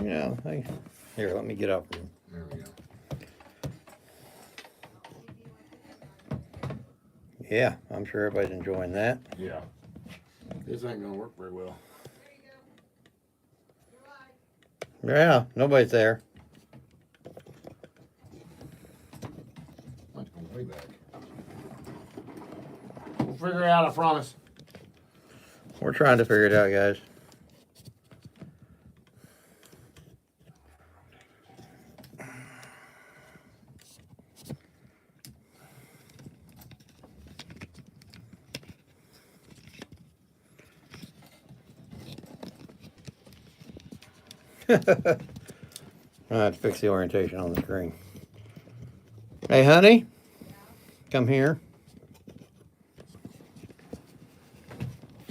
Yeah, here, let me get up. There we go. Yeah, I'm sure everybody's enjoying that. Yeah. This ain't gonna work very well. Yeah, nobody's there. Mine's going way back. We'll figure it out, I promise. We're trying to figure it out, guys. I have to fix the orientation on the screen. Hey, honey, come here.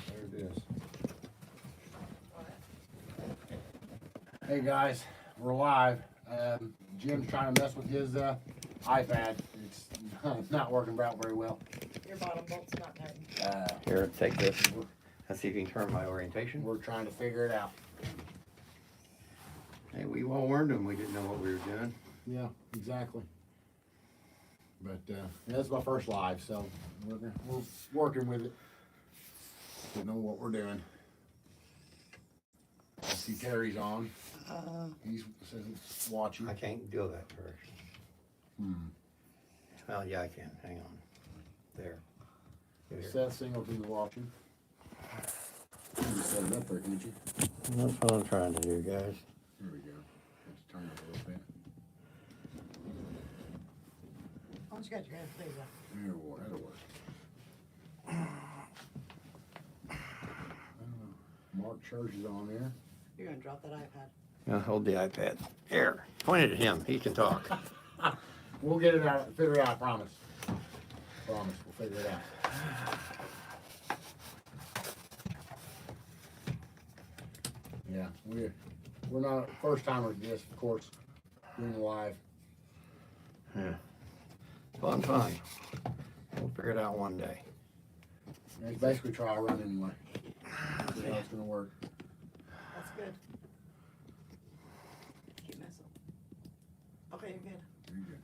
There it is. Hey guys, we're live. Jim's trying to mess with his iPad. It's not working out very well. Your bottom bolt's not tight. Here, take this. Let's see if you can turn my orientation. We're trying to figure it out. Hey, we well warned them we didn't know what we were doing. Yeah, exactly. But that's my first live, so we're working with it. Don't know what we're doing. I see Terry's on. He's watching. I can't do that direction. Well, yeah, I can. Hang on. There. Seth Singleton's watching. You can set it up there, can't you? That's what I'm trying to do, guys. There we go. Let's turn it a little bit. Once you got your hands, please. That'll work. Mark Church is on there. You're gonna drop that iPad. Now hold the iPad. Here. Point it at him. He can talk. We'll get it out, figure it out, I promise. Promise, we'll figure it out. Yeah, we're not first timers at this, of course, doing live. Yeah. Fun. We'll figure it out one day. It's basically trial run anyway. See how it's gonna work. That's good. Keep messing. Okay, you're good.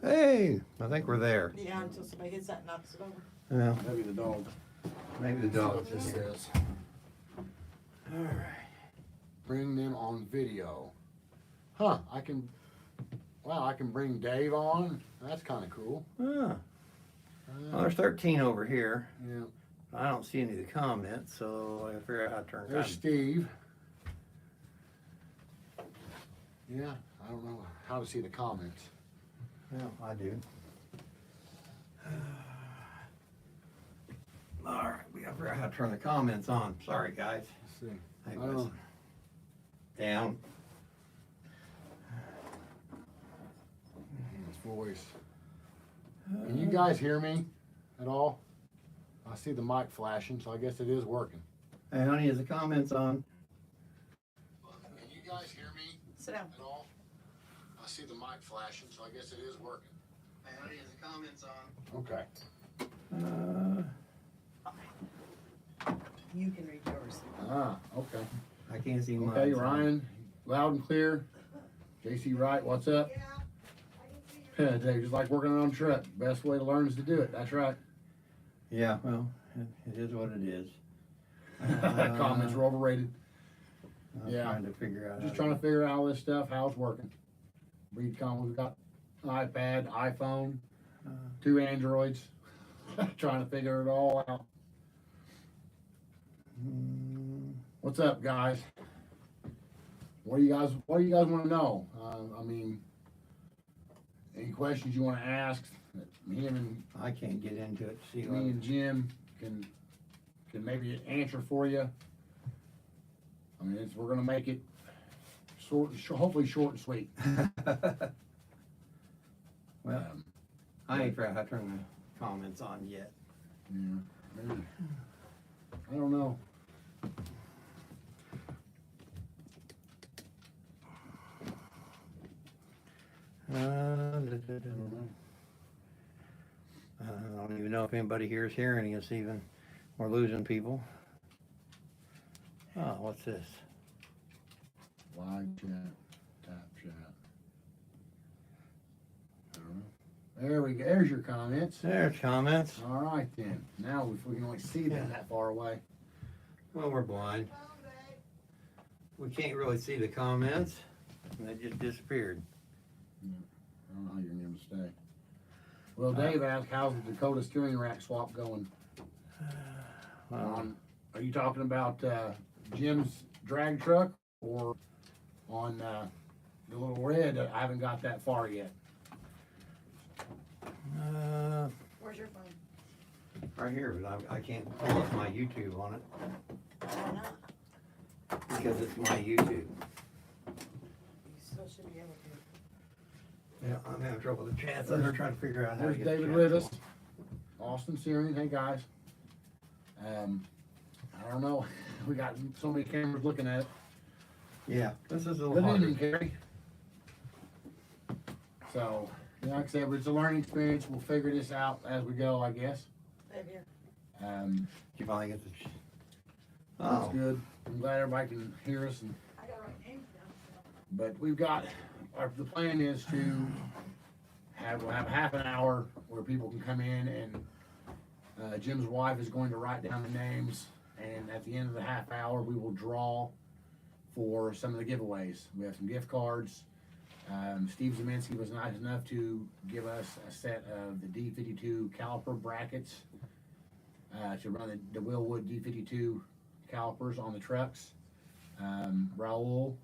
Hey, I think we're there. Yeah, until somebody hits that and knocks it over. Yeah, Maybe the dog. maybe the That's dog what this says. All right. Bring them on video. Huh, I can bring Dave on. That's kind of cool. Ah. Well, there's 13 over here. Yeah. I don't see any of the comments, so I gotta figure out how to turn There's comments. Steve. Yeah, I don't know how to see the comments. Yeah, I do. All right, we gotta figure out how to turn the comments on. Sorry, guys. Let's see. Hey, I don't know. listen. Down. His voice. Can you guys hear me at all? I see the mic flashing, so I guess it is working. Hey, honey, is the comments on? Can you guys hear me Sit down. at all? I see the mic flashing, so I guess it is working. Hey, honey, is the comments on? Okay. You can read yours. Ah, okay. I can't see mine. Okay, Ryan, loud and clear. JC Wright, what's up? Yeah, Dave, just like working on a truck. Best way to learn is to do it. That's right. Yeah, well, it is what it is. Comments are overrated. I'm Yeah. trying to figure out. Just trying to figure out all this stuff, how it's working. Read comments. We've got iPad, iPhone, 2 Androids. Trying to figure it all out. What's up, guys? What do you guys want to know? I mean, any questions you want to ask? Me and I can't get into it. See me and Jim can maybe answer for you. I mean, we're gonna make it hopefully short and sweet. Well, I ain't figured out how to turn the comments on yet. Yeah, maybe. I don't know. I don't even know if anybody here is hearing us even. We're losing people. Oh, what's this? Live chat. There we go. There's your comments. There's comments. All right then. Now if we can only see them that far away. Well, we're blind. We can't really see the comments. They just disappeared. I don't know how you're gonna get them to stay. Well, Dave asked, how's the Dakota steering rack swap going? Are you talking about Jim's drag truck or on the little red? I haven't got that far yet. Where's your phone? Right here, but I can't pull up my YouTube on it Why not? because it's my YouTube. You still should be able to. Yeah, I'm having trouble with the chat, so they're trying to figure out how to There's get the David chat Rittis, going. Austin Syrian. Hey guys. I don't know. We got so many cameras looking at it. Yeah, this is a little Good harder. evening, Carrie. So, yeah, like I said, it's a learning experience. We'll figure this out as we go, I guess. Right here. Did you finally get the? That's Oh, good. I'm glad everybody can hear us. And, I gotta write names down. but we've got, the plan is to we'll have half an hour where people can come in and Jim's wife is going to write down the names. And at the end of the half hour, we will draw for some of the giveaways. We have some gift cards. Steve Zeminski was nice enough to give us a set of the D52 caliper brackets to run the Willwood D52 calipers on the trucks. Raul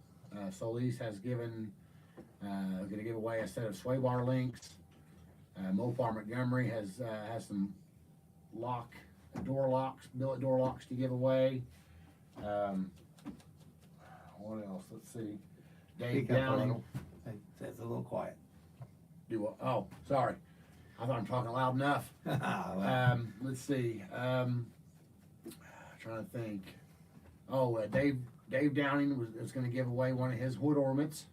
Solis has given, going to give away a set of sway bar links. Mopar Montgomery has some door locks, billet door locks to give away. What else? Let's see. Dave speak up a Downing. little. It's a little quiet. Do what? Oh, sorry. I thought I'm talking loud enough. Well, Let's see. Trying to think. Oh, Dave Downing is going to give away one of his wood ornaments,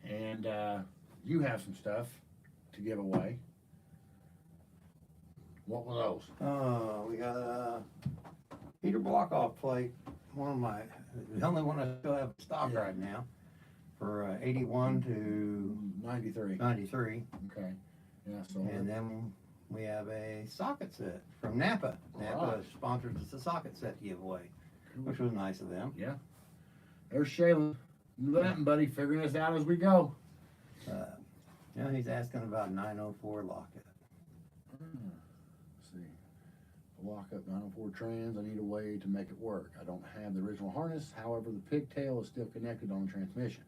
and you have some stuff to give away. What were those? we got a Peter Blockoff plate. One of my, the only one I still have in stock Yeah. right now for 81 to 93. 93. Okay. Yeah. So. And then we have a socket set from Napa. Napa Alright. sponsored us a socket set to give away, which was nice of them. Yeah. There's Shayla. Latin buddy, figuring this out as we go. Yeah, he's asking about 904 locket. Let's see. Lock up 904 trans. I need a way to make it work. I don't have the original harness. However, the pigtail is still connected on the transmission.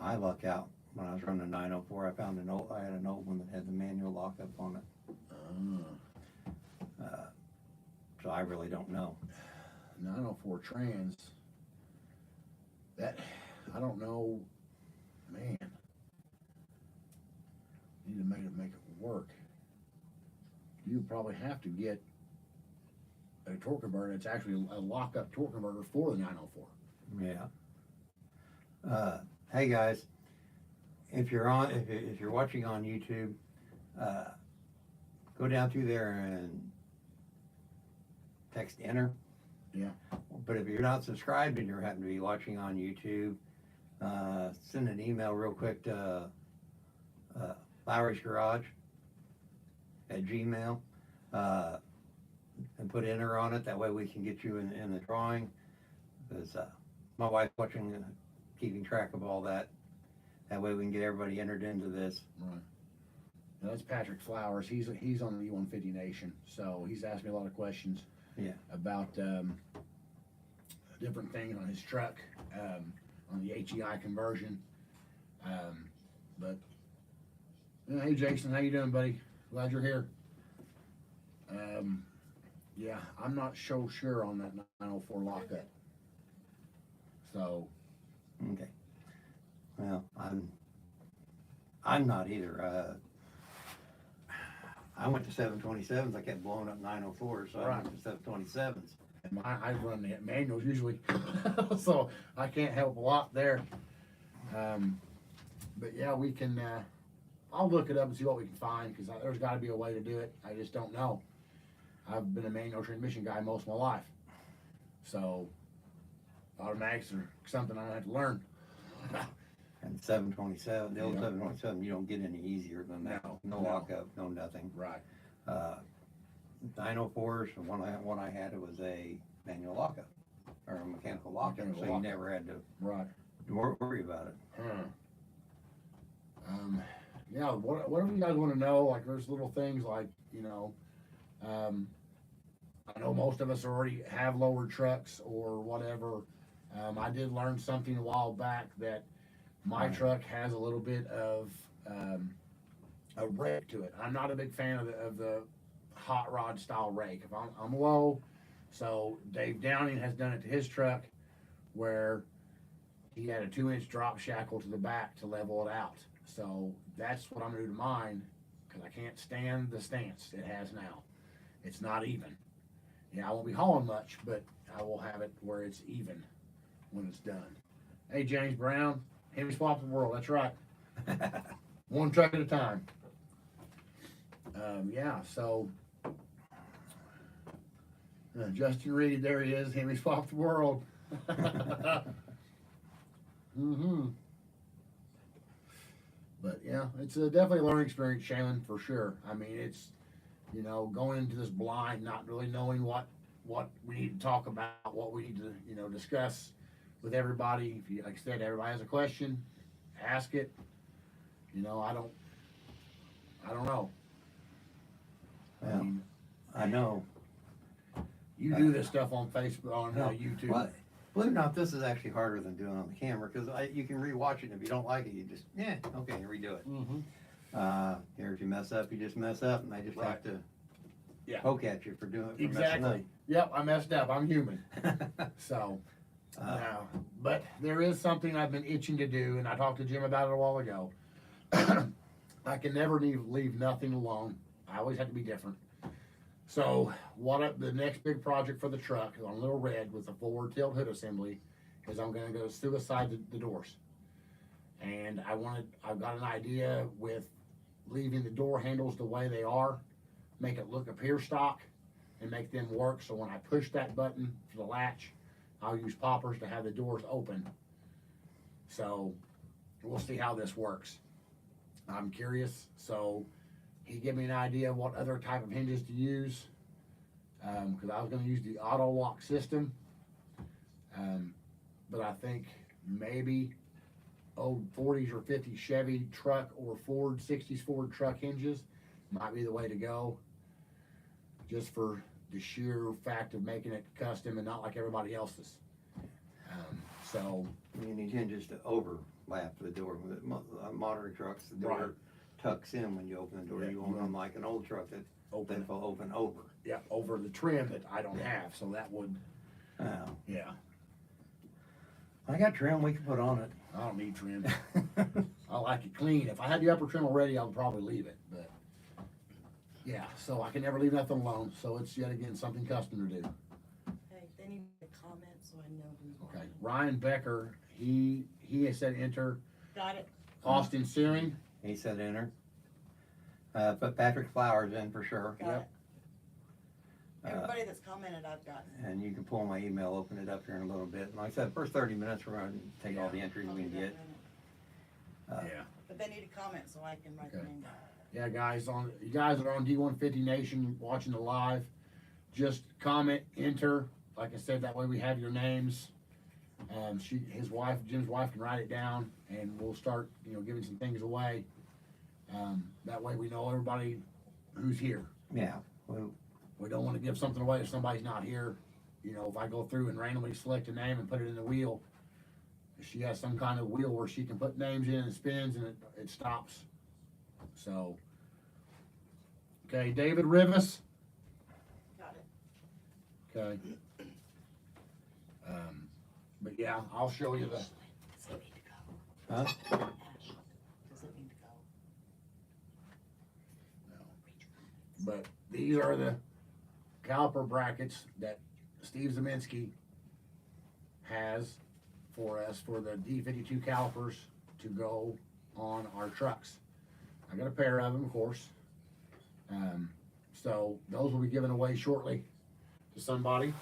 I luck out. When I was running a 904, I found I had an old one that had the manual lockup on it. So I really don't know. 904 trans. That, I don't know, man. Need to make it work. You probably have to get a torque converter. It's actually a lockup torque converter for the 904. Yeah. Hey guys, if you're watching on YouTube, go down through there and text enter. Yeah. But if you're not subscribed and you happen to be watching on YouTube, send an email real quick to Lowery's Garage at Gmail and put enter on it. That way we can get you in the drawing. Because my wife's watching, keeping track of all that. That way we can get everybody entered into this. Right. Now, that's Patrick Flowers. He's on the E150 Nation, so he's asked me a lot of questions. Yeah. About different things on his truck, on the HEI conversion. But hey, Jason, how you doing, buddy? Glad you're here. Yeah, I'm not so sure on that 904 lockup. So. Okay. Well, I'm not either. I went to 727s. I kept blowing up 904s, so I Right. went to 727s. And I run the manuals usually, so I can't help a lot there. But yeah, we can. I'll look it up and see what we can find because there's got to be a way to do it. I just don't know. I've been a manual transmission guy most of my life, so automatics are something I have to learn. And 727, the old Yeah. 727, you don't get any easier than that. No, No no. lockup, no nothing. Right. 904s, the one I had, it was a manual lockup, or a mechanical lockup, Mechanical so you lockup. never had to Right. worry about it. Huh. Yeah, whatever you guys wanna know, like, there's little things like, I know most of us already have lowered trucks or whatever. I did learn something a while back that my Right. truck has a little bit of, a rake to it. I'm not a big fan of the hot rod style rake. If I'm low, so Dave Downing has done it to his truck where he had a 2-inch drop shackle to the back to level it out. So that's what I'm gonna do to mine, cause I can't stand the stance it has now. It's not even. Yeah, I won't be hauling much, but I will have it where it's even when it's done. Hey, James Brown, Hemi Swap the World, that's right. One truck at a time. Yeah, so Justin Reed, there he is, Hemi Swap the World. Mm-hmm. But yeah, it's definitely a learning experience, Shaylin, for sure. I mean, it's, going into this blind, not really knowing what we need to talk about, what we need to, discuss with everybody. If you, like I said, everybody has a question, ask it. I don't know. Yeah. I know. You do this stuff on Facebook, on No, YouTube. Well, believe it or not, this is actually harder than doing it on the camera, because you can rewatch it, and if you don't like it, you just, okay, redo it. Mm-hmm. Here, if you mess up, you just mess up, and they just Right. have to Yeah. poke at you for doing it, for Exactly. Yep, I messed up. I'm human. messing up. So, but there is something I've been itching to do, and I talked to Jim about it a while ago. I can never leave nothing alone. I always have to be different. So, the next big project for the truck on Little Red with the forward tilt hood assembly is I'm gonna go suicide the doors. And I've got an idea with leaving the door handles the way they are, make it appear stock, and make them work, so when I push that button for the latch, I'll use poppers to have the doors open. So, we'll see how this works. I'm curious, so he gave me an idea of what other type of hinges to use, because I was gonna use the auto lock system. But I think maybe old 40s or 50s Chevy truck or 60s Ford truck hinges might be the way to go, just for the sheer fact of making it custom and not like everybody else's. So, You need hinges to overlap the door. With modern trucks, the door Right. tucks in when you open the door. Yeah. You want them like an old truck that open they will open over. yeah, over the trim that I don't have, so that would, yeah, I got trim we can put on it. I don't need trim. I like it clean. If I had the upper trim already, I would probably leave it, but yeah, so I can never leave nothing alone, so it's yet again something custom to do. Hey, they need to comment so I know who's Okay, watching. Ryan Becker, he has said enter. Got it. Austin Searing, He said enter. Put Patrick Flowers in for sure. Got Yep. it. Everybody that's commented, I've got. And you can pull my email, open it up here in a little bit. And like I said, first 30 minutes, we're going to take all the entries I'll we do can that get. in a minute. yeah. But they need to comment so I can write the Okay. name down. Yeah, guys, you guys that are on D150 Nation watching the live, just comment, enter. Like I said, that way we have your names. Jim's wife can write it down, and we'll start, giving some things away. That way we know everybody who's here. Yeah. Well, We don't want to give something away if somebody's not here. If I go through and randomly select a name and put it in the wheel, if she has some kind of wheel where she can put names in and spins and it stops. So, okay, David Rivas. Got it. Okay. But yeah, I'll show you the. Does it need to go? huh? Ash, does it need to go? But these are the caliper brackets that Steve Zeminski has for us for the D52 calipers to go on our trucks. I got a pair of them, of course. So those will be given away shortly to somebody.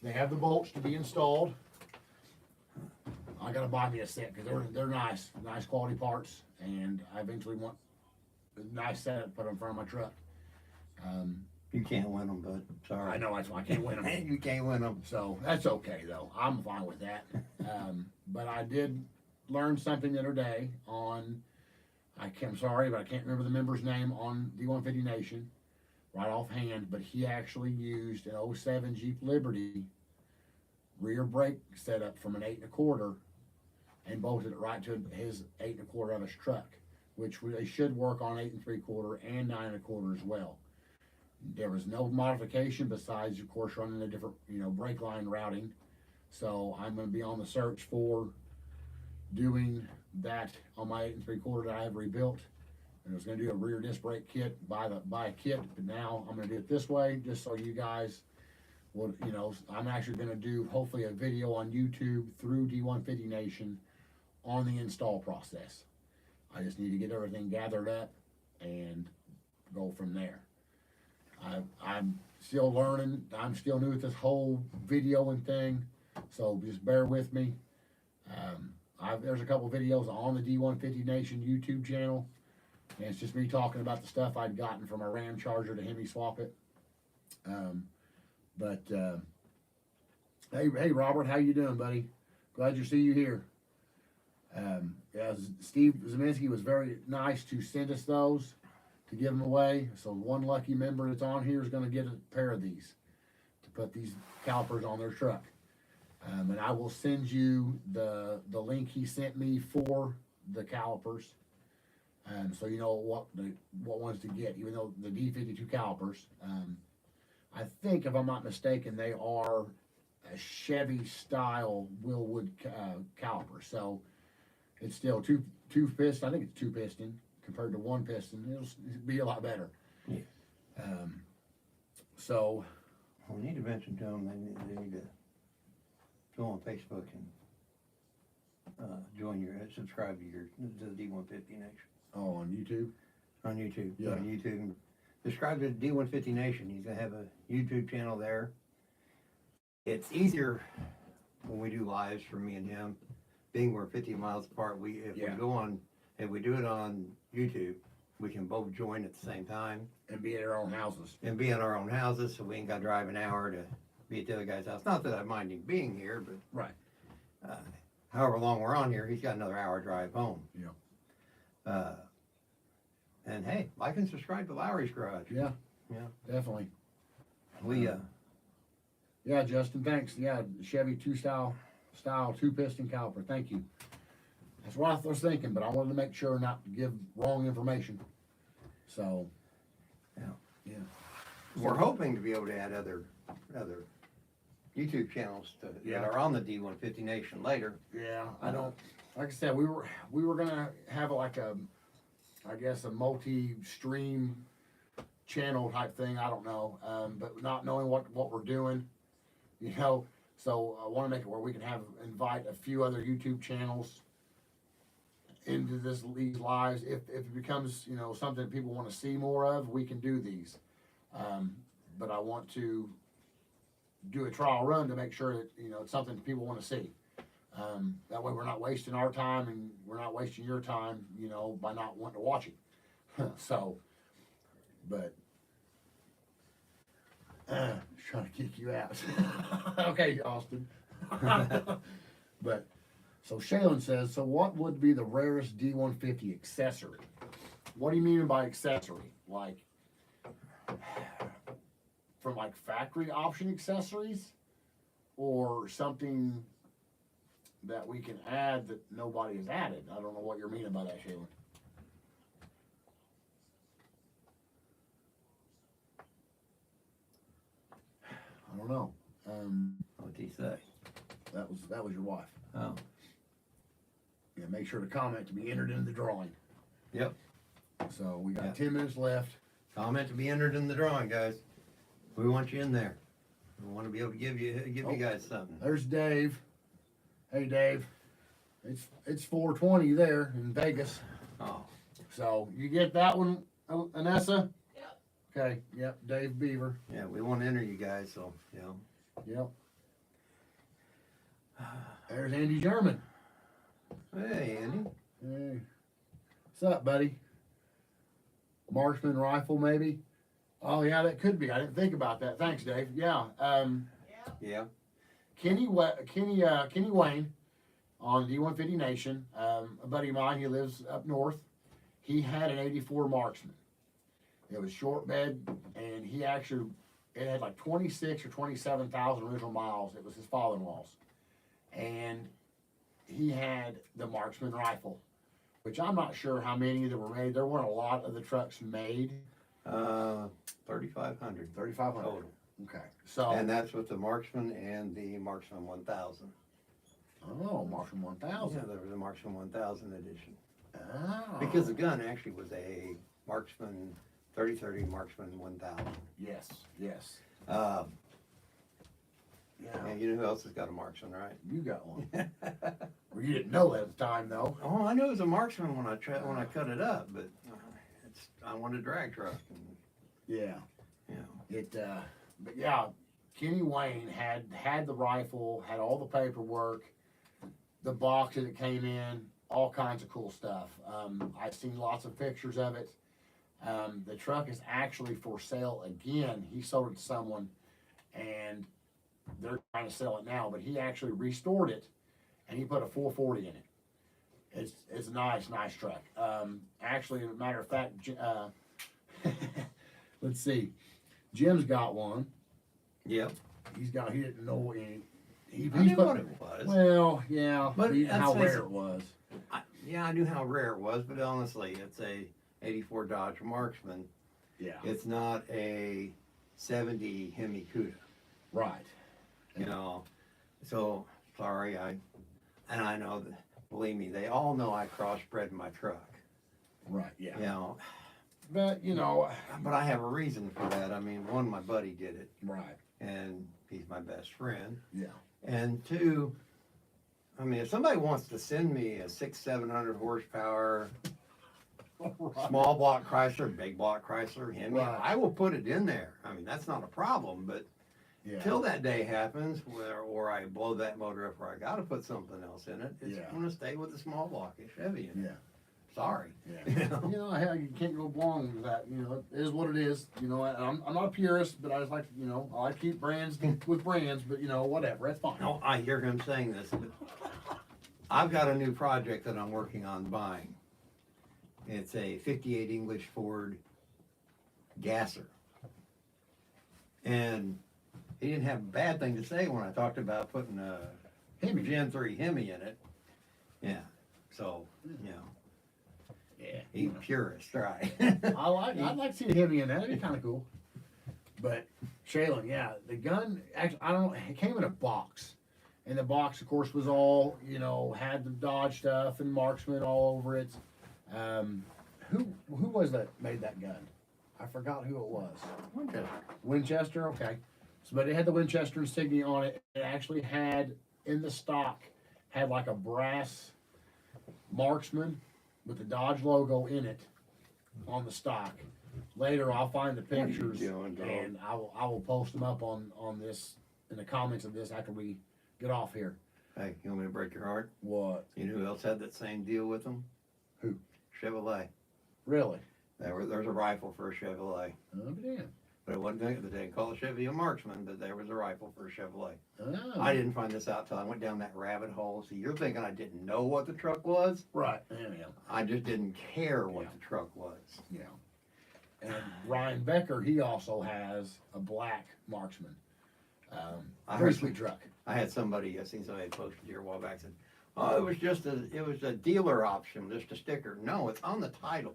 They have the bolts to be installed. I gotta buy me a set, cause they're nice quality parts, and I eventually want a nice set to put in front of my truck. You can't win them, but sorry. I know that's why I can't win them. You can't win them. So that's okay though. I'm fine with that. But I did learn something the other day on, I'm sorry, but I can't remember the member's name on D150 Nation right offhand, but he actually used an 07 Jeep Liberty rear brake setup from an 8 1/4 and bolted it right to his 8 1/4 of his truck, which they should work on 8 3/4 and 9 1/4 as well. There was no modification besides, of course, running a different, brake line routing. So I'm going to be on the search for doing that on my 8 3/4 that I have rebuilt. And I was going to do a rear disc brake kit, buy a kit, but now I'm going to do it this way, just so you guys will, I'm actually going to do hopefully a video on YouTube through D150 Nation on the install process. I just need to get everything gathered up and go from there. I'm still learning. I'm still new at this whole videoing thing, so just bear with me. There's a couple videos on the D150 Nation YouTube channel, and it's just me talking about the stuff I'd gotten from a Ram Charger to Hemi Swap it. Hey Robert, how you doing, buddy? Glad to see you here. Steve Zeminski was very nice to send us those to give them away. So one lucky member that's on here is going to get a pair of these to put these calipers on their truck. And I will send you the link he sent me for the calipers, so you know what ones to get. Even though the D52 calipers, I think if I'm not mistaken, they are a Chevy style Willwood caliper. So it's still two piston. I think it's 2 piston compared to 1 piston. It'll be a lot better. Yeah. So We need to mention to them they need to go on Facebook and subscribe to the D150 Nation. Oh, on YouTube? On YouTube. Yeah. On YouTube. Subscribe to D150 Nation. He's gonna have a YouTube channel there. It's easier when we do lives for me and him, being we're 50 miles apart. If we do it on YouTube, we can both join at the same time And be at our own houses. and be in our own houses, so we ain't got to drive an hour to be at the other guy's house. Not that I mind him being here, but Right. However long we're on here, he's got another hour drive home. Yeah. And hey, like and subscribe to Lowery's Garage. Yeah. Yeah. Definitely. We Yeah, Justin, thanks. Yeah, Chevy 2 style 2 piston caliper. Thank you. That's what I was thinking, but I wanted to make sure not to give wrong information. So, yeah. we're hoping to be able to add other YouTube channels that Yeah. are on the D150 Nation later. Yeah, I don't, like I said, we were gonna have like a multi-stream channel type thing, I don't know, but not knowing what we're doing, so I wanna make it where we can invite a few other YouTube channels into these lives. If it becomes, something people wanna see more of, we can do these. But I want to do a trial run to make sure that, it's something people wanna see. That way we're not wasting our time and we're not wasting your time, by not wanting to watch it. So, but, trying to kick you out. Okay, Austin. But, so Shaylin says, so what would be the rarest D150 accessory? What do you mean by accessory? Like, from like factory option accessories? Or something that we can add that nobody has added? I don't know what you're meaning by that, Shaylin. I don't know. What'd he say? That was your wife. Oh, Yeah, make sure to comment to be entered into the drawing. yep. So we got Yeah. 10 minutes left. Comment to be entered in the drawing, guys. We want you in there. We want to be able to give you guys something. There's Dave. Hey, Dave. It's 4:20 there in Vegas. Oh, So you get that one, Anessa? Yep. Okay. Yep. Dave Beaver. yeah, we want to enter you guys, so, Yep. There's Andy German. Hey, Andy. Hey. What's up, buddy? Marksman rifle, maybe? Oh, yeah, that could be. I didn't think about that. Thanks, Dave. Yeah. Yeah. Kenny Wayne on D150 Nation, a buddy of mine, he lives up north. He had an 84 Marksman. It was short bed, and it had like 26 or 27,000 original miles. It was his father-in-law's. And he had the Marksman rifle, which I'm not sure how many that were made. There weren't a lot of the trucks made. 3,500. 3,500. Total. Okay. So. And that's with the Marksman and the Marksman 1000. Oh, Marksman 1000. Yeah, there was a Marksman 1000 edition. Oh. Because the gun actually was a Marksman 3030 Marksman 1000. Yes, yes. Yeah, Yeah. you know who else has got a Marksman, right? You got one. Well, you didn't know that at the time, though. Oh, I knew it was a Marksman when I cut it up, but I wanted a drag truck. And, Yeah. you know, But yeah, Kenny Wayne had the rifle, had all the paperwork, the box that it came in, all kinds of cool stuff. I've seen lots of pictures of it. The truck is actually for sale again. He sold it to someone, and they're trying to sell it now. But he actually restored it, and he put a 440 in it. It's a nice truck. Actually, as a matter of fact, let's see, Jim's got one. yep. He didn't know any. I knew what it was. Well, yeah, But how that's- rare it was. I knew how rare it was, but honestly, it's a 84 Dodge Marksman. Yeah, It's not a 70 Hemi Cuda, right. you know. So sorry, I know that. Believe me, they all know I crossbred my truck. Right, yeah. You know, But but I have a reason for that. I mean, one, my buddy did it, right, and he's my best friend. yeah. And two, I mean, if somebody wants to send me a 700 horsepower Right. small block Chrysler, big block Chrysler, Hemi, Right. I will put it in there. I mean, that's not a problem. But Yeah. till that day happens, or I blow that motor up, where I got to put something else in it, it's Yeah. going to stay with the small block Chevy. In it. Yeah. Sorry. Yeah. Hell, you can't go wrong with that. It is what it is. I'm not a purist, but I just like, I like to keep brands with brands, but whatever, that's fine. No, I hear him saying this, but I've got a new project that I'm working on buying. It's a 58 English Ford gasser. And he didn't have a bad thing to say when I talked about putting a Hemi. Gen 3 Hemi in it. Yeah, so, Yeah. he's purist, right? I'd like to see a Hemi in that. That'd be kind of cool. But Shaylin, yeah, the gun. Actually, I don't know. It came in a box, and the box, of course, was all had the Dodge stuff and Marksman all over it. Who was that made that gun? I forgot who it was. Winchester. Winchester. Okay. So, but it had the Winchester insignia on it. It actually had in the stock had like a brass Marksman with the Dodge logo in it on the stock. Later, I'll find the What are you pictures doing, dog? and I will post them up on this in the comments of this after we get off here. Hey, you want me to break your heart? What? You know who else had that same deal with them? Who? Chevrolet. Really? There's a rifle for a Chevrolet. Oh, damn. But it wasn't, they didn't call a Chevy a Marksman, but there was a rifle for a Chevrolet. Oh. I didn't find this out till I went down that rabbit hole. See, you're thinking I didn't know what the truck was. Right. Yeah. I just didn't care what Yeah. the truck was. Yeah. And Ryan Becker, he also has a black Marksman. I Very heard sweet truck. I had somebody, I seen somebody posted here a while back, said, "Oh, it was a dealer option, just a sticker." No, it's on the title.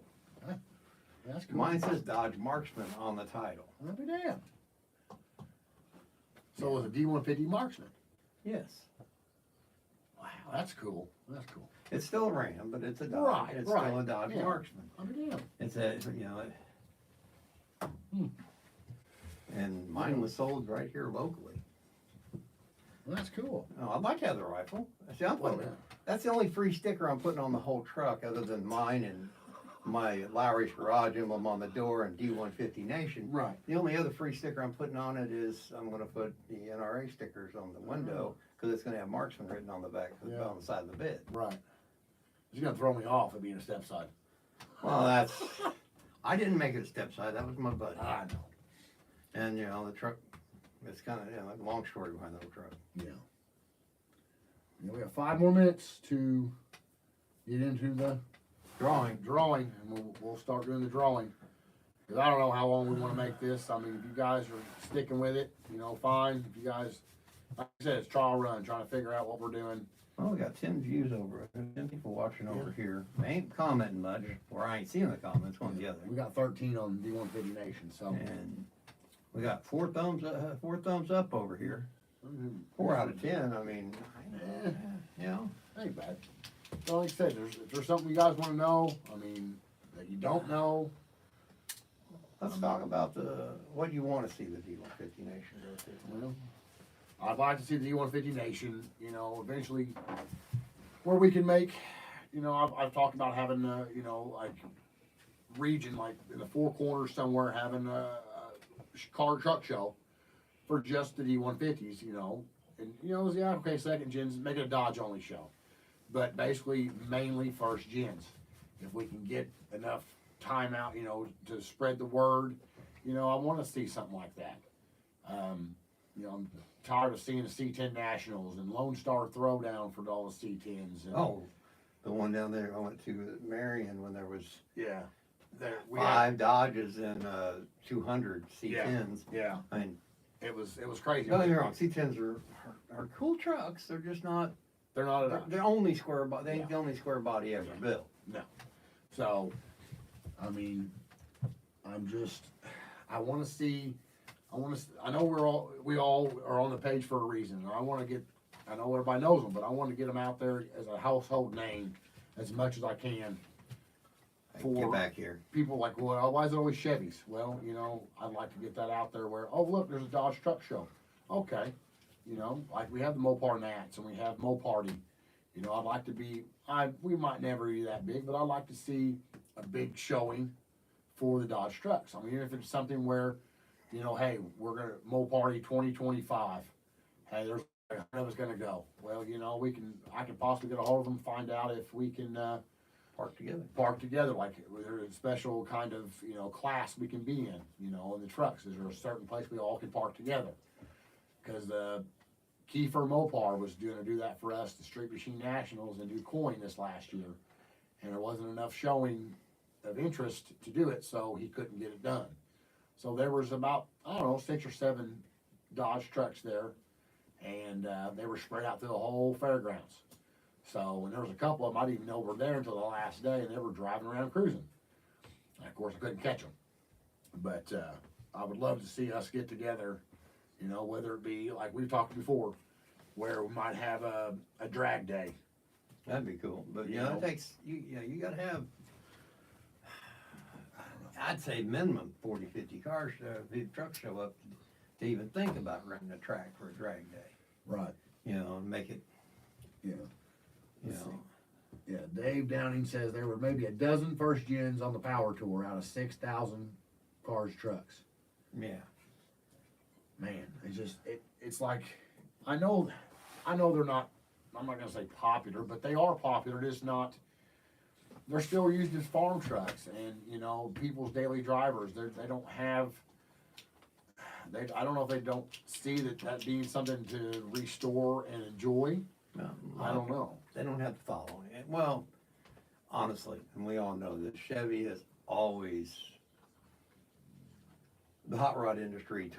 That's cool. Mine says Dodge Marksman on the title. I'll be damned. So it was a D150 Marksman. Yes, Wow, that's cool. That's cool. it's still a Ram, but it's a Dodge. Right, It's right, still a Dodge yeah. Marksman. I'll be damned. It's a and mine was sold right here locally. Well, that's cool. Oh, I'd like to have the rifle. See, I'm Well, putting, that's the only free sticker I'm putting on the whole truck, other than mine and my Lowery's garage emblem on the door and D150 Nation. Right. The only other free sticker I'm putting on it is I'm going to put the NRA stickers on the window because it's going to have Marksman written on the back, Yeah. on the side of the bed. Right. It's gonna throw me off at being a step side. Well, I didn't make it a step side, that was my buddy. I know. And, you know, the truck, it's kind of, like a long story behind the whole truck. Yeah. We have 5 more minutes to get into the drawing, and we'll start doing the drawing. Cause I don't know how long we wanna make this. I mean, if you guys are sticking with it, you know, fine. If you guys, like I said, it's trial run, trying to figure out what we're doing. Well, we got 10 views over it, there's 10 people watching over here. They ain't commenting much, or I ain't seeing the comments, one or the other. We got 13 on D150 Nation, so. And we got 4 thumbs up over here. 4 out of 10, I mean, you know. Ain't bad. So like I said, if there's something you guys wanna know, I mean, that you don't know, Let's talk about what you wanna see the D150 Nation go to. well, I'd like to see the D150 Nation, you know, eventually, where we can make, you know, I've talked about having, you know, like, region, like, in the 4 corners somewhere, having a car truck show for just the D150s, you know, and, you know, yeah, okay, second gens, make it a Dodge only show, but basically, mainly first gens. If we can get enough time out, you know, to spread the word, you know, I wanna see something like that. You know, I'm tired of seeing the C10 Nationals and Lone Star Throwdown for all the C10s. And, Oh, the one down there I went to at Marion when there was yeah, there, 5 Dodges and 200 C10s. yeah, I mean, it was crazy. don't get me wrong, C10s are cool trucks. They're just not. They're not enough. They're only square body. They ain't Yeah. the only square body ever built. No. So, I mean, I want to see. I know we all are on the page for a reason. I want to get. I know everybody knows them, but I want to get them out there as a household name as much as I can. Hey, get back here. People like, well, why is it always Chevys? Well, you know, I'd like to get that out there where, oh, look, there's a Dodge truck show. Okay. You know, like we have the Mopar Nats and we have Moparty. You know, I'd like to be, we might never be that big, but I'd like to see a big showing for the Dodge trucks. I mean, if it's something where, you know, hey, we're gonna, Moparty 2025. Hey, there's 100 of us gonna go. Well, you know, I can possibly get a hold of them, find out if we can, park together, like there's a special kind of, you know, class we can be in, you know, in the trucks. Is there a certain place we all can park together? Because Kiefer Mopar was gonna do that for us, the Street Machine Nationals, and do coin this last year. And there wasn't enough showing of interest to do it, so he couldn't get it done. So there was about, I don't know, 6 or 7 Dodge trucks there, and they were spread out through the whole fairgrounds. So, and there was a couple of them I didn't even know were there until the last day, and they were driving around cruising. And of course, I couldn't catch them. But I would love to see us get together, you know, whether it be, like we've talked before, where we might have a drag day. That'd be cool. But, You you know, know? it takes, you gotta have, I'd say minimum 40, 50 cars, big trucks show up to even think about renting a track for a drag day. Right. You know, and make it, Yeah. you Let's know. Yeah, Dave Downing says there were maybe a dozen first gens on the power tour out of 6,000 cars, trucks. Yeah. Man, it's just, it's like, I know they're not, I'm not gonna say popular, but they are popular, just not, they're still used as farm trucks and, you know, people's daily drivers, they don't have, I don't know if they don't see that being something to restore and enjoy. No, I don't know. They don't have the following. Well, honestly, and we all know that Chevy has always, the hot rod industry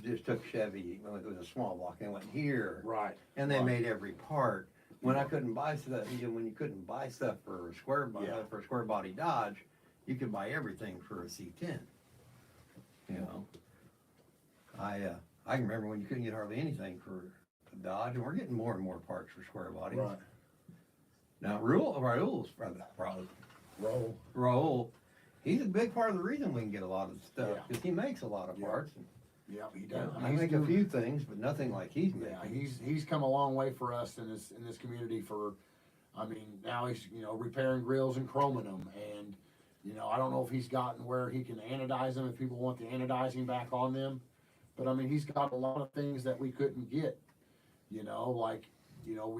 just took Chevy, when it was a small block, and went here. Right. And they Right. made every part. When I couldn't buy stuff, when you couldn't buy stuff for a square body Dodge, you could buy everything for a C10. You know, I can remember when you couldn't get hardly anything for a Dodge, and we're getting more and more parts for square bodies. Right. Now, Raul's probably Raul, he's a big part of the reason we can get a lot of stuff, Yeah. because he makes a lot of Yeah. parts. Yeah, he You does. know, I make a few things, but nothing like he's making. Yeah, he's come a long way for us in this community for, I mean, now he's, you know, repairing grills and chroming them, and, you know, I don't know if he's gotten where he can anodize them if people want the anodizing back on them, but I mean, he's got a lot of things that we couldn't get, you know, like, you know,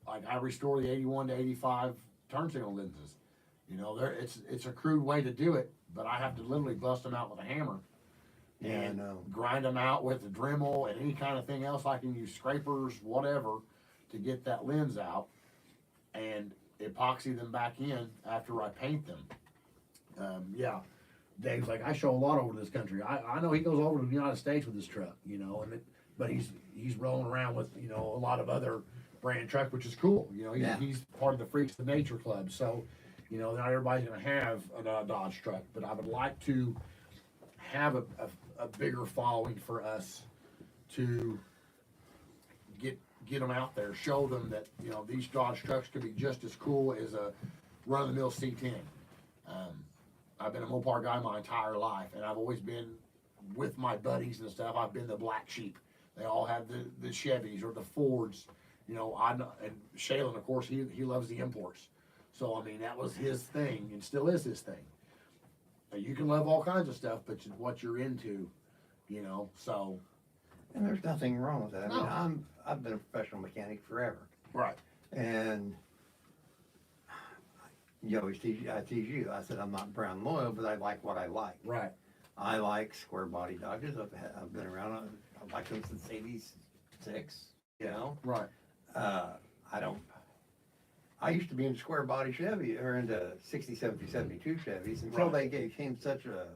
I restore the 81 to 85 turn signal lenses. You know, it's a crude way to do it, but I have to literally bust them out with a hammer. Yeah, I And know. grind them out with a Dremel and any kind of thing else I can use, scrapers, whatever, to get that lens out, and epoxy them back in after I paint them. Yeah, Dave's like, I show a lot over this country. I know he goes over to the United States with his truck, you know, but he's rolling around with, you know, a lot of other brand trucks, which is cool. You know, Yeah. he's part of the Freaks of Nature Club, so you know, not everybody's gonna have a Dodge truck, but I would like to have a bigger following for us to get them out there, show them that, you know, these Dodge trucks could be just as cool as a run-of-the-mill C10. I've been a Mopar guy my entire life, and I've always been with my buddies and stuff. I've been the black sheep. They all have the Chevys or the Fords, you know. And Shaylin, of course, he loves the imports. So I mean, that was his thing, and still is his thing. You can love all kinds of stuff, but what you're into, you know. So, And there's nothing wrong with that. I No. mean, I've been a professional mechanic forever, right, and you always I tease you. I said I'm not brand loyal, but I like what I like. right, I like square body Dodges. I've been around. I've liked them since '86. You know. right, I used to be in square body Chevy or into 60, 70, 72 Chevys until Right. they became such a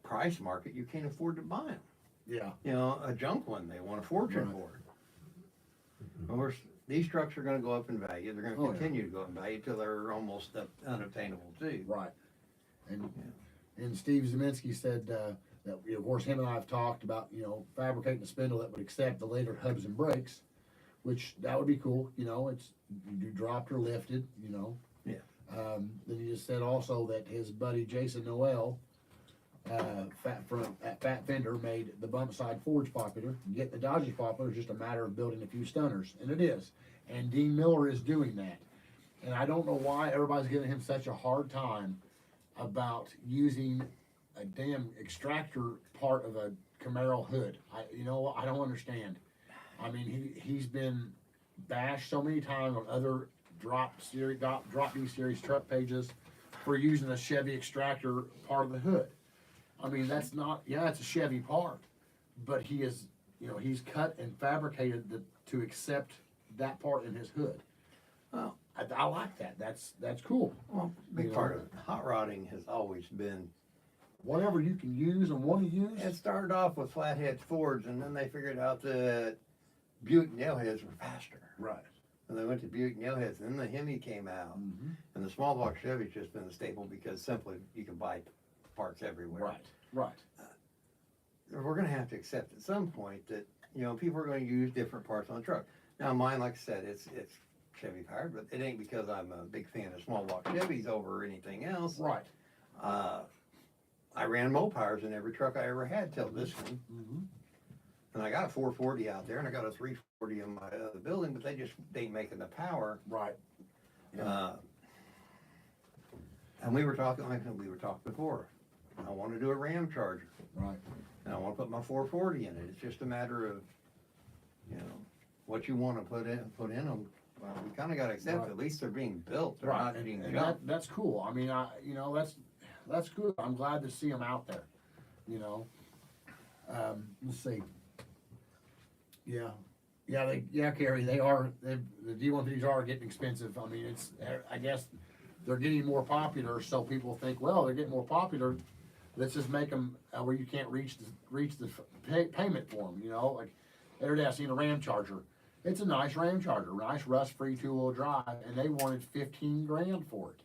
price market. You can't afford to buy them. yeah, You know, a junk one they want a fortune Right. for. Of course, these trucks are going to go up in value. They're going to Oh, yeah. continue to go up in value till they're almost unobtainable too. right. And Steve Zeminski said that, you know, of course, him and I have talked about, you know, fabricating a spindle that would accept the later hubs and brakes, which that would be cool. You know, it's you dropped or lifted. You know. Yeah. Then he just said also that his buddy Jason Noel, at Fat Fender, made the bump side Fords popular. Getting the Dodges popular is just a matter of building a few stunners, and it is. And Dean Miller is doing that. And I don't know why everybody's giving him such a hard time about using a damn extractor part of a Camaro hood. You know, I don't understand. I mean, he's been bashed so many times on other drop D series truck pages for using a Chevy extractor part of the hood. I mean, that's not, yeah, it's a Chevy part, but he is, you know, he's cut and fabricated to accept that part in his hood. Well, I like that. That's cool. well, big You part know. of it. Hot rodding has always been. Whatever you can use and want to use. It started off with flathead Fords, and then they figured out that Buick nailheads were faster. Right. And they went to Buick nailheads, and then the Hemi came out, Mm-hmm. and the small block Chevy's just been the staple because simply you can buy parts everywhere. Right. Right. We're going to have to accept at some point that, you know, people are going to use different parts on the truck. Now, mine, like I said, it's Chevy powered, but it ain't because I'm a big fan of small block Chevys over anything else. Right. I ran Mopars in every truck I ever had till this one, Mm-hmm. and I got a 440 out there, and I got a 340 in my other building, but they ain't making the power. Right. And we were talking before. I want to do a Ram Charger, Right. and I want to put my 440 in it. It's just a matter of, you know, what you want to put in them. Well, we kind of got to accept Right. at least they're being built. They're Right. not And, being and junked. that's cool. I mean, you know, that's good. I'm glad to see them out there. You know. Let's see. Yeah. Yeah, Carrie, the D150s are getting expensive. I mean, I guess they're getting more popular, so people think, well, they're getting more popular. Let's just make them where you can't reach the payment for them. You know, like the other day I seen a Ram Charger. It's a nice Ram Charger, nice rust-free two-wheel drive, and they wanted $15,000 for it.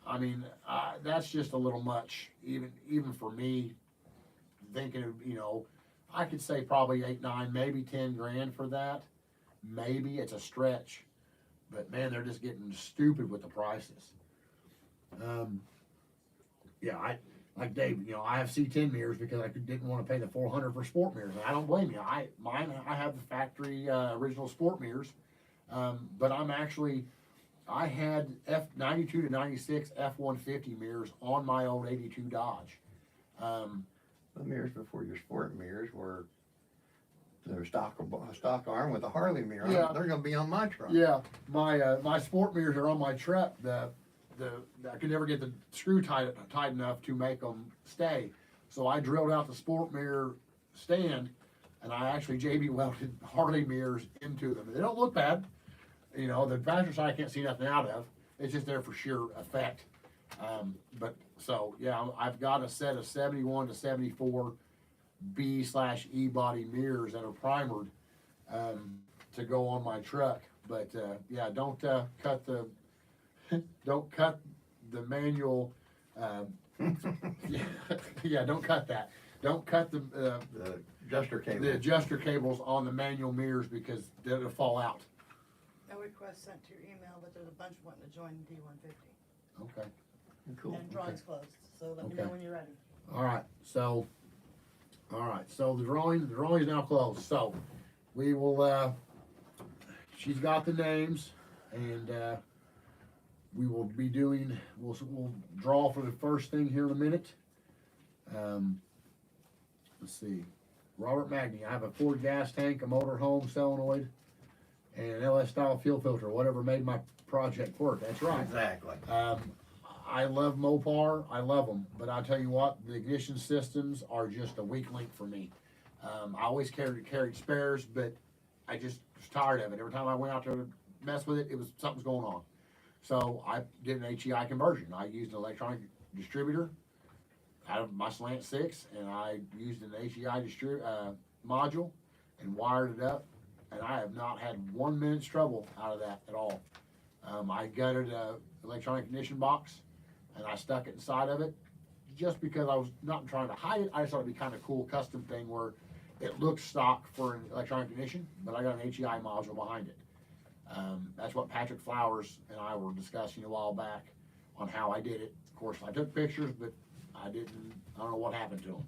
I mean, that's just a little much, even for me. Thinking of, you know, I could say probably 8, 9, maybe $10,000 for that. Maybe it's a stretch, but man, they're just getting stupid with the prices. Yeah, I like Dave. You know, I have C10 mirrors because I didn't want to pay the $400 for sport mirrors, and I don't blame you. I have the factory original sport mirrors, but I had F92 to 96 F150 mirrors on my old 82 Dodge. The mirrors before your sport mirrors were They're stock arm with a Harley mirror. Yeah. They're gonna be on my truck. Yeah, my sport mirrors are on my truck. I could never get the screw tight enough to make them stay. So I drilled out the sport mirror stand, and I actually JB welded Harley mirrors into them. They don't look bad. You know, the passenger side I can't see nothing out of. It's just there for sheer effect. But so yeah, I've got a set of 71 to 74 B/E body mirrors that are primered to go on my truck. But yeah, don't cut the don't cut the manual. Yeah, don't cut that. Don't cut the Adjuster cable. the adjuster cables on the manual mirrors because they'll fall out. No request sent to your email, but there's a bunch wanting to join D one fifty. Okay. Cool. And drawing's closed, so let me Okay. know when you're ready. All right. So the drawing is now closed. So we will. She's got the names, and we will be doing. We'll draw for the first thing here in a minute. Let's see. Robert Magny. I have a Ford gas tank, a motorhome solenoid, and an LS style fuel filter. Whatever made my project work. That's right. Exactly. I love Mopar, I love them, but I'll tell you what, the ignition systems are just a weak link for me. I always carried spares, but I just was tired of it. Every time I went out there to mess with it, something's going on. So I did an HEI conversion. I used an electronic distributor out of my Slant 6, and I used an HEI module and wired it up, and I have not had 1 minute's trouble out of that at all. I gutted a electronic ignition box, and I stuck it inside of it just because I was not trying to hide it. I just thought it'd be kind of cool custom thing where it looks stock for an electronic ignition, but I got an HEI module behind it. That's what Patrick Flowers and I were discussing a while back on how I did it. Of course, I took pictures, but I don't know what happened to them.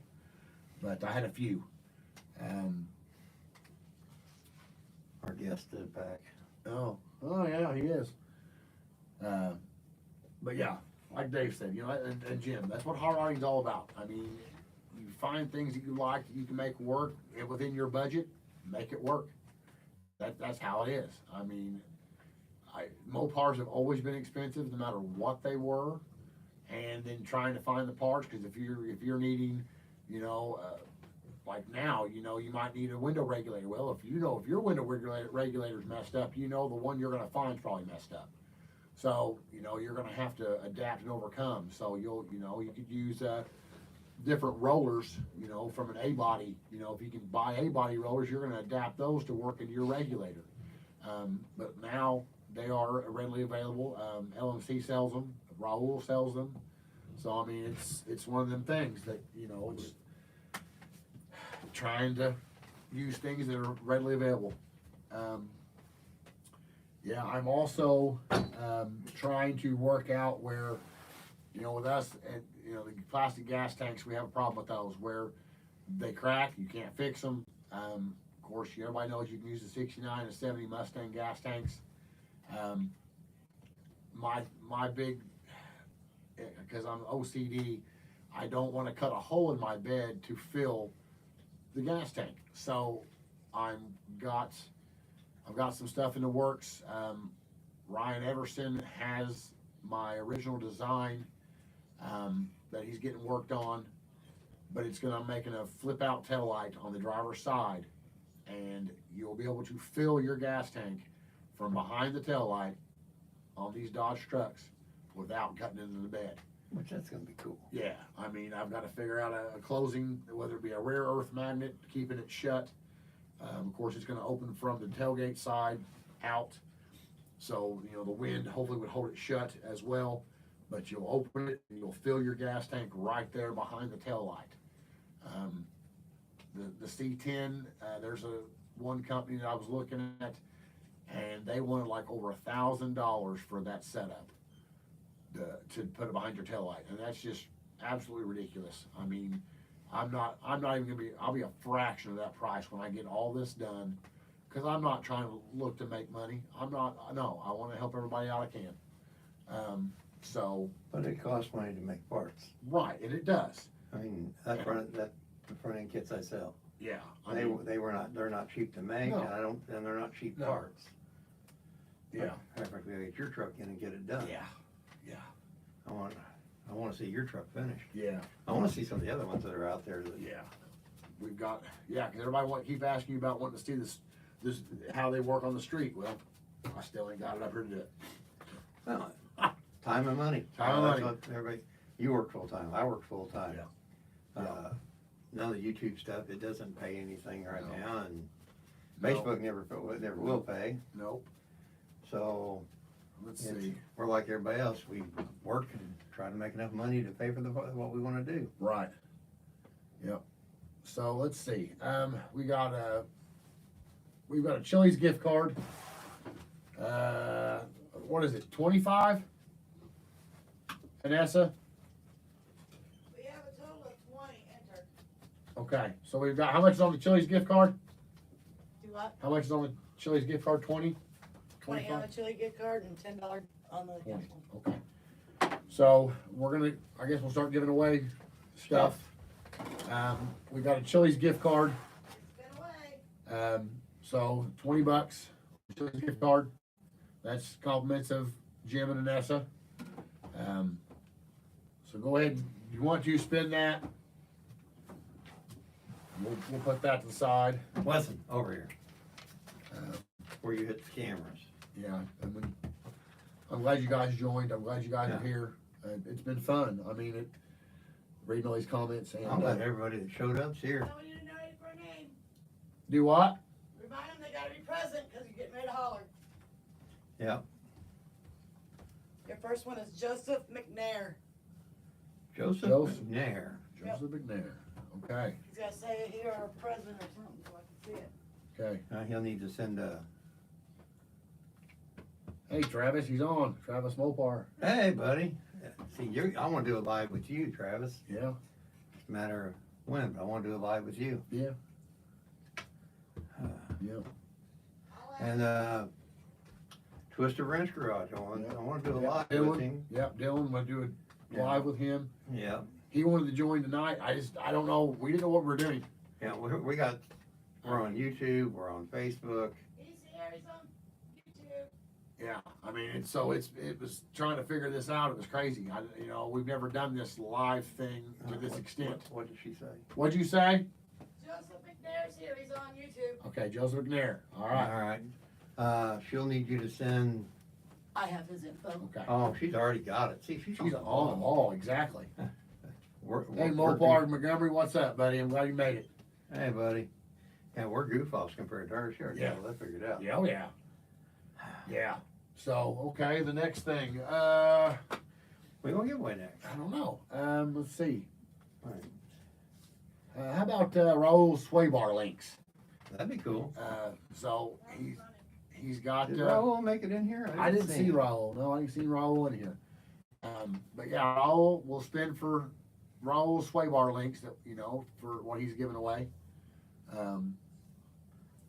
But I had a few. Our guest did back. Oh yeah, he is. But yeah, like Dave said, you know, and Jim, that's what hard riding's all about. I mean, you find things that you like that you can make work and within your budget, make it work. That's how it is. I mean, Mopars have always been expensive, no matter what they were, and then trying to find the parts, because if you're needing, you know, like now, you know, you might need a window regulator. Well, if your window regulator's messed up, you know the one you're going to find is probably messed up. So, you know, you're going to have to adapt and overcome. So you could use different rollers, you know, from an A-body. You know, if you can buy A-body rollers, you're going to adapt those to work in your regulator. But now they are readily available. LMC sells them. Raul sells them. So, I mean, it's one of them things that, you know, it's trying to use things that are readily available. Yeah, I'm also trying to work out where, you know, with us, and you know, the plastic gas tanks, we have a problem with those where they crack, you can't fix them. Of course, everybody knows you can use the 69 and 70 Mustang gas tanks. My big, because I'm OCD, I don't want to cut a hole in my bed to fill the gas tank. So I've got some stuff in the works. Ryan Everson has my original design that he's getting worked on, but I'm making a flip out tail light on the driver's side, and you'll be able to fill your gas tank from behind the tail light on these Dodge trucks without cutting into the bed. Which that's gonna be cool. Yeah, I mean, I've got to figure out a closing, whether it be a rare earth magnet, keeping it shut. Of course, it's going to open from the tailgate side out, so you know the wind hopefully would hold it shut as well. But you'll open it and you'll fill your gas tank right there behind the tail light. The C10, there's one company that I was looking at, and they wanted like over $1,000 for that setup to put it behind your tail light, and that's just absolutely ridiculous. I mean, I'm not even gonna be, I'll be a fraction of that price when I get all this done, because I'm not trying to look to make money. I want to help everybody out I can. But it costs money to make parts. Right, and it does. I mean, the front end kits I sell. Yeah. I mean, They're not cheap to make, No. and they're not cheap No. parts. yeah, But if we get your truck in and get it done. yeah, yeah, I wanna see your truck finished. yeah, I wanna see some of the other ones that are out there that. yeah. We've got, yeah, because everybody keep asking you about wanting to see this, how they work on the street. Well, I still ain't got it up here to do it. Well, time and money. Time and That's money. what everybody, you work full-time, I work full-time. Yeah. None of the YouTube stuff, it doesn't pay anything right No. now, and No. Facebook never will pay, Nope. so Let's it's- see. we're like everybody else, we work and try to make enough money to pay for what we wanna do. Right. Yep. So let's see. We've got a Chili's gift card. What is it? 25? Vanessa? We have a total of 20 entered. Okay. So we've got, how much is on the Chili's gift card? Do what? How much is on the Chili's gift card? 20? 20 on the chili gift card and $10 on the 20. cash one. Okay. So I guess we'll start giving away stuff. We got a Chili's gift card. It's been away. So $20, Chili's gift card. That's compliments of Jim and Anessa. So go ahead, if you want to spend that. We'll put that to the side. Wesson, over here, Uh, where you hit the cameras. Yeah, I'm glad you guys joined. I'm glad you guys are Yeah. here. It's been fun. I mean, reading all these comments and I'm glad everybody that showed up's here. Tell you to donate for a name. do what? Remind them they gotta be present, cause you're getting ready to holler. Yep, Your first one is Joseph McNair. Joseph Joseph. McNair. Yep. Joseph McNair. Okay, He's gotta say it here or present or something so I can see it. okay. He'll need to send a, Hey, Travis, he's on. Travis Mopar. hey, buddy. See, I wanna do it live with you, Travis. Yeah, It's a matter of when, but I wanna do it live with you. yeah, yeah. I'll ask. And, Twister Wrench Garage, I wanna do it Yeah, live Dylan. with him. Yep, Dylan, we'll do it Yeah. live with him. Yeah, He wanted to join tonight. I don't know. We didn't know what we were doing. yeah, we're on YouTube, we're on Facebook. He's here, he's on YouTube. Yeah, I mean, it was trying to figure this out. It was crazy. We've never done this live thing to this extent. What did she say? What'd you say? Joseph McNair's here, he's on YouTube. Okay, Joseph McNair. All right. All right. She'll need you to send, I have his info. Okay. oh, she's already got it. See, she's She's the on. Oh, exactly. Hey, we're Mopar Montgomery, what's up, buddy? I'm glad you made it. Hey, buddy. Yeah, we're goof offs compared to her. She already Yeah. got that figured out. Yeah, oh yeah. Yeah. So, okay, the next thing. We gonna give away next. I don't know. Let's see. All right. How about Raul's sway bar links? That'd be cool. So he's got. Did Raul make it in here? I didn't see Raul. No, I didn't see Raul in here. But yeah, Raul will spend for Raul's sway bar links that for what he's giving away.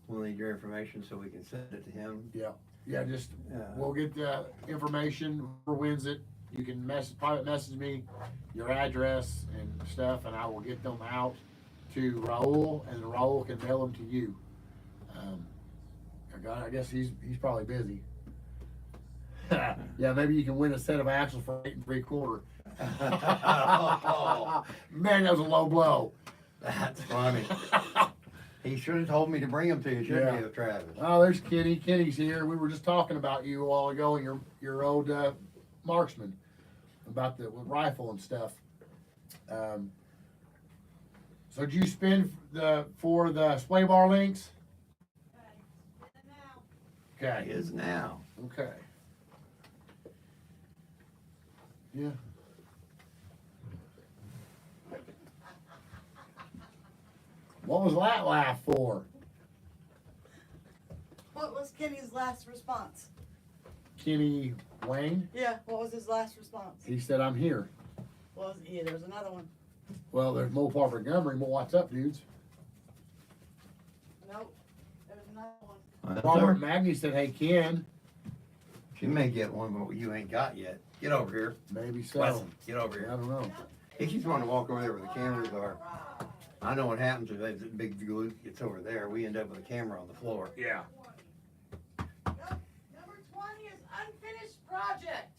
We'll need your information so we can send it to him. Yeah, just Uh, we'll get the information for wins it. You can private message me your address and stuff, and I will get them out to Raul, and Raul can mail them to you. I guess he's probably busy. Yeah, maybe you can win a set of axles for 8 3/4. Man, that was a low blow. That's funny. He should have told me to bring him to you, shouldn't he, Yeah. Travis? Oh, there's Kenny. Kenny's here. We were just talking about you a while ago, your old marksman, about the rifle and stuff. So did you spend for the sway bar links? He Okay. is now. Okay. Yeah. What was that laugh for? What was Kenny's last response? Kenny Wayne? Yeah, what was his last response? He said, I'm here. There's another one. Well, there's Mopar Montgomery. What's up, dudes? Nope, there's another one. That's Robert her. Magny said, hey, Ken. She may get one, but you ain't got yet. Get over here. Maybe so. Wesson, get over I here. don't know. He keeps wanting to walk over there where the cameras are. I know what happens if that big glue gets over there. We end up with a camera on the floor. Yeah. Number 20 is unfinished project.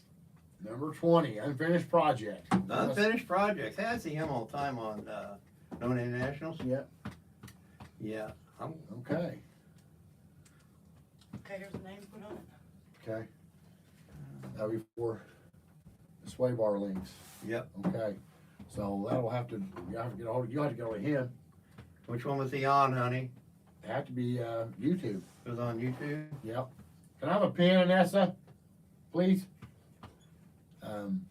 Number 20, unfinished project. The unfinished projects. I see him all the time on Known Internationals. Yep. Yeah. Okay. Okay, here's the name put on it. Okay. That'll be for the sway bar links. Yep. Okay. So that'll have to, you have to get hold of him. Which one was he on, honey? It have to be YouTube. It was on YouTube. Yep. Can I have a pen, Anessa? Please? Hold on,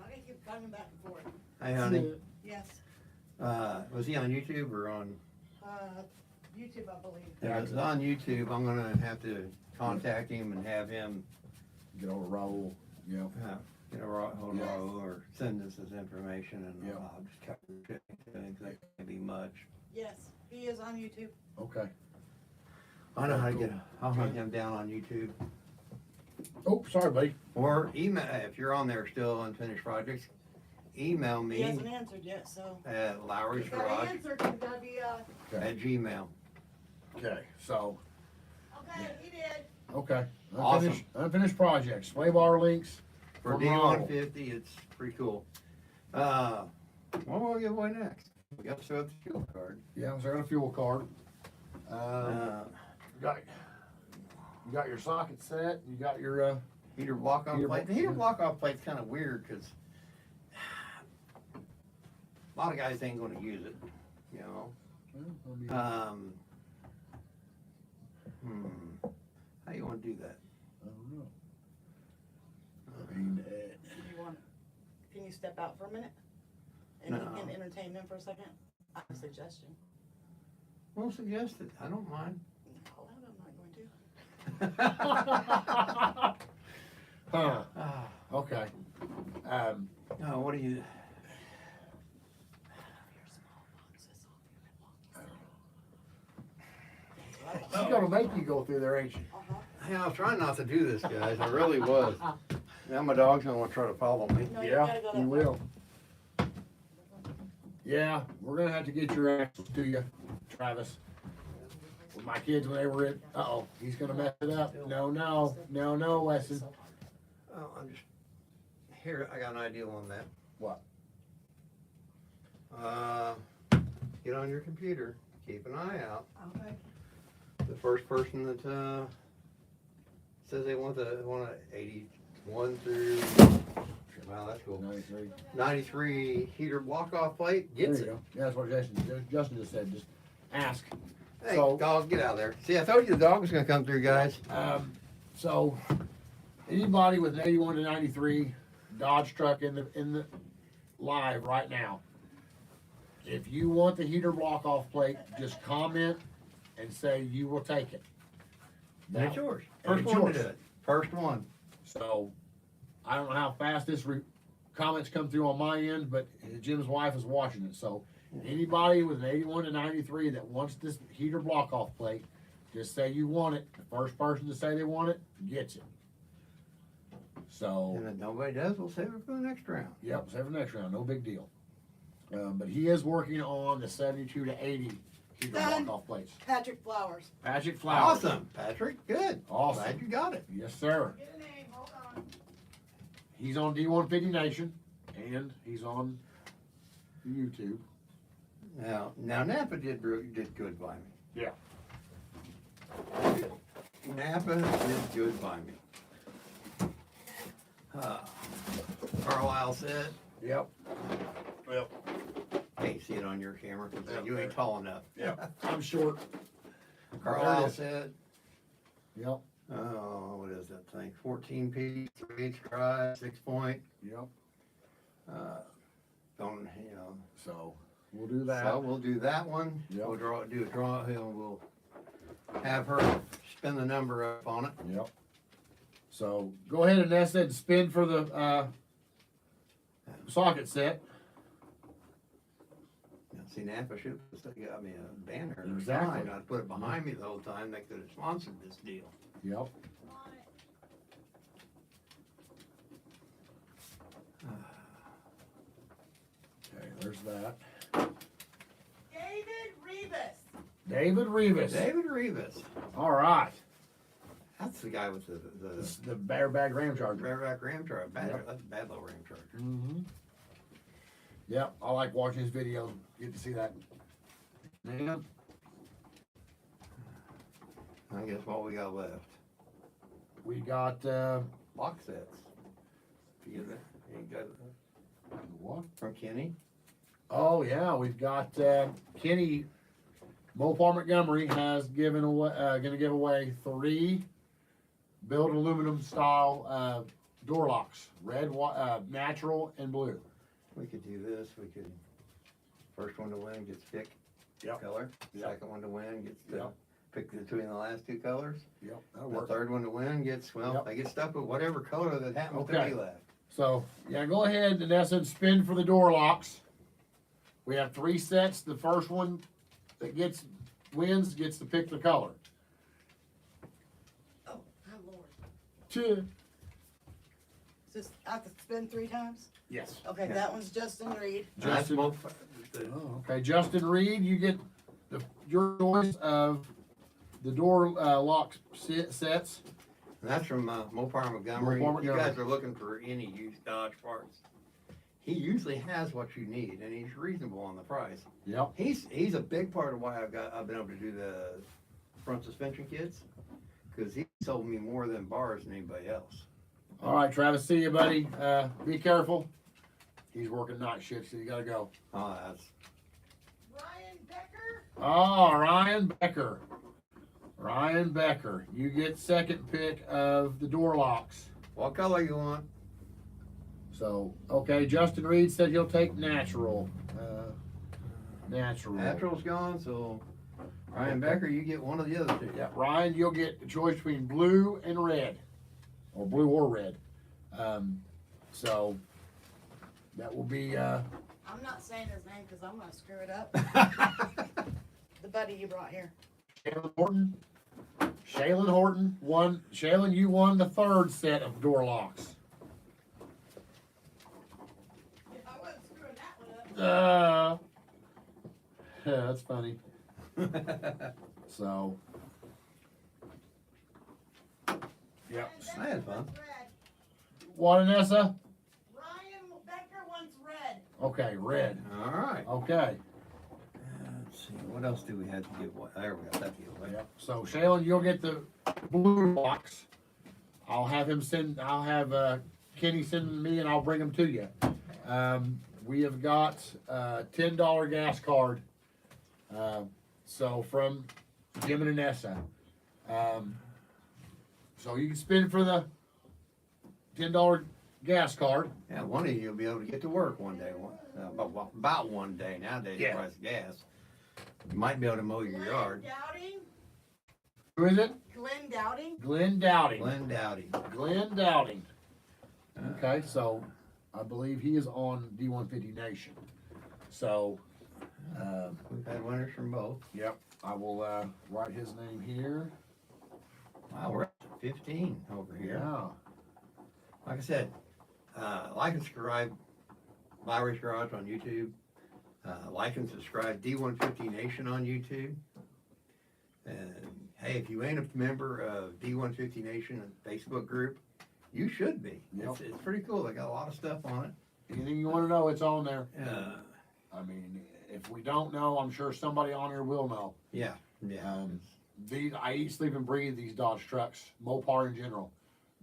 I gotta keep coming back and forth. Hey, honey. Yes, Was he on YouTube or on? YouTube, I believe. If it's on YouTube, I'm gonna have to contact him and have him, Get over Raul. Yep. hold Raul or send us his information and Yeah. I'll just cut the check to him 'cause that can't be much. Yes, he is on YouTube. Okay. I know how to get, I'll hunt him down on YouTube. Oh, sorry, buddy. Or email, if you're on there still, unfinished projects, email He me hasn't answered yet, so. at Lowery's If that Garage answered, it's gotta be, at Gmail. Okay, so, okay, he did. okay. Awesome. Unfinished project, sway bar links. For From D150, it's pretty cool. What will we give away next? We got to show the fuel card. Yeah, so I got a fuel card. You got your socket set, you got your, Heater block-off Heater plate. The heater block-off plate's kind of weird because a lot of guys ain't going to use it, you know. How you want to do that? I don't know. I mean, You want, can you step out for a minute? And No. you can entertain them for a second? I have a suggestion. Well, suggest it. I don't mind. No, I'm not going to. huh, Ah, okay. no, what do you? She's gonna make you go through there, ain't she? Uh-huh. Hey, I was trying not to do this, guys. I really was. Now my dog's gonna want to try to follow me. No, you Yeah, gotta go you that way. will. Yeah, we're gonna have to get your axles to you, Travis. With my kids when they were in, uh-oh, he's gonna mess it up. No, Weston. Oh, I'm just here. I got an idea on that. What? Get on your computer. Keep an eye out. Okay. The first person that says they want a 81 through. Wow, that's cool. 93. 93 heater block-off plate There gets you it. go. Yeah, that's what Justin just said, just ask. Hey, So- dog, get out of there. See, I told you the dog was gonna come through, guys. So, anybody with an 81 to 93 Dodge truck in the live right now, if you want the heater block off plate, just comment and say you will take it. And it's yours. And First it's one yours. to do it. First one. So, I don't know how fast this comments come through on my end, but Jim's wife is watching it. So, anybody with an 81 to 93 that wants this heater block off plate, just say you want it. The first person to say they want it gets it. So, And if nobody does, we'll save it for the next round. yep, save for next round, no big deal. But he is working on the 72 to 80 heater Done. block off plates. Patrick Flowers. Patrick Flowers. Awesome, Patrick. Good. Awesome. Glad you got it. Yes, sir. Get a name, hold on. He's on D150 Nation, and he's on YouTube. Now Napa did good by me. Yeah. Napa did good by me. Carlisle said, Yep. Yep. "Hey, see it on your camera because Yep, you ain't there. tall enough." Yep. I'm short. Carlisle There it is. said, Yep. "Oh, what is that thing? 14 piece, 3/8 drive, 6-point. Yep. Don't you know?" So we'll do that. So we'll do that one. Yep. We'll do a draw. We'll have her spin the number up on it. Yep. So go ahead and Nessa and spin for the socket set. Now, see, Napa should have got me a banner or Exactly. sign. I'd put it behind me the whole time. They could have sponsored this deal. Yep. Okay, there's that. Game David Rivas. David Rivas. All right. That's the guy with the This is the bareback Ram Charger. bareback ram charger. Yep. That's a bad little ram charger. Mm-hmm. Yep, I like watching his videos. Get to see that. Yeah. I guess what we got left. We got Box sets. You get that? You got it what? from Kenny. Oh yeah, we've got Kenny Mopar Montgomery has given away gonna give away 3 built aluminum style door locks. Red, natural, and blue. We could do this. We could. First one to win gets pick Yep. color. Yep. Second one to win gets to Yep. pick between the last 2 colors. Yep, that'll The work. third one to win gets, well, Yep. they get stuck with whatever color that happens to Okay. be left. So, yeah, go ahead, in essence, spin for the door locks. We have 3 sets. The first one that wins gets to pick the color. Oh, my lord. 2. Just, I have to spin 3 times? Yes. Okay, Yeah. that one's Justin Reed. That's Justin, the- okay, Justin Reed, you get your choice of the door lock sets. that's from Mopar Montgomery. Mopar You Montgomery. guys are looking for any used Dodge parts. He usually has what you need, and he's reasonable on the price. Yep. He's a big part of why I've been able to do the front suspension kits, because he sold me more than bars than anybody else. All right, Travis, see you, buddy. Be careful. He's working night shift, so you gotta go. Oh, that's Ryan Becker? Oh, Ryan Becker. Ryan Becker, you get second pick of the door locks. what color you want. So, okay, Justin Reed said he'll take natural. Natural. Natural's gone, so Ryan Becker, you get one of the other 2. Yeah, Ryan, you'll get a choice between blue and red, or blue or red. So that will be. I'm not saying his name because I'm gonna screw it up. The buddy you brought here. Shaylin Horton. Shaylin Horton won. Shaylin, you won the 3rd set of door locks. If I wasn't screwing that one up. Yeah, that's funny. So. Yep. I had fun. What, Anessa? Ryan Becker wants red. Okay, red. All right. Okay. Let's see, what else do we have to give away? There we go, that deal. Right? Yep. So Shaylin, you'll get the blue box. I'll have Kenny send me and I'll bring them to you. We have got a $10 gas card. So from Jim and Anessa. So you can spend for the $10 gas card. Yeah, one of you will be able to get to work one day. About one day nowadays, Yeah. the price of gas. You might be able to mow your yard. Doubting? Who is it? Glenn Doubting? Glenn Dowding. Glenn Dowdy. Glenn Dowding. Okay, so I believe he is on D150 Nation. So, We've had winners from both. yep, I will write his name here. Wow, we're up to 15 over here. Yeah. Like I said, like and subscribe Lowery's Garage on YouTube. Like and subscribe D150 Nation on YouTube. And hey, if you ain't a member of D150 Nation Facebook group, you should be. Yep. It's pretty cool. They got a lot of stuff on it. Anything you want to know, it's on there. Uh, I mean, if we don't know, I'm sure somebody on here will know. yeah, yeah. I eat, sleep, and breathe these Dodge trucks, Mopar in general.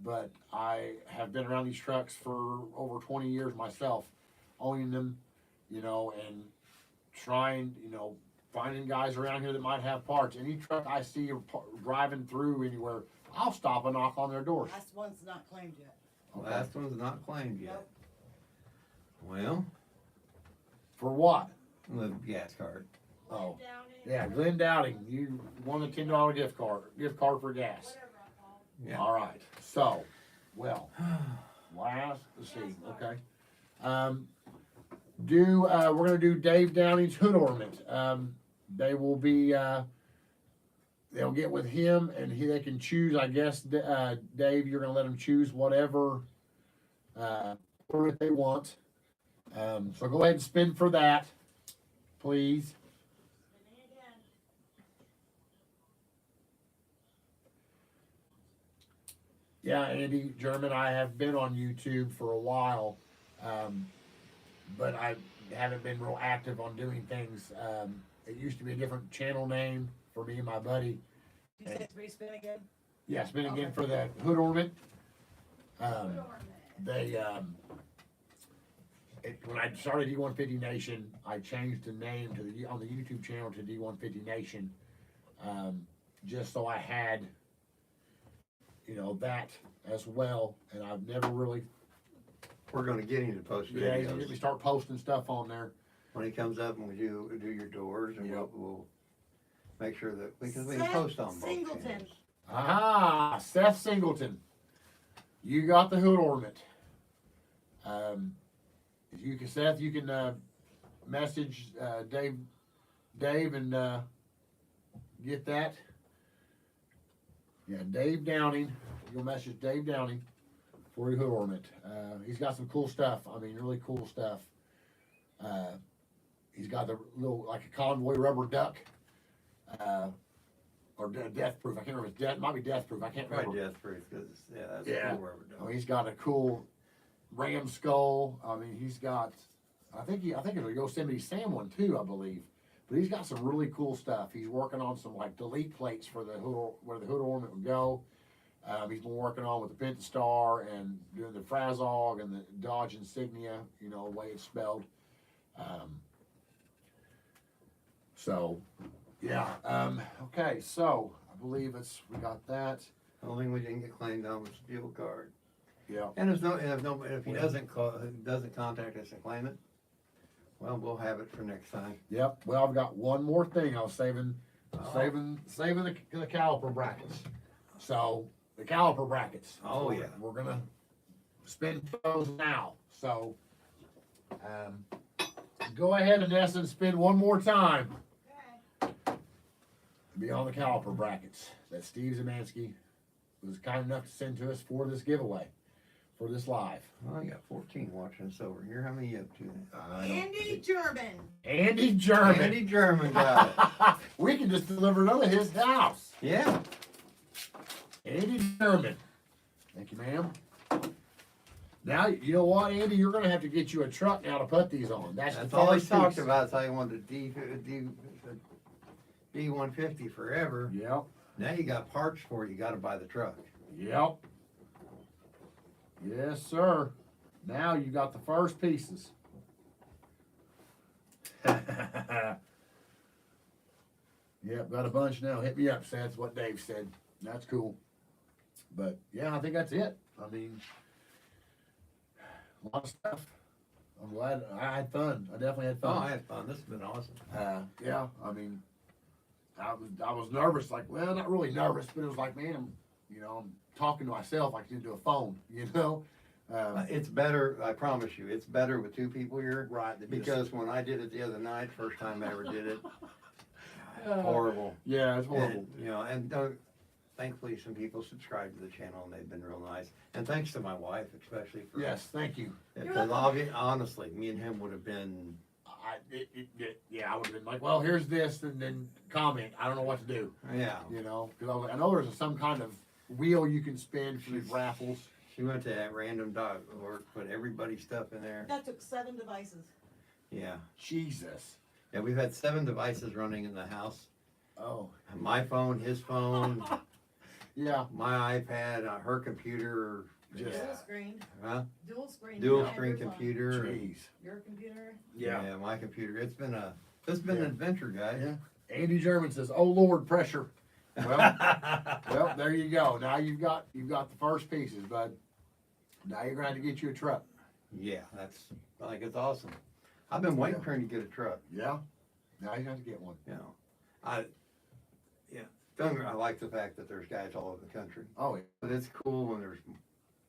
But I have been around these trucks for over 20 years myself, owning them, and trying, finding guys around here that might have parts. Any truck I see driving through anywhere, I'll stop and knock on their doors. Last one's not claimed yet. Okay. Last one's not claimed yet. Nope. Well, For what? the gas card. Oh, Glenn Doubting, yeah, Glenn Dowding, you won a $10 gift card for gas. whatever I call it. Yeah. All right, so, well, let's see, okay. We're gonna do Dave Downing's hood ornament. They will be, they'll get with him and they can choose, I guess, Dave, you're gonna let them choose whatever, ornament they want. So go ahead and spin for that, please. Spinning again. Yeah, Andy German, I have been on YouTube for a while, but I haven't been real active on doing things. It used to be a different channel name for me and my buddy. You say it's respin again? Yeah, it's been again Okay. for the hood ornament. They when I started D150 Nation, I changed the name to the on the YouTube channel to D150 Nation, just so I had, you know, that as well. And I've never really, We're gonna get him to post yeah, you get me videos start posting stuff on there. when he comes up and we do your doors, and Yep. we'll make sure that we can Seth post on both Singleton. channels. Aha, Seth Singleton, you got the hood ornament. If you can, Seth, you can message Dave, and get that. Yeah, Dave Downing. You'll message Dave Downing for your hood ornament. He's got some cool stuff. I mean, really cool stuff. He's got the little, like a convoy rubber duck, or death proof. I can't remember. If it's death, might be death proof. I can't remember. Probably death proof, because, yeah, that's Yeah. cool rubber Oh, dog. he's got a cool ram skull. I mean, he's got. I think it's a Yosemite Sam one too, I believe. But he's got some really cool stuff. He's working on some like delete plates for the hood, where the hood ornament would go. He's been working on with the Pentastar and doing the Frazog and the Dodge insignia, you know, the way it's spelled. So, yeah. Okay, so I believe we got that. The only thing we didn't get claimed on was the fuel card. Yeah. And if he doesn't contact us and claim it, well, we'll have it for next time. Yep. Well, I've got one more thing. I was saving Oh. the caliper brackets. So the caliper brackets. Oh, yeah. We're gonna spin those now. So go ahead, Anessa, and spin one more time. Okay. Be on the caliper brackets that Steve Zemansky was kind enough to send to us for this giveaway, for this live. Well, I got 14 watching us over here. How many you up to? Andy German. Andy German. Andy German got it. We can just deliver it to his house. Yeah. Andy German. Thank you, ma'am. Now, you know what, Andy? You're going to have to get you a truck now to put these on. That's the all he first talked piece. about. So he wanted D150 forever. Yep. Now you got parts for it. You got to buy the truck. Yep. Yes, sir. Now you got the first pieces. Yep, got a bunch now. Hit me up, Seth. That's what Dave said. That's cool. But yeah, I think that's it. I mean, a lot of stuff. I'm glad I had fun. I definitely had Oh, fun. I had fun. This has been awesome. Yeah, I mean, I was nervous, like, well, not really nervous, but it was like, man, I'm talking to myself like into a phone, It's better, I promise you, it's better with two people here. Right. than just- Because when I did it the other night, first time I ever did it, horrible. Yeah, it's horrible. And thankfully some people subscribe to the channel and they've been real nice. And thanks to my wife, especially for. Yes, thank you. Because honestly, me and him would have been, I would have been like, well, here's this, and then comment. I don't know what to do, yeah. because I know there's some kind of wheel you can spin for these raffles. She went to that random.org, put everybody's stuff in there. That took 7 devices. Yeah. Jesus. Yeah, we've had 7 devices running in the house. Oh. My phone, his phone, Yeah. my iPad, her computer. Just- Dual screen. Huh? Dual screen. Dual You have screen your phone. computer. Jeez. Your computer. Yeah. My computer. It's been an adventure, guys. Yeah. Andy German says, "Oh Lord, pressure." Well, there you go. Now you've got the first pieces, bud. Now you're going to get you a truck. Yeah, I think it's awesome. I've been waiting for him to get a truck. Yeah. Now you got to get one. I like the fact that there's guys all over the country. Oh, yeah. But it's cool when there's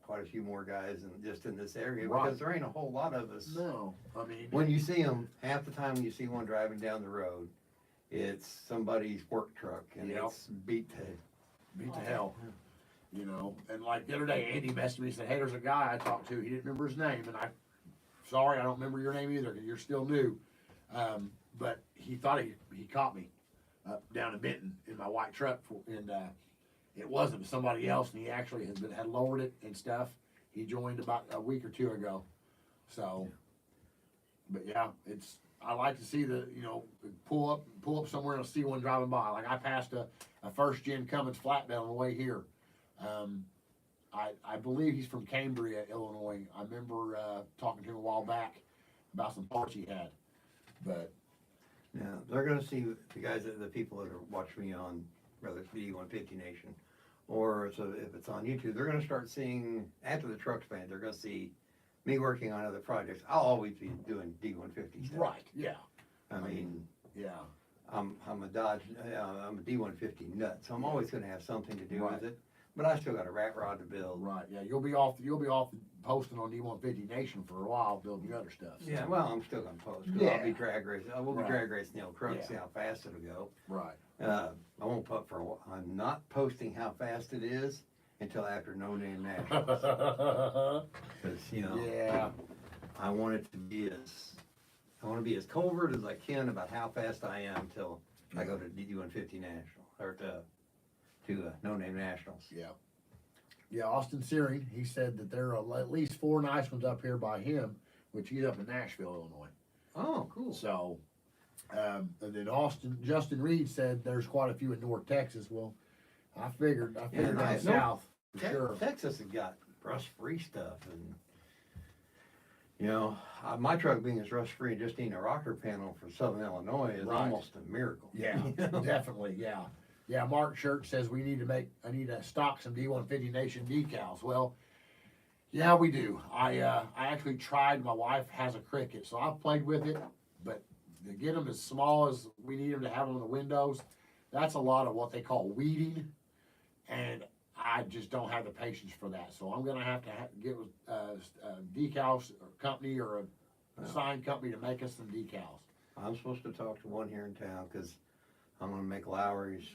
quite a few more guys just in this area, Right. because there ain't a whole lot of us. No, I mean, When you see them, half the time when you see one driving down the road, it's somebody's work truck and Yep. it's beat to. beat to hell. And like the other day, Andy messaged me and said, "Hey, there's a guy I talked to. He didn't remember his name, and sorry, I don't remember your name either, because you're still new. But he thought he caught me down in Benton in my white truck, and it wasn't somebody else, and he actually had lowered it and stuff. He joined about a week or two ago. So, but yeah, I like to see pull up somewhere and see one driving by. Like I passed a first gen Cummins flatbed on the way here. I believe he's from Cambria, Illinois. I remember talking to him a while back about some parts he had. But Yeah, they're gonna see the people that are watching me on, whether it's D150 Nation, or if it's on YouTube, they're gonna start seeing, after the truck's painted, they're gonna see me working on other projects. I'll always be doing D150 stuff. right, yeah, I mean, yeah, I'm a Dodge, I'm a D150 nut, so I'm always gonna have something to do Right. with it. But I still got a rat rod to build. right, yeah. You'll be off posting on D150 Nation for a while, building other stuff. So. Yeah, well, I'm still gonna post. 'Cause Yeah. I'll be drag racing. I will be Right. drag racing the old truck, Yeah. see how fast it'll go. Right. I won't put for a while. I'm not posting how fast it is until after No Name Nationals. Because, Yeah. I want it to be I want to be as covert as I can about how fast I am until I go to D150 National, or to No Name Nationals. Yeah. Yeah, Austin Searing, he said that there are at least 4 nice ones up here by him, which he's up in Nashville, Illinois. Oh, cool. So, and then Justin Reed said there's quite a few in North Texas. Well, I figured Yeah, down south for sure. Texas has got rust-free stuff, and my truck being as rust-free, just needing a rocker panel for Southern Illinois is Right. almost a miracle. Yeah, definitely, yeah. Yeah, Mark Church says I need to stock some D150 Nation decals. Well, yeah, we do. I actually tried, my wife has a Cricket, so I've played with it, but to get them as small as we need them to have them on the windows, that's a lot of what they call weeding, and I just don't have the patience for that. So I'm gonna have to get with a decals company or a sign company to make us some decals. I'm supposed to talk to one here in town, because I'm gonna make Lowery's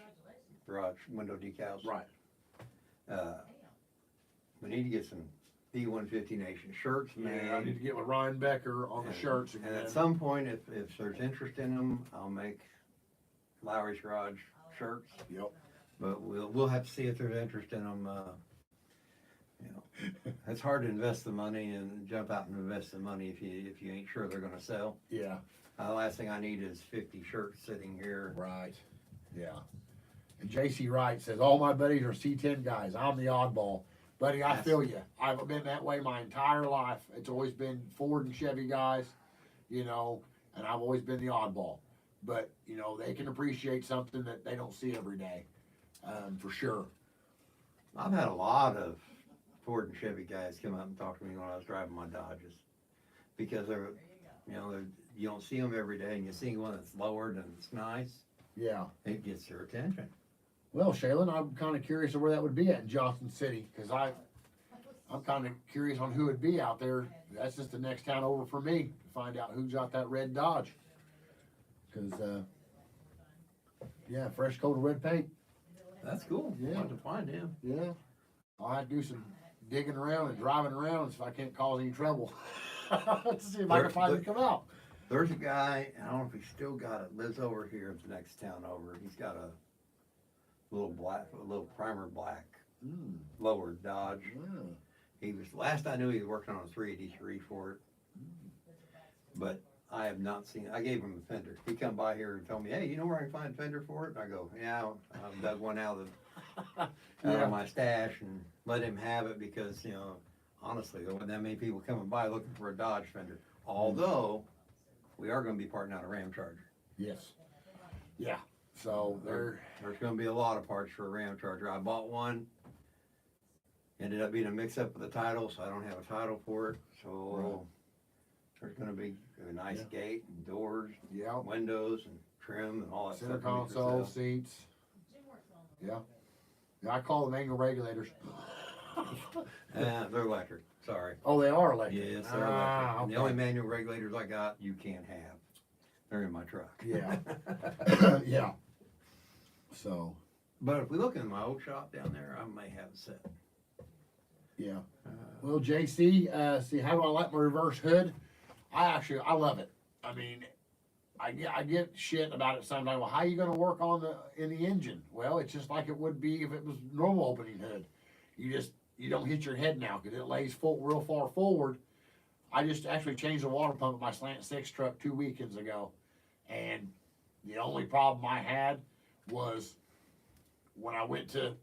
garage window decals. Right. We need to get some D150 Nation shirts, man. Yeah, I need to get with Ryan Becker on the shirts And again. at some point, if there's interest in them, I'll make Lowry's Garage shirts. Yep. But we'll have to see if there's interest in them. It's hard to invest the money and jump out and invest the money if you ain't sure they're gonna sell. Yeah. The last thing I need is 50 shirts sitting here. Right. Yeah. And JC Wright says, all my buddies are C10 guys. I'm the oddball. Buddy, I Yes. feel you. I've been that way my entire life. It's always been Ford and Chevy guys, and I've always been the oddball. But, they can appreciate something that they don't see every day, for sure. I've had a lot of Ford and Chevy guys come up and talk to me when I was driving my Dodges, because you don't see them every day, and you see one that's lowered and it's nice, Yeah. it gets their attention. Well, Shaylin, I'm kind of curious of where that would be at in Johnson City, because I'm kind of curious on who would be out there. That's just the next town over for me to find out who's got that red Dodge. Because, yeah, fresh coat of red paint. That's cool. Yeah. Want to find him. Yeah. I'll have to do some digging around and driving around so I can't cause any trouble. To see if I can find him to come out. There's a guy, I don't know if he's still got it, lives over here in the next town over. He's got a little primer black Mm. lowered Dodge. Yeah. Last I knew, he was working on a 383 for it. But I have not seen, I gave him a fender. He come by here and told me, hey, you know where I can find a fender for it? And I go, yeah, I dug one out Yeah. of my stash and let him have it, because, honestly, there wasn't that many people coming by looking for a Dodge fender. Although, we are gonna be parting out a Ram Charger. Yes. Yeah. So There's gonna be a lot of parts for a Ram Charger. I bought one. Ended up being a mix-up with the title, so I don't have a title for it. So there's gonna be a nice Yeah. gate and doors, yeah. windows and trim and all that Center stuff. gonna be for console, sale. seats. Yeah. Yeah, I call them angle regulators. They're electric, sorry. Oh, they are electric. Yes, they're electric. Ah, And the okay. only manual regulators I got, you can't have. They're in my truck. Yeah. Yeah. So, But if we look in my old shop down there, I may have it set. yeah. Well, JC, see, how do I like my reverse hood? I love it. I mean, I get shit about it sometimes. Well, how you gonna work in the engine? Well, it's just like it would be if it was normal opening hood. You don't hit your head now because it lays real far forward. I just actually changed the water pump at my Slant 6 truck 2 weekends ago, and the only problem I had was when I went to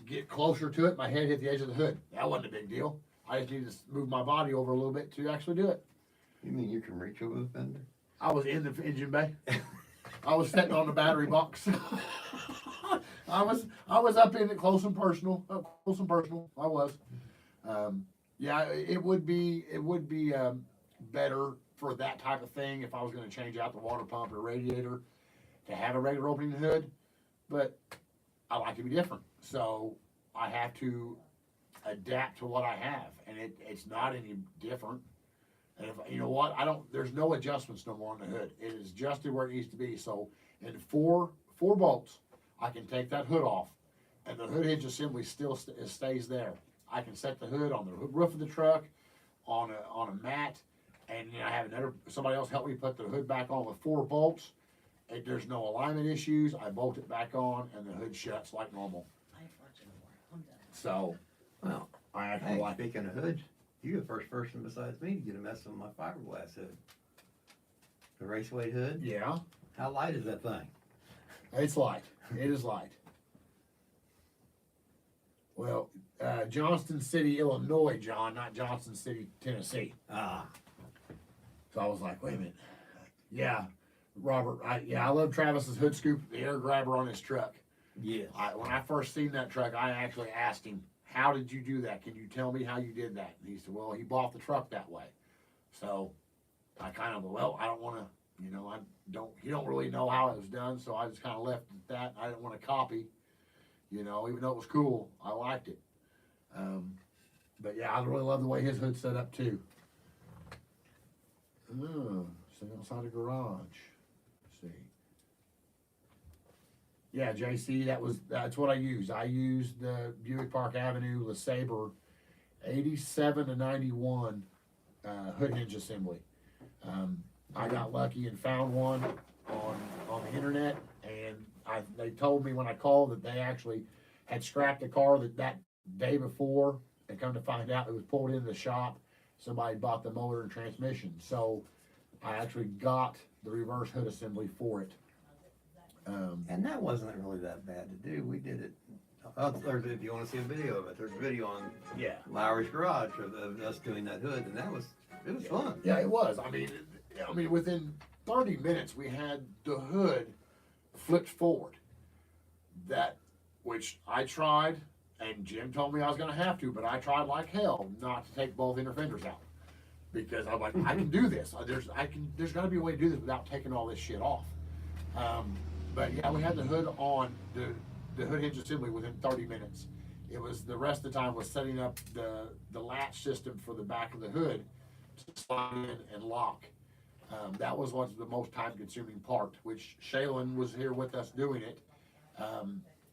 get closer to it, my head hit the edge of the hood. That wasn't a big deal. I just needed to move my body over a little bit to actually do it. You mean you can reach over the fender? I was in the engine bay. I was sitting on the battery box. I was up in it close and personal. Up close and personal. I was. Yeah, it would be better for that type of thing if I was going to change out the water pump or radiator to have a regular opening hood, but I like to be different, so I have to adapt to what I have, and it's not any different. And if you know what, there's no adjustments no more on the hood. It is adjusted where it needs to be. So in four bolts, I can take that hood off, and the hood hinge assembly still stays there. I can set the hood on the roof of the truck, on a mat, and I have somebody else help me put the hood back on with 4 bolts. There's no alignment issues. I bolt it back on, and the hood shuts like normal. I ain't watching no more. I'm done. So, Well, I actually hey, like it. speaking of hoods, you're the first person besides me to get a mess on my fiberglass hood. The Raceway hood. Yeah, How light is that thing? it's light. It is light. Well, Johnston City, Illinois, John, not Johnston City, Tennessee. Ah, So I was like, wait a minute. Yeah, Robert, I love Travis's hood scoop, the air grabber on his truck. yes. When I first seen that truck, I actually asked him, how did you do that? Can you tell me how you did that? And he said, well, he bought the truck that way. So I kind of, I don't want to, you don't really know how it was done. So I just kind of left it at that. I didn't want to copy, even though it was cool. I liked it. But yeah, I really love the way his hood's set up too. Sitting outside the garage. Let's see. Yeah, JC, that's what I used. I used the Buick Park Avenue LeSabre 87 to 91 hood hinge assembly. I got lucky and found one on the internet, and they told me when I called that they actually had scrapped the car that day before, and come to find out it was pulled into the shop. Somebody bought the motor and transmission, so I actually got the reverse hood assembly for it. And that wasn't really that bad to do. We did it. If you want to see a video of it, there's a video on Yeah. Lowery's garage of us doing that hood, and it was fun. Yeah, it was. I mean, within 30 minutes, we had the hood flipped forward. Which I tried, and Jim told me I was going to have to, but I tried like hell not to take both inner fenders out, because I'm like, I can do this. There's got to be a way to do this without taking all this shit off. But yeah, we had the hood on the hood hinge assembly within 30 minutes. It was the rest of the time was setting up the latch system for the back of the hood to slide in and lock. That was the most time consuming part, which Shaylin was here with us doing it.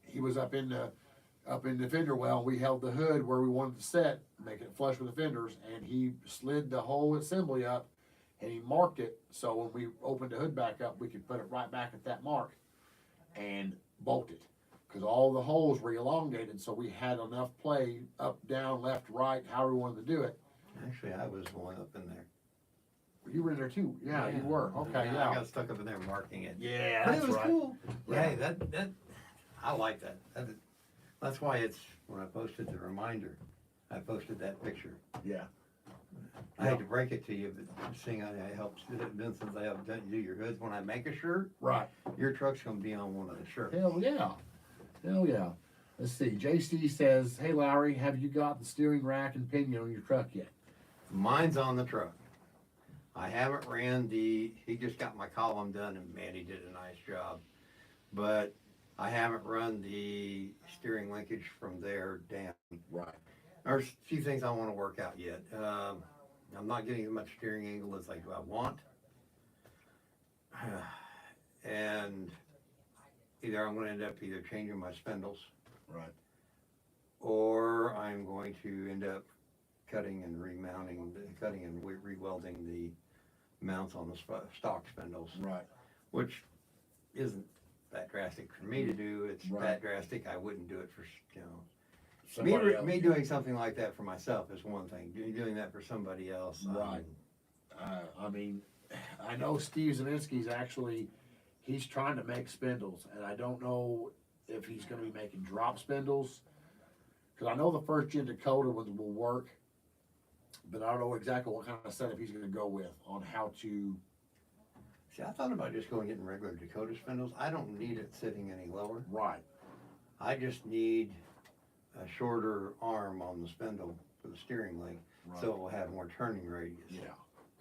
He was up in the fender well. We held the hood where we wanted to set, make it flush with the fenders, and he slid the whole assembly up and he marked it, so when we opened the hood back up, we could put it right back at that mark and bolt it, because all the holes were elongated, so we had enough play up, down, left, right, however we wanted to do it. Actually, I was the one up in there. You were in there too. Yeah, you were. Okay, yeah. I got stuck up in there marking it. Yeah, But that's it was right. cool. Yeah. Hey, that I like that. That's why when I posted the reminder, I posted that picture. Yeah. I hate to break it to you, but seeing I helped since I have done do your hoods, when I make a shirt, Right. your truck's gonna be on one of the shirts. Hell yeah. Hell yeah. Let's see. JC says, hey Lowry, have you got the steering rack and pinion on your truck yet? Mine's on the truck. I haven't ran he just got my column done, and man, he did a nice job. But I haven't run the steering linkage from there down. Right. There's a few things I want to work out yet. I'm not getting as much steering angle as I want. And either I'm going to end up changing my spindles, Right. or I'm going to end up cutting and re-welding the mounts on the stock spindles, Right. which isn't that drastic for me to do. It's Right. that drastic. I wouldn't do it for, you know. Somebody else. Me doing something like that for myself is one thing. Doing that for somebody else, Right. I mean, I know Steve Zeminski's actually, he's trying to make spindles, and I don't know if he's gonna be making drop spindles. Cause I know the first gen Dakota ones will work, but I don't know exactly what kind of setup he's gonna go with on how to. See, I thought about just going and getting regular Dakota spindles. I don't need it sitting any lower. Right. I just need a shorter arm on the spindle for the steering link, so it will have more turning radius. Yeah.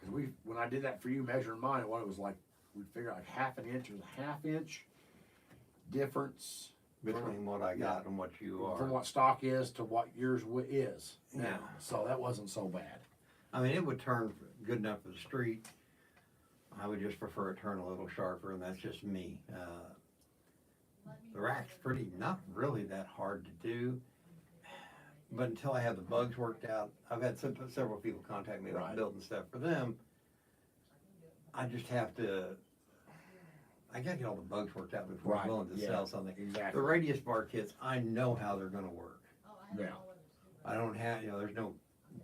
Cause when I did that for you, measuring mine, what it was like, we figured like half an inch or a half inch difference Between what I got and what you are. from what stock is to what yours is now. Yeah. So that wasn't so bad. I mean, it would turn good enough for the street. I would just prefer it turn a little sharper, and that's just me. The rack's not really that hard to do. But until I have the bugs worked out, I've had several people contact me about Right. building stuff for them. I just have to, I gotta get all the bugs worked out before I'm Right, willing to yeah, sell something. exactly. The radius bar kits, I know how they're gonna work. Yeah. I don't have, there's no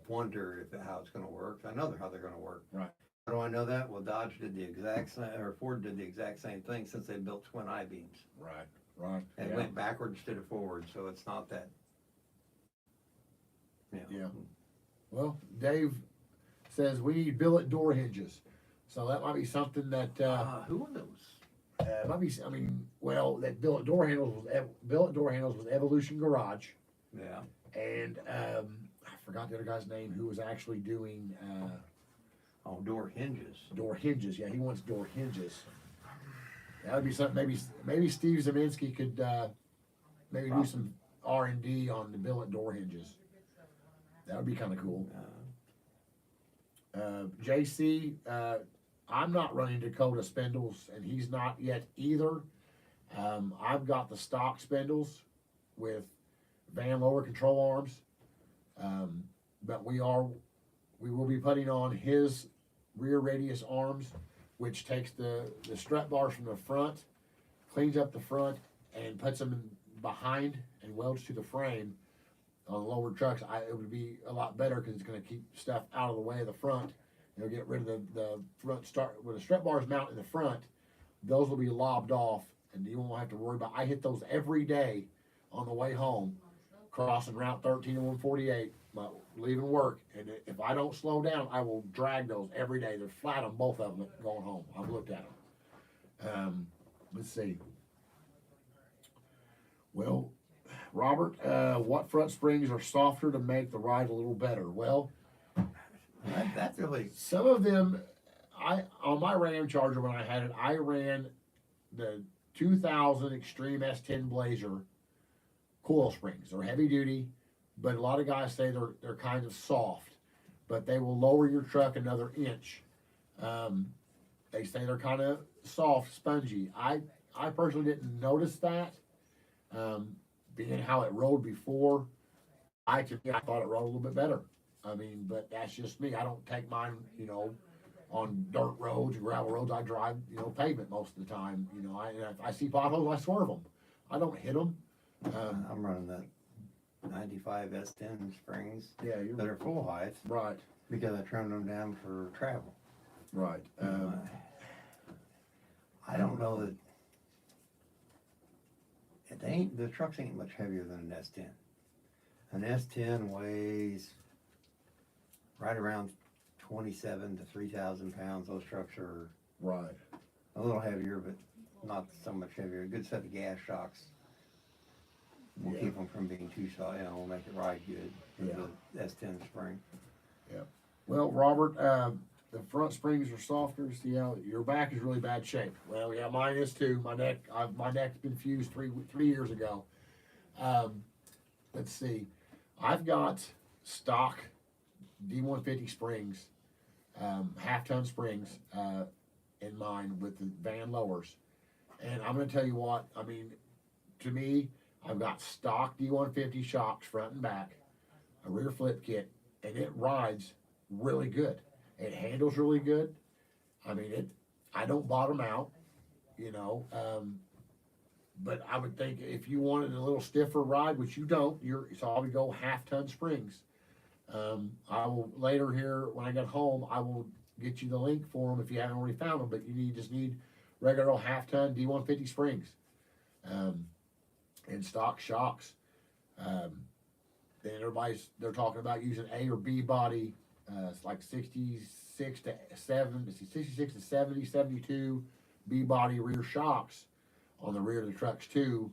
wonder how it's gonna work. I know how they're gonna work. Right. How do I know that? Well, Dodge did the exact same, or Ford did the exact same thing since they built twin I-beams. Right. And it went backward instead of forward, so it's not that. Yeah. Well, Dave says we need billet door hinges. So that might be something that, Who are those? might be, I mean, well, that billet door handles was Evolution Garage. Yeah. And, I forgot the other guy's name who was actually doing, Oh, door hinges. door hinges. Yeah, he wants door hinges. That would be something, maybe Steve Zeminski could, maybe do some R&D on the billet door hinges. That would be kind of cool. JC, I'm not running Dakota spindles, and he's not yet either. I've got the stock spindles with van lower control arms, but we will be putting on his rear radius arms, which takes the strut bars from the front, cleans up the front, and puts them in behind and welds to the frame. On lower trucks, it would be a lot better because it's going to keep stuff out of the way of the front. It'll get rid of the front where the strut bars mount in the front. Those will be lobbed off, and you won't have to worry about. I hit those every day on the way home, crossing Route 13 and 148, leaving work. And if I don't slow down, I will drag those every day. They're flat on both of them going home. I've looked at them. Let's see. Well, Robert, what front springs are softer to make the ride a little better? Well, That's really. some of them, on my Ram Charger when I had it, I ran the 2000 Extreme S10 Blazer coil springs. They're heavy duty, but a lot of guys say they're kind of soft, but they will lower your truck another inch. They say they're kind of soft, spongy. I personally didn't notice that. Being how it rode before, I thought it rode a little bit better. I mean, but that's just me. I don't take mine, on dirt roads and gravel roads. I drive, pavement most of the time. If I see potholes, I swerve them. I don't hit them. I'm running that 95 S10 springs Yeah, that are full height right. because I trimmed them down for travel. Right. I don't know that. The trucks ain't much heavier than an S10. An S10 weighs right around 27 to 3,000 pounds. Those trucks are Right. a little heavier, but not so much heavier. A good set of gas shocks will keep them from being too soft. Will make it ride good. Yeah. The S10 spring. Well, Robert, the front springs are softer. See how your back is really bad shape. Well, yeah, mine is too. My neck's been fused three years ago. Let's see. I've got stock D150 springs, half-ton springs in mine with the van lowers. And I'm going to tell you what, I mean, to me, I've got stock D150 shocks front and back, a rear flip kit, and it rides really good. It handles really good. I mean, I don't bottom out, you know, but I would think if you wanted a little stiffer ride, which you don't, so I would go half-ton springs. I will later here when I get home, I will get you the link for them if you haven't already found them. But you just need regular old half-ton D150 springs, and stock shocks. Then they're talking about using A or B body. It's like 66 to 70, 72 B body rear shocks on the rear of the trucks too.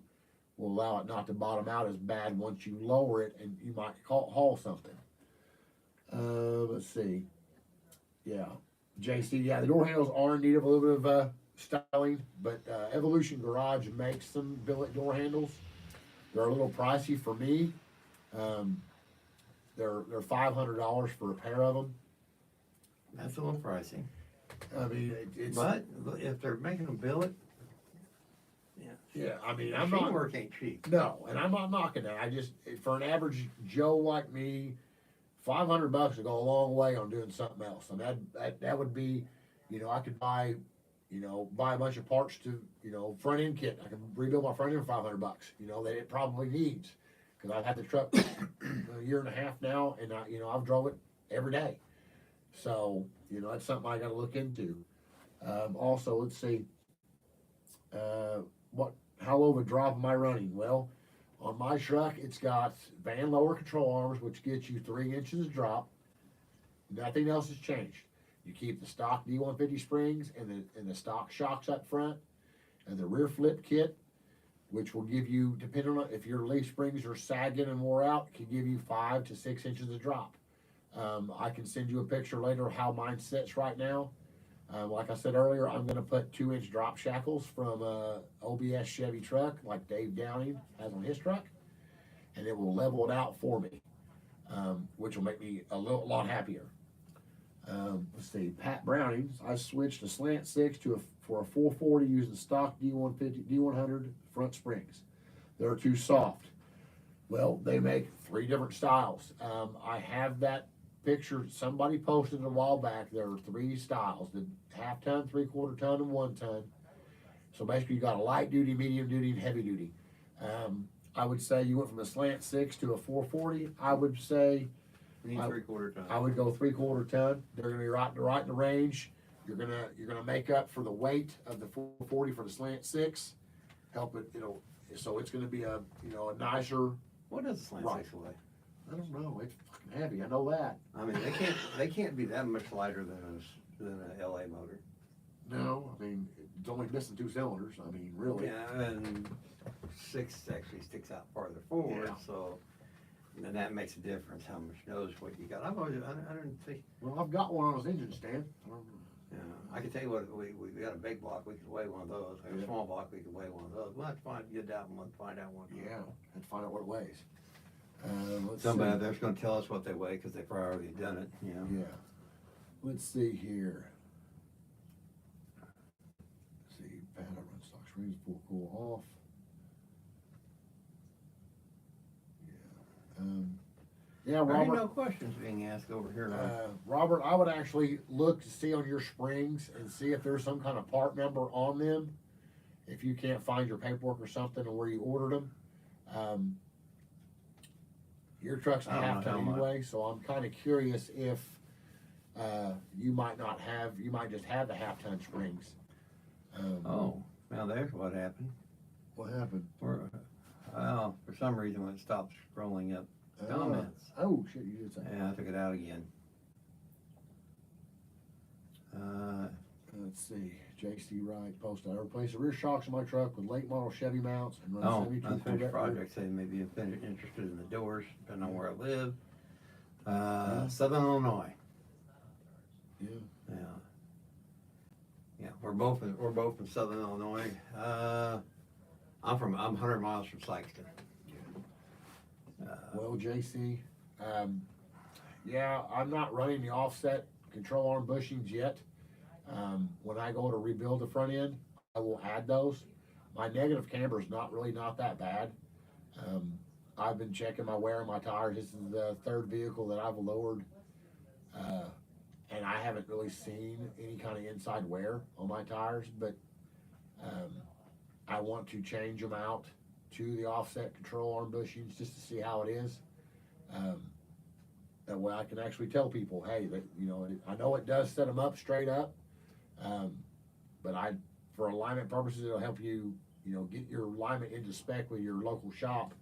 Will allow it not to bottom out as bad once you lower it and you might haul something. Let's see. Yeah. JC, yeah, the door handles are in need of a little bit of styling, but Evolution Garage makes some billet door handles. They're a little pricey for me. They're $500 for a pair of them. That's a little pricey. I mean, it's. But if they're making them billet, Yeah, I mean, I'm machine not. work ain't cheap. No, and I'm not knocking that. I just, for an average Joe like me, $500 would go a long way on doing something else. And that would be, I could buy a bunch of parts to, front end kit. I can rebuild my front end for $500, that it probably needs. Cause I've had the truck a year and a half now and I've drove it every day. So, that's something I gotta look into. Also, let's see, how low of a drop am I running? Well, on my truck, it's got van lower control arms, which gets you 3 inches of drop. Nothing else has changed. You keep the stock D150 springs and the stock shocks up front, and the rear flip kit, which will give you, depending on if your leaf springs are sagging and wore out, can give you 5 to 6 inches of drop. I can send you a picture later of how mine sits right now. Like I said earlier, I'm going to put 2-inch drop shackles from OBS Chevy truck, like Dave Downing has on his truck, and it will level it out for me, which will make me a lot happier. Let's see, Pat Browning's. I switched a slant 6 for a 440 using stock D100 front springs. They're too soft. Well, they make 3 different styles. I have that picture somebody posted a while back. There are 3 styles: the half-ton, 3/4 ton, and 1 ton. So basically, you got a light duty, medium duty, and heavy duty. I would say you went from a slant 6 to a 440. I would say We need 3/4 ton. I would go 3/4 ton. They're gonna be right in the range. You're gonna make up for the weight of the 440 for the slant 6. Help it, so it's gonna be a nicer. What does a slant Right. 6 weigh? I don't know. It's fucking heavy. I know that. I mean, they can't be that much lighter than a LA motor. No, I mean it's only missing 2 cylinders. I mean, really. Yeah, and 6 actually sticks out farther forward, Yeah. so then that makes a difference. How much knows what you got? I didn't think. Well, I've got one on his engine stand. Yeah, I can tell you what we got a big block. We could weigh one of those. We have a Yeah. small block. We could weigh one of those. We'll have to get that one. Find out one. Yeah, and find out what it weighs. Let's Somebody see. out there's going to tell us what they weigh because they've already done it. Yeah. Let's see here. Let's see, bad I run stock springs, pull cool off. Yeah, There ain't Robert. no questions being asked over here. Robert, I would actually look to see on your springs and see if there's some kind of part number on them. If you can't find your paperwork or something or where you ordered them. Your truck's a I don't know half how ton much. anyway, so I'm kind of curious if you might just have the half ton springs. Oh, now there's what happened. What happened? Well, for some reason when it stopped scrolling up comments. Oh, shit, you did say. Yeah, I took it out again. Let's see. JC Wright posted, I replaced the rear shocks in my truck with late model Chevy mounts and run Oh, 72 unfinished Corvette rear. project, they may be interested in the doors, depending on where I live. Southern Illinois, Yeah. yeah. Yeah, we're both in Southern Illinois. I'm 100 miles from Sykeston. Well, JC, yeah, I'm not running the offset control arm bushings yet. When I go to rebuild the front end, I will add those. My negative camber is not that bad. I've been checking my wear on my tires. This is the 3rd vehicle that I've lowered and I haven't really seen any kind of inside wear on my tires, but I want to change them out to the offset control arm bushings just to see how it is. That way I can actually tell people, hey, that, you know, I know it does set them up straight up, but for alignment purposes, it'll help you, you know, get your alignment into spec with your local shop.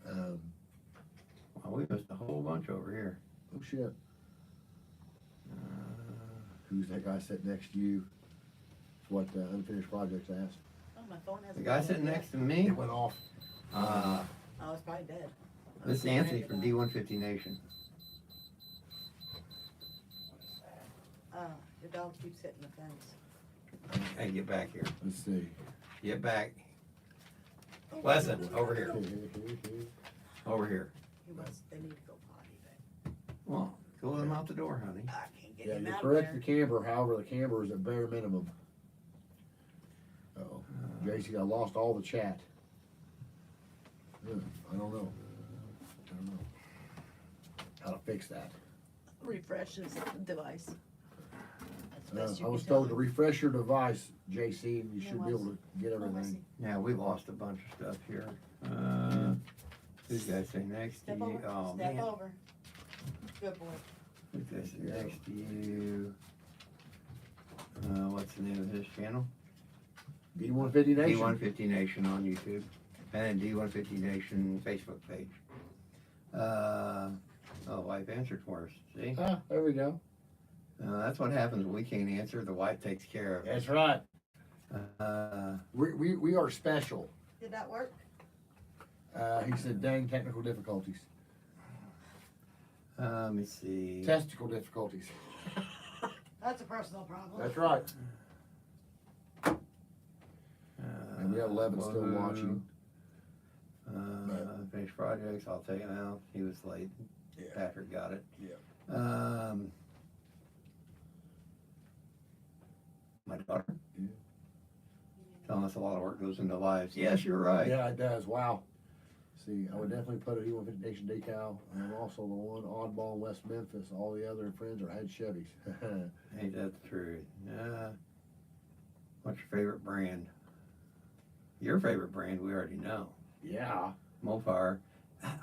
Well, we missed a whole bunch over here. Oh shit. Who's that guy sitting next to you? It's what Unfinished Projects asked. Oh, my phone hasn't. The guy gone sitting yet. next to me, It went off. uh, Oh, it's probably dead. this is Anthony from D150 Nation. Your dog keeps hitting the fence. Hey, get back here. Let's see. Get back. Listen, over here. Over here. They need to go potty, but Well, go let him out the door, honey. I can't get Yeah, him you're out correct, there. the camber, however, the camber is at bare minimum. Uh-oh, JC, I lost all the chat. I don't know. How to fix that. Refreshes the device. That's the best you I can was tell told to him. refresh your device, JC, and you Yeah, should be able to get Oh, I everything. see. Yeah, we lost a bunch of stuff here. Who's guy say next to Step you? over, Oh, step man. over. Good boy. Who's guy say next to you? What's the name of his channel? D150 Nation. D150 Nation on YouTube. And D150 Nation Facebook page. Wife answered for us. See? Ah, there we go. That's what happens when we can't answer. The wife takes care of it. That's right. Uh, We are special. Did that work? He said, dang technical difficulties. let me see. Testicle difficulties. That's a personal problem. That's right. Uh, And we have 11 still Woohoo. watching. Finished projects, I'll take him out. He was late. Yeah. Patrick got it. Yeah. My daughter. Yeah. Telling us a lot of work goes into lives. Yes, you're right. Yeah, it does. Wow. See, I would definitely put a D150 Nation decal, and I'm also the one oddball in West Memphis. All the other friends are had Chevys. Ain't that the truth? What's your favorite brand? Your favorite brand, we already know. Yeah. Mopar.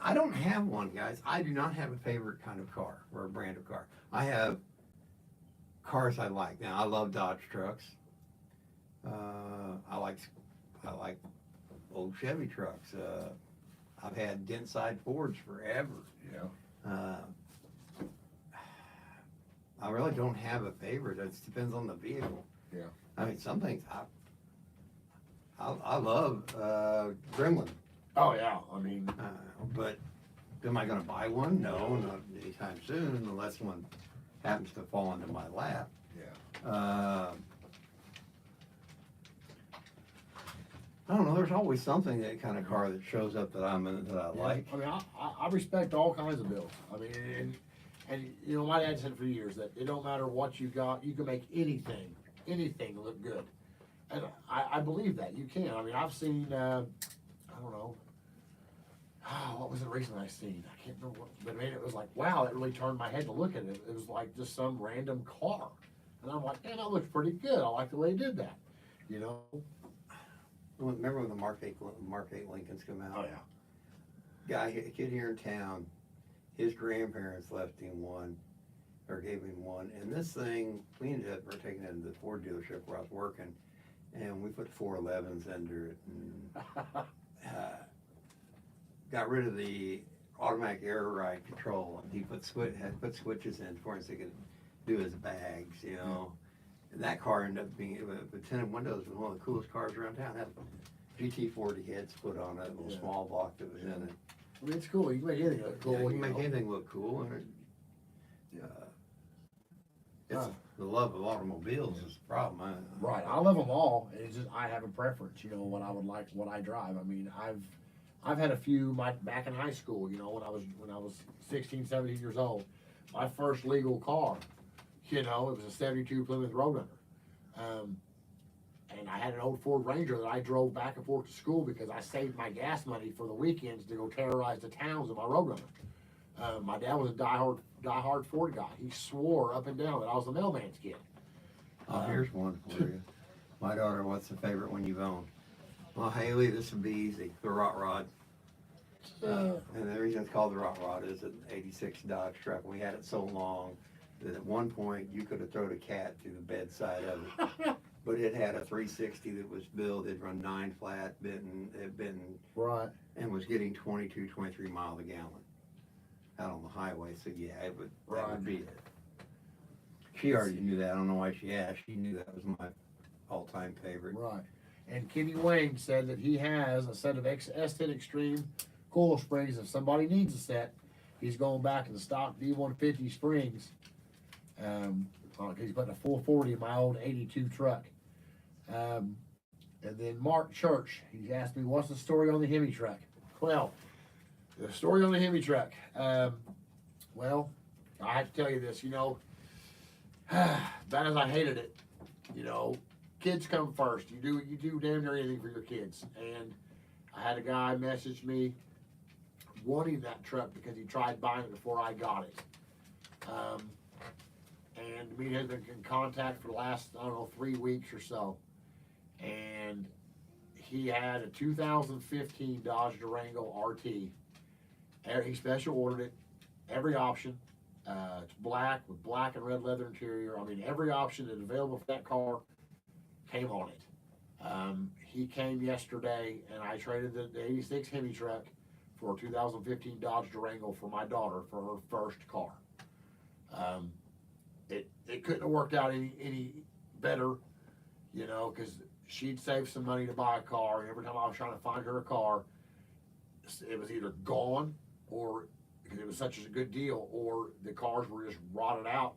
I don't have one, guys. I do not have a favorite kind of car or a brand of car. I have cars I like. Now, I love Dodge trucks. I like old Chevy trucks. I've had dent side Fords forever. Yeah. I really don't have a favorite. It depends on the vehicle. Yeah. I mean, some things I love Gremlin, Oh, yeah. I mean, but am I going to buy one? No, not anytime soon, unless one happens to fall into my lap. yeah. I don't know. There's always something that kind of car that shows up that I like. I mean, I respect all kinds of builds. I mean, and you know, my dad said for years that it don't matter what you got, you can make anything look good. And I believe that you can. I mean, I've seen, I don't know, what was it recently I seen? I can't remember what, but I mean, it was like, wow, it really turned my head to look at it. It was like just some random car. And I'm like, man, that looks pretty good. I like the way he did that, you know? Remember when the Mark 8 Lincolns come out? Oh, yeah. A kid here in town, his grandparents left him one, or gave him one, and this thing, we ended up taking it to the Ford dealership where I was working, and we put 411s under it, and got rid of the automatic air ride control, and he had put switches in for him so he could do his bags, you know. And that car ended up being, with tinted windows, was one of the coolest cars around town. Had GT40 heads put on it, a little Yeah. small block that was in it. I mean, it's cool. You can make anything look cool. Yeah, you can make know? anything look cool, and it's Huh. the love of automobiles is the problem. Right, I love them all. It's just I have a preference, you know, what I would like, what I drive. I mean, I've had a few back in high school, you know, when I was 16, 17 years old. My first legal car, you know, it was a 72 Plymouth Roadrunner. And I had an old Ford Ranger that I drove back and forth to school because I saved my gas money for the weekends to go terrorize the towns in my Roadrunner. My dad was a diehard Ford guy. He swore up and down that I was the mailman's kid. Oh, here's one for you. My daughter, what's the favorite one you've owned? Well, Haley, this would be easy. The Rot Rod. And the reason it's called the Rot Rod is an '86 Dodge truck. We had it so long that at one point you could have thrown a cat through the bedside of it. But it had a 360 that was built. It'd run 9 flat, Right. and was getting 22, 23 miles a gallon out on the highway. So yeah, that would be it. She already knew that. I don't know why she asked. She knew that was my all-time favorite. Right. And Kenny Wayne said that he has a set of S10 Extreme coil springs. If somebody needs a set, he's going back to the stock D150 springs. He's putting a 440 in my old 82 truck. And then Mark Church, he asked me, what's the story on the Hemi truck? Well, the story on the Hemi truck. Well, I have to tell you this, bad as I hated it, kids come first. You do damn near anything for your kids. And I had a guy message me wanting that truck because he tried buying it before I got it. And me has been in contact for the last, 3 weeks or so. And he had a 2015 Dodge Durango RT. He special ordered it, every option. It's black with black and red leather interior. I mean, every option that's available for that car came on it. He came yesterday, and I traded the 86 Hemi truck for a 2015 Dodge Durango for my daughter for her first car. It couldn't have worked out any better, because she'd saved some money to buy a car, and every time I was trying to find her a car, it was either gone, or because it was such a good deal, or the cars were just rotted out.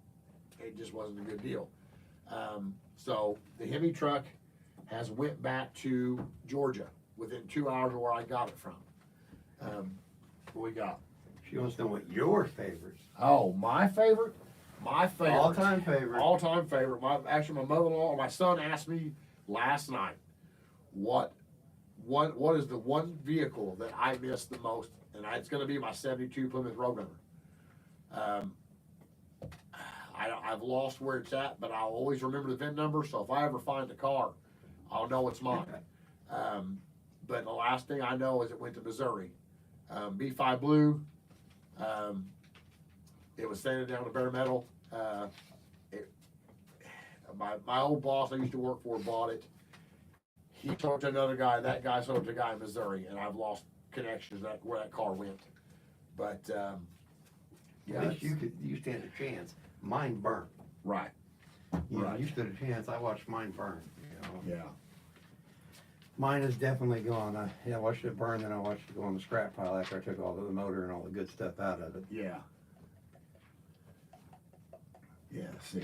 It just wasn't a good deal. So the Hemi truck has went back to Georgia within 2 hours of where I got it from. What we got? She wants to know what your favorites. Oh, my favorite? My favorite. All-time favorite. All-time favorite. My mother-in-law, my son asked me last night, what is the one vehicle that I miss the most? And it's going to be my 72 Plymouth Roadrunner. I've lost where it's at, but I'll always remember the VIN number, so if I ever find the car, I'll know it's mine. But the last thing I know is it went to Missouri. B5 Blue, it was sanded down to bare metal. My old boss I used to work for bought it. He sold it to another guy. That guy sold it to a guy in Missouri, and I've lost connections where that car went. But At least you stand a chance. Mine burnt. right, You stood a chance. I watched mine burn. yeah, Mine is definitely gone. I watched it burn, then I watched it go on the scrap pile after I took all the motor and all the good stuff out of it. yeah. See,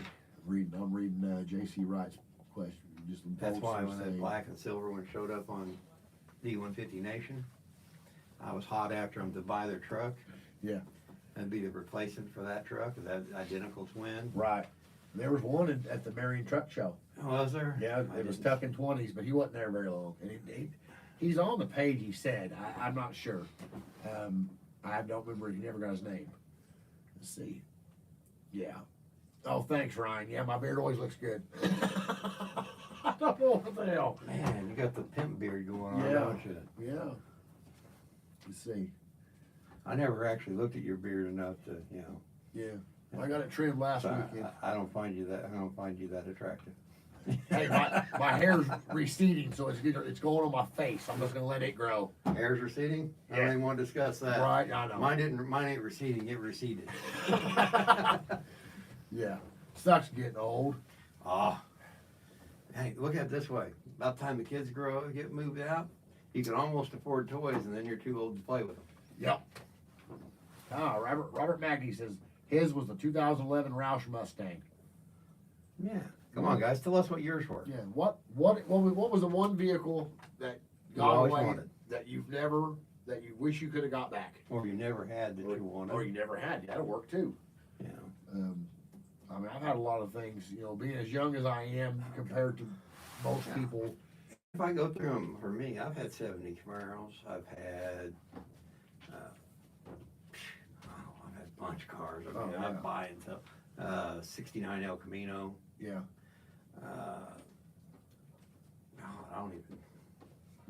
I'm reading J.C. Wright's question. That's why when that black and silver one showed up on D150 Nation, I was hot after them to buy their truck. Yeah. That'd be the replacement for that truck, that identical twin. Right. There was one at the Marion Truck Show. Was there? Yeah, it was tuck in 20s, but he wasn't there very long. And he's on the page, he said. I'm not sure. I don't remember. He never got his name. Let's see. Yeah. Oh, thanks, Ryan. Yeah, my beard always looks good. I don't know what the hell. Man, you got the pimp beard going on, Yeah. don't you? Yeah. Let's see. I never actually looked at your beard enough to, Yeah. I got it trimmed last so weekend. I don't find you that attractive. Hey, my hair's receding, so it's going on my face. I'm just gonna let it grow. Hair's receding? I Yeah. don't even want to discuss that. Right, I know. Mine ain't receding, it receded. Yeah. Sucks getting old. Ah. Hey, look at it this way. About the time the kids get moved out, you can almost afford toys and then you're too old to play with them. Yep. Robert Magny says his was the 2011 Roush Mustang. Yeah. Come on, guys. Tell us what yours were. Yeah. What was the one vehicle that You got always away wanted. that you wish you could have got back? Or you never had that you wanted. Or you never had. That'll work too. Yeah. I mean, I've had a lot of things, being as young as I am compared to most people. If I go through them, for me, I've had 70 Camaros. I've had Oh, I yeah. buy and sell. 69 El Camino. Yeah. I don't even.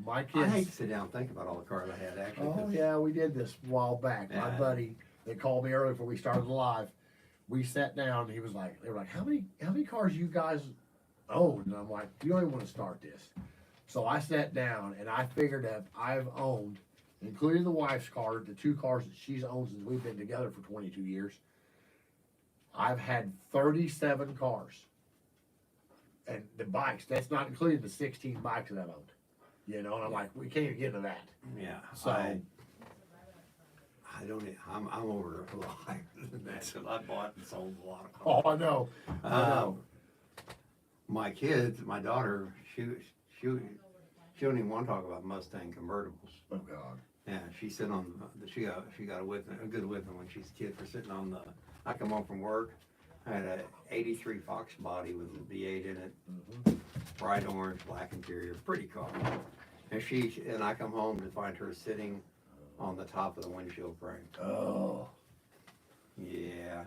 My I kids. hate to sit down and think about all the cars I had actually. Oh 'cause- yeah, we did this a while back. My Yeah. buddy, they called me earlier before we started live. We sat down. And he was like, they were like, how many cars you guys own? And I'm like, you don't even want to start this. So I sat down and I figured that I've owned, including the wife's car, the 2 cars that she's owned since we've been together for 22 years. I've had 37 cars. And the bikes, that's not including the 16 bikes that I've owned. You know, and I'm like, we can't even get into that. Yeah. So- I don't. I'm over a lot higher than that. So I bought and sold a lot of cars. Oh, I know. I know. My kids, my daughter, she don't even want to talk about Mustang convertibles. Oh God. Yeah, she sit on she got a good whipping when she's a kid for sitting on the. I come home from work. I had a '83 Fox body with a V8 in it, bright orange, black interior, pretty car. And I come home to find her sitting on the top of the windshield frame. Oh. Yeah.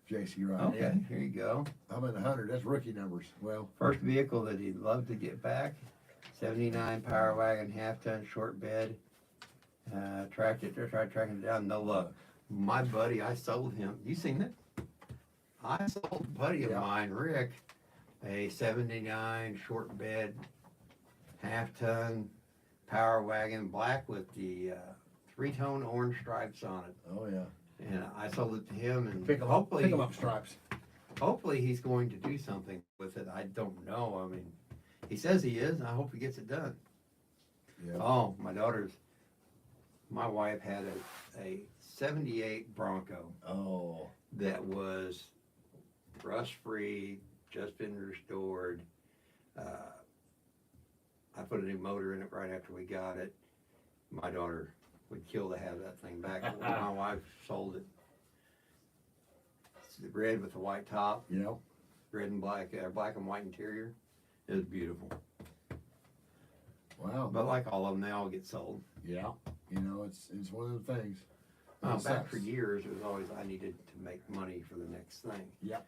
JC, right? Okay, Yeah. here you go. I'm in the 100. That's rookie numbers. Well. First vehicle that he'd love to get back, 79 Power Wagon, half-ton short bed. Tried tracking it down, no luck. My buddy, I sold him, you seen it? I sold a buddy of Yeah. mine, Rick, a 79 short bed, half-ton Power Wagon, black with the 3-tone orange stripes on it. Oh yeah. And I sold it to him and Pick 'em up. hopefully, Pick 'em up stripes. hopefully he's going to do something with it. I don't know. I mean, he says he is, and I hope he gets it done. Yeah. Oh, my wife had a 78 Bronco Oh. that was rust-free, just been restored. I put a new motor in it right after we got it. My daughter would kill to have that thing back. But when my wife sold it. It's the red with the white top, Yeah. red and black, black and white interior. It was beautiful. Wow. But like all of them, they all get sold. Yeah. You know, it's one of the things. It Back sucks. for years, it was always I needed to make money for the next thing. Yep.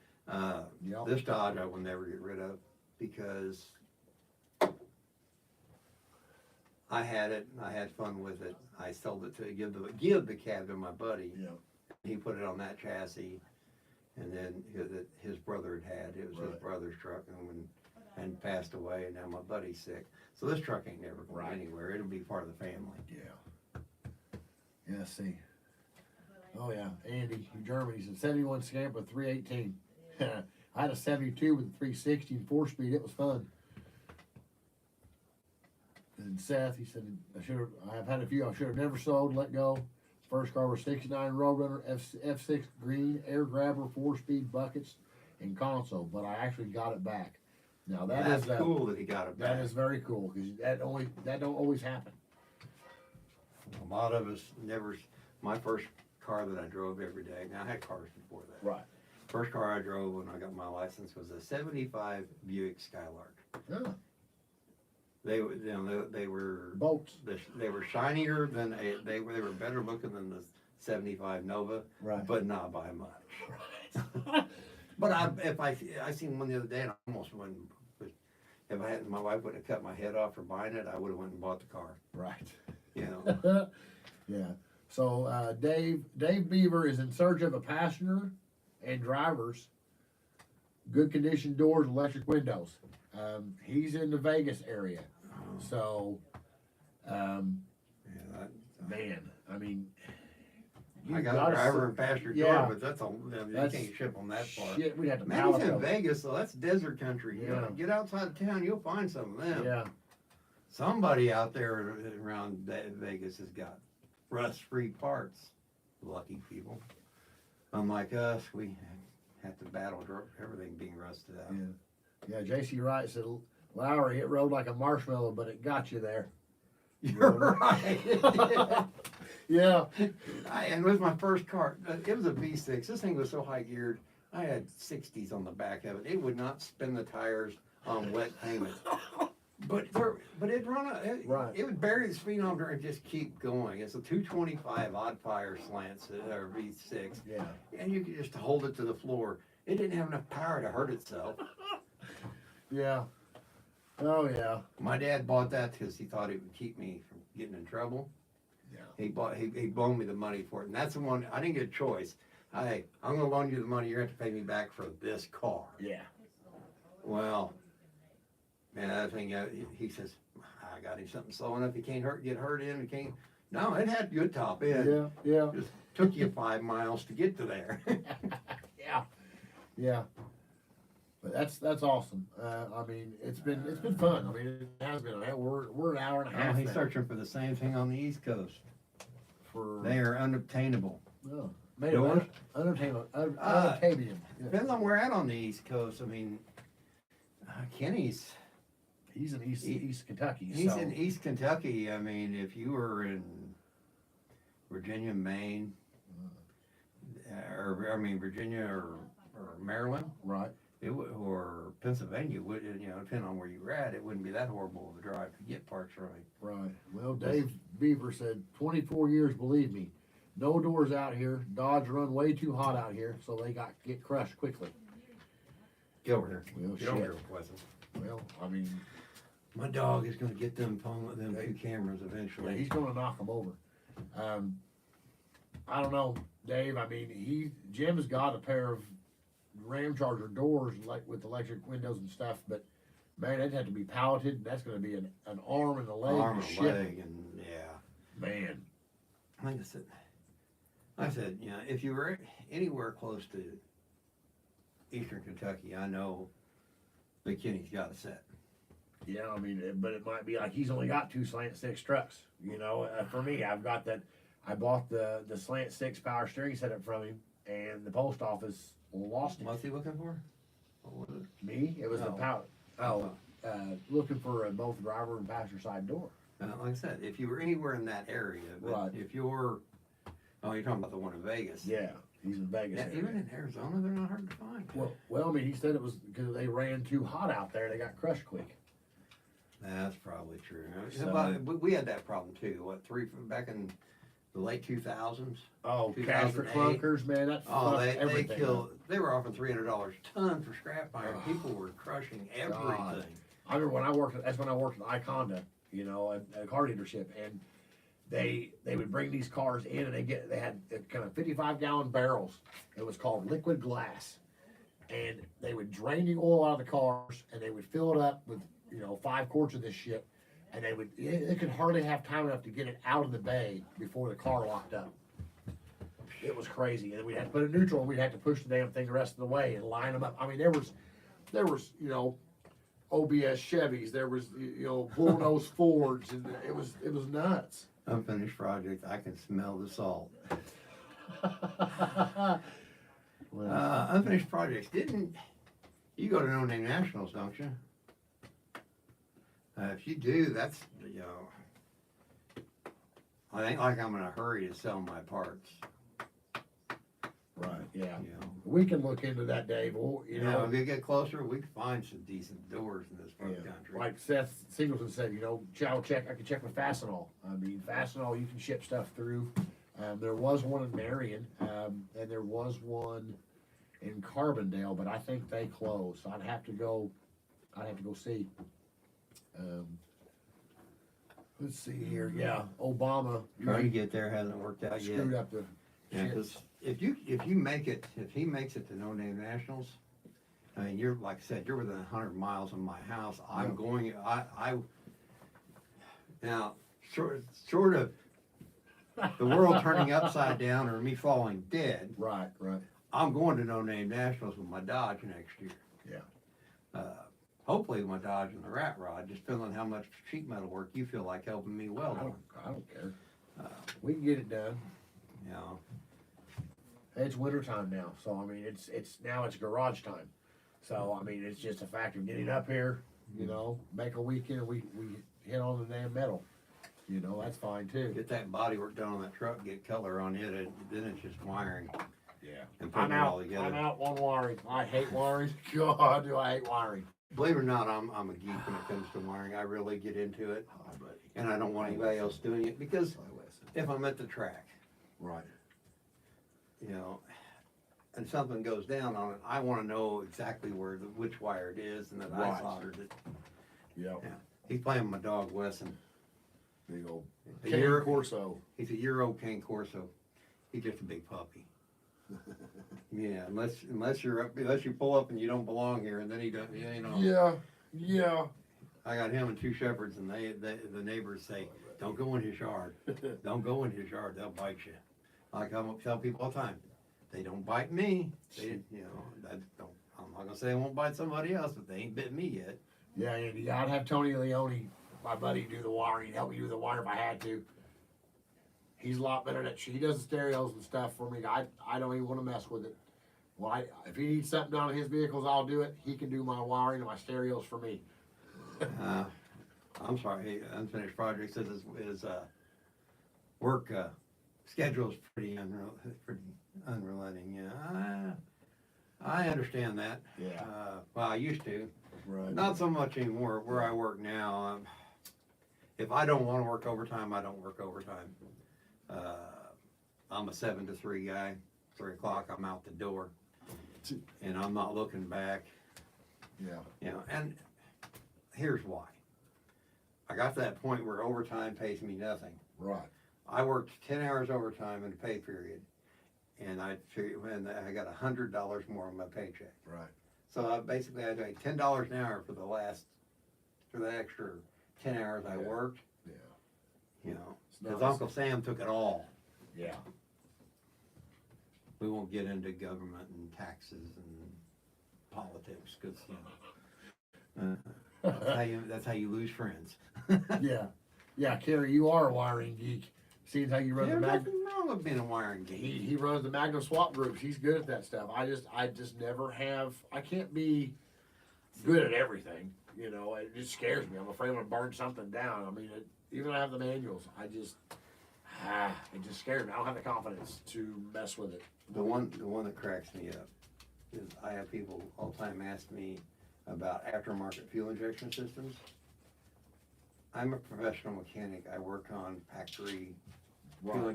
Yep. This Dodge I will never get rid of because I had it, I had fun with it. I sold it to give the cab to my buddy. Yeah. He put it on that chassis, and then his brother had it was his Right. brother's truck, and passed away, and now my buddy's sick. So this truck ain't never going Right. anywhere. It'll be part of the family. Yeah. Yeah. See. Oh yeah. Andy in Germany said 71 Scamp with 318. I had a 72 with a 360 and 4-speed. It was fun. And Seth, he said, I've had a few I should have never sold, let go. First car was 69 Roadrunner F6 green, air grabber, 4-speed buckets, and console, but I actually got it back. Now That's cool that he got it back. That is very cool, because that don't always happen. A lot of us never. My first car that I drove every day. Now I had cars before that. Right. First car I drove when I got my license was a '75 Buick Skylark. Yeah. They were Bolts. they were shinier than they were better looking than the '75 Nova, Right. but not by much. But I seen one the other day and I almost went. If my wife wouldn't have cut my head off for buying it, I would have went and bought the car. Right. You know. Yeah. So Dave Beaver is in search of a passenger and drivers. Good condition doors, electric windows. He's in the Vegas area. So, Yeah, man, I mean, I you got gotta a driver s- and passenger yeah. door, but you That's- can't ship them that far. shit, we'd have to Man, he's pallet in them. Vegas, so that's desert country. You know, Yeah. get outside of town, you'll find some of them. Yeah. Somebody out there around Vegas has got rust-free parts. Lucky people. Unlike us, we have to battle everything being rusted out. Yeah. Yeah. JC Wright said, Lowery, it rode like a marshmallow, but it got you there. You're right. Yeah. And with my first car, it was a V6. This thing was so high geared. I had 60s on the back of it. It would not spin the tires on wet pavement. But it'd run Right. it would bury the speedometer and just keep going. It's a 225 odd fire slants or V6, Yeah. and you could just hold it to the floor. It didn't have enough power to hurt itself. Yeah. Oh yeah. My dad bought that because he thought it would keep me from getting in trouble. Yeah. He loaned me the money for it, and that's the one I didn't get a choice. I'm gonna loan you the money. You're gonna have to pay me back for this car. Yeah. Well, man, that thing. He says, I got him something slow enough. He can't get hurt in. He can't. No, it had good top end. Yeah. Yeah. Just took you 5 miles to get to there. Yeah. Yeah. But that's awesome. I mean, it's been fun. I mean, it has been. We're an hour and a half He's now searching for the same thing on the East Coast. for They are unobtainable. made Yours? unobtainium. Depends on where at on the East Coast. I mean, Kenny's. He's in East Kentucky. He's so. in East Kentucky. I mean, if you were in Virginia, Maine, Virginia or Maryland, Right. or Pennsylvania, would depending on where you were at, it wouldn't be that horrible of a drive to get parts right. Right. Well, Dave Beaver said 24 years, believe me. No doors out here. Dodge run way too hot out here, so they get crushed quickly. Get over here. Well, Get over shit. here, Wesson. Well, I mean, My dog is going to get them Okay. 2 cameras yeah, eventually. he's going to knock them over. I don't know, Dave. I mean, Jim's got a pair of Ram Charger doors like with electric windows and stuff, but man, they'd have to be palleted. And that's going to be an arm and a leg. Arm to and ship. leg, and yeah. Man. Like I said, if you were anywhere close to Eastern Kentucky, I know Big Kenny's got a set. Yeah, I mean, but it might be like he's only got 2 slant 6 trucks. For me, I've got that. I bought the slant 6 power steering setup from him, and the post office lost it. What's he looking for? What was it? Me, it was the Oh. power. Looking for both driver and passenger side door. Like I said, if you were anywhere in that area, but Right. if you're talking about the one in Vegas. Yeah, he's in Vegas. Yeah, area. even in Arizona, they're not hard to find. Well, I mean, he said it was because they ran too hot out there. They got crushed quick. That's probably true. So- We had that problem too. Back in the late 2000s? Oh, cash for 2008. clunkers, man. That Oh, fucked they everything killed. They were offering $300 a ton for scrap iron. Oh. People were crushing God. everything. I remember that's when I worked at Iconda, at a car dealership, and they would bring these cars in, and they had kind of 55-gallon barrels. It was called liquid glass, and they would drain the oil out of the cars, and they would fill it up with 5 quarts of this shit, and they could hardly have time enough to get it out of the bay before the car locked up. It was crazy, and we'd have to put it neutral, and we'd have to push the damn thing the rest of the way and line them up. I mean, there was OBS Chevys, there was bullnose Fords, and it was nuts. Unfinished project. I can smell the salt. Unfinished projects. Didn't you go to No Name Nationals? Don't you? If you do, that's I think like I'm in a hurry to sell my parts. Right, yeah. You know. We can look into that, Dave. If we get closer, we can find some decent doors in this part of the Yeah. country. Like Seth Singleton said, I can check with Fastenal. I mean, Fastenal, you can ship stuff through. There was one in Marion, and there was one in Carbondale, but I think they closed. So I'd have to go see. Let's see here. Yeah, Obama Trying to get there hasn't worked out yet. screwed up the Yeah, shit. 'cause if he makes it to No Name Nationals, I mean, you're like I said, you're within 100 miles of my house. I'm going. Now, short of the world turning upside down or me falling dead, Right. I'm going to No Name Nationals with my Dodge next year. Yeah. Hopefully my Dodge and the Rat Rod, just depending on how much sheet metal work you feel like helping me weld on. I don't care. We can get it done. You know, It's winter time now, so I mean, it's garage time. So I mean, it's just a factor of getting up here, make a weekend, we hit on the damn metal. That's fine too. get that body work done on that truck, get color on it, and then it's just wiring. Yeah. And putting it all together. I'm out on wiring. I hate wiring. God, do I hate wiring. believe it or not, I'm a geek when it comes to wiring. I really get into it, Hi, buddy. and I don't want anybody else doing it because if I'm at the track, Right. you know, and something goes down on it, I want to know exactly which wire it is and that I Right. soldered it. Yeah. Yeah. He's playing with my dog Wesson. Big old A Cane year, Corso. he's a year-old Cane Corso. He's just a big puppy. Yeah, unless you pull up and you don't belong here, and then he don't. Yeah, you know. Yeah. Yeah. I got him and two shepherds, and the neighbors say, "Don't go in his yard. Don't go in his yard. They'll bite you." Like I tell people all the time, they don't bite me. They, you know, I don't. I'm not gonna say they won't bite somebody else, but they ain't bit me yet. Yeah, Andy. I'd have Tony Leone, my buddy, do the wiring, help me do the wire if I had to. He's a lot better at it. He does the stereos and stuff for me. I don't even want to mess with it. Well, if he needs something done on his vehicles, I'll do it. He can do my wiring and my stereos for me. I'm sorry, unfinished projects is work schedule is pretty unrelenting. Yeah, I understand that. Yeah. Well, I used to. Right. Not so much anymore. Where I work now, if I don't want to work overtime, I don't work overtime. I'm a 7 to 3 guy. 3 o'clock, I'm out the door, and I'm not looking back. Yeah. You know, and here's why. I got to that point where overtime pays me nothing. Right. I worked 10 hours overtime in a pay period, and I got $100 more on my paycheck. Right. So basically, I paid $10 an hour for the extra 10 hours I Yeah. worked. Yeah. You know, It's because nice. Uncle Sam took it all. Yeah. We won't get into government and taxes and politics, because you know, that's how you lose friends. Yeah. Yeah, Kerry, you are a wiring geek. Seeing how you run There's the Mag. nothing wrong with being a wiring geek. He runs the Magnum swap groups. He's good at that stuff. I just never have. I can't be good at everything. You know, it just scares me. I'm afraid I'm gonna burn something down. I mean, even though I have the manuals, it just scares me. I don't have the confidence to mess with it. The one that cracks me up is I have people all the time ask me about aftermarket fuel injection systems. I'm a professional mechanic. I work on factory fuel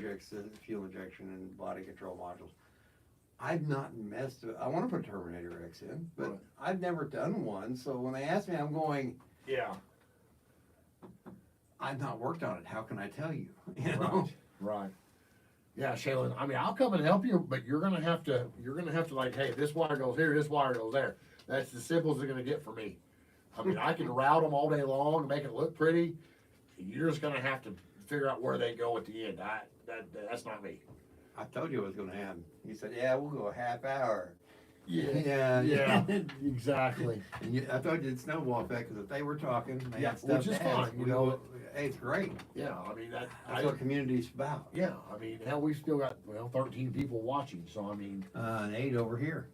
injection and body control modules. I've not messed with, I want to put Terminator X in, but Right. I've never done one. So when they ask me, I'm going, Yeah. I've not worked on it. How can I tell you? You know? Right. Yeah, Shaylin. I mean, I'll come and help you, but you're gonna have to like, hey, this wire goes here, this wire goes there. That's the simplest they're gonna get for me. I mean, I can route them all day long and make it look pretty. You're just gonna have to figure out where they go at the end. That's not me. I told you it was going to happen. He said, "Yeah, we'll go a half hour." Yeah, exactly. And I told you it's snowball effect, because if they were talking, they Yeah, had stuff which is to ask, fine, you know. hey, it's great. Yeah, I mean That's what community's about. yeah, I mean, hell, we still got 13 people watching, so I mean, And 8 over here.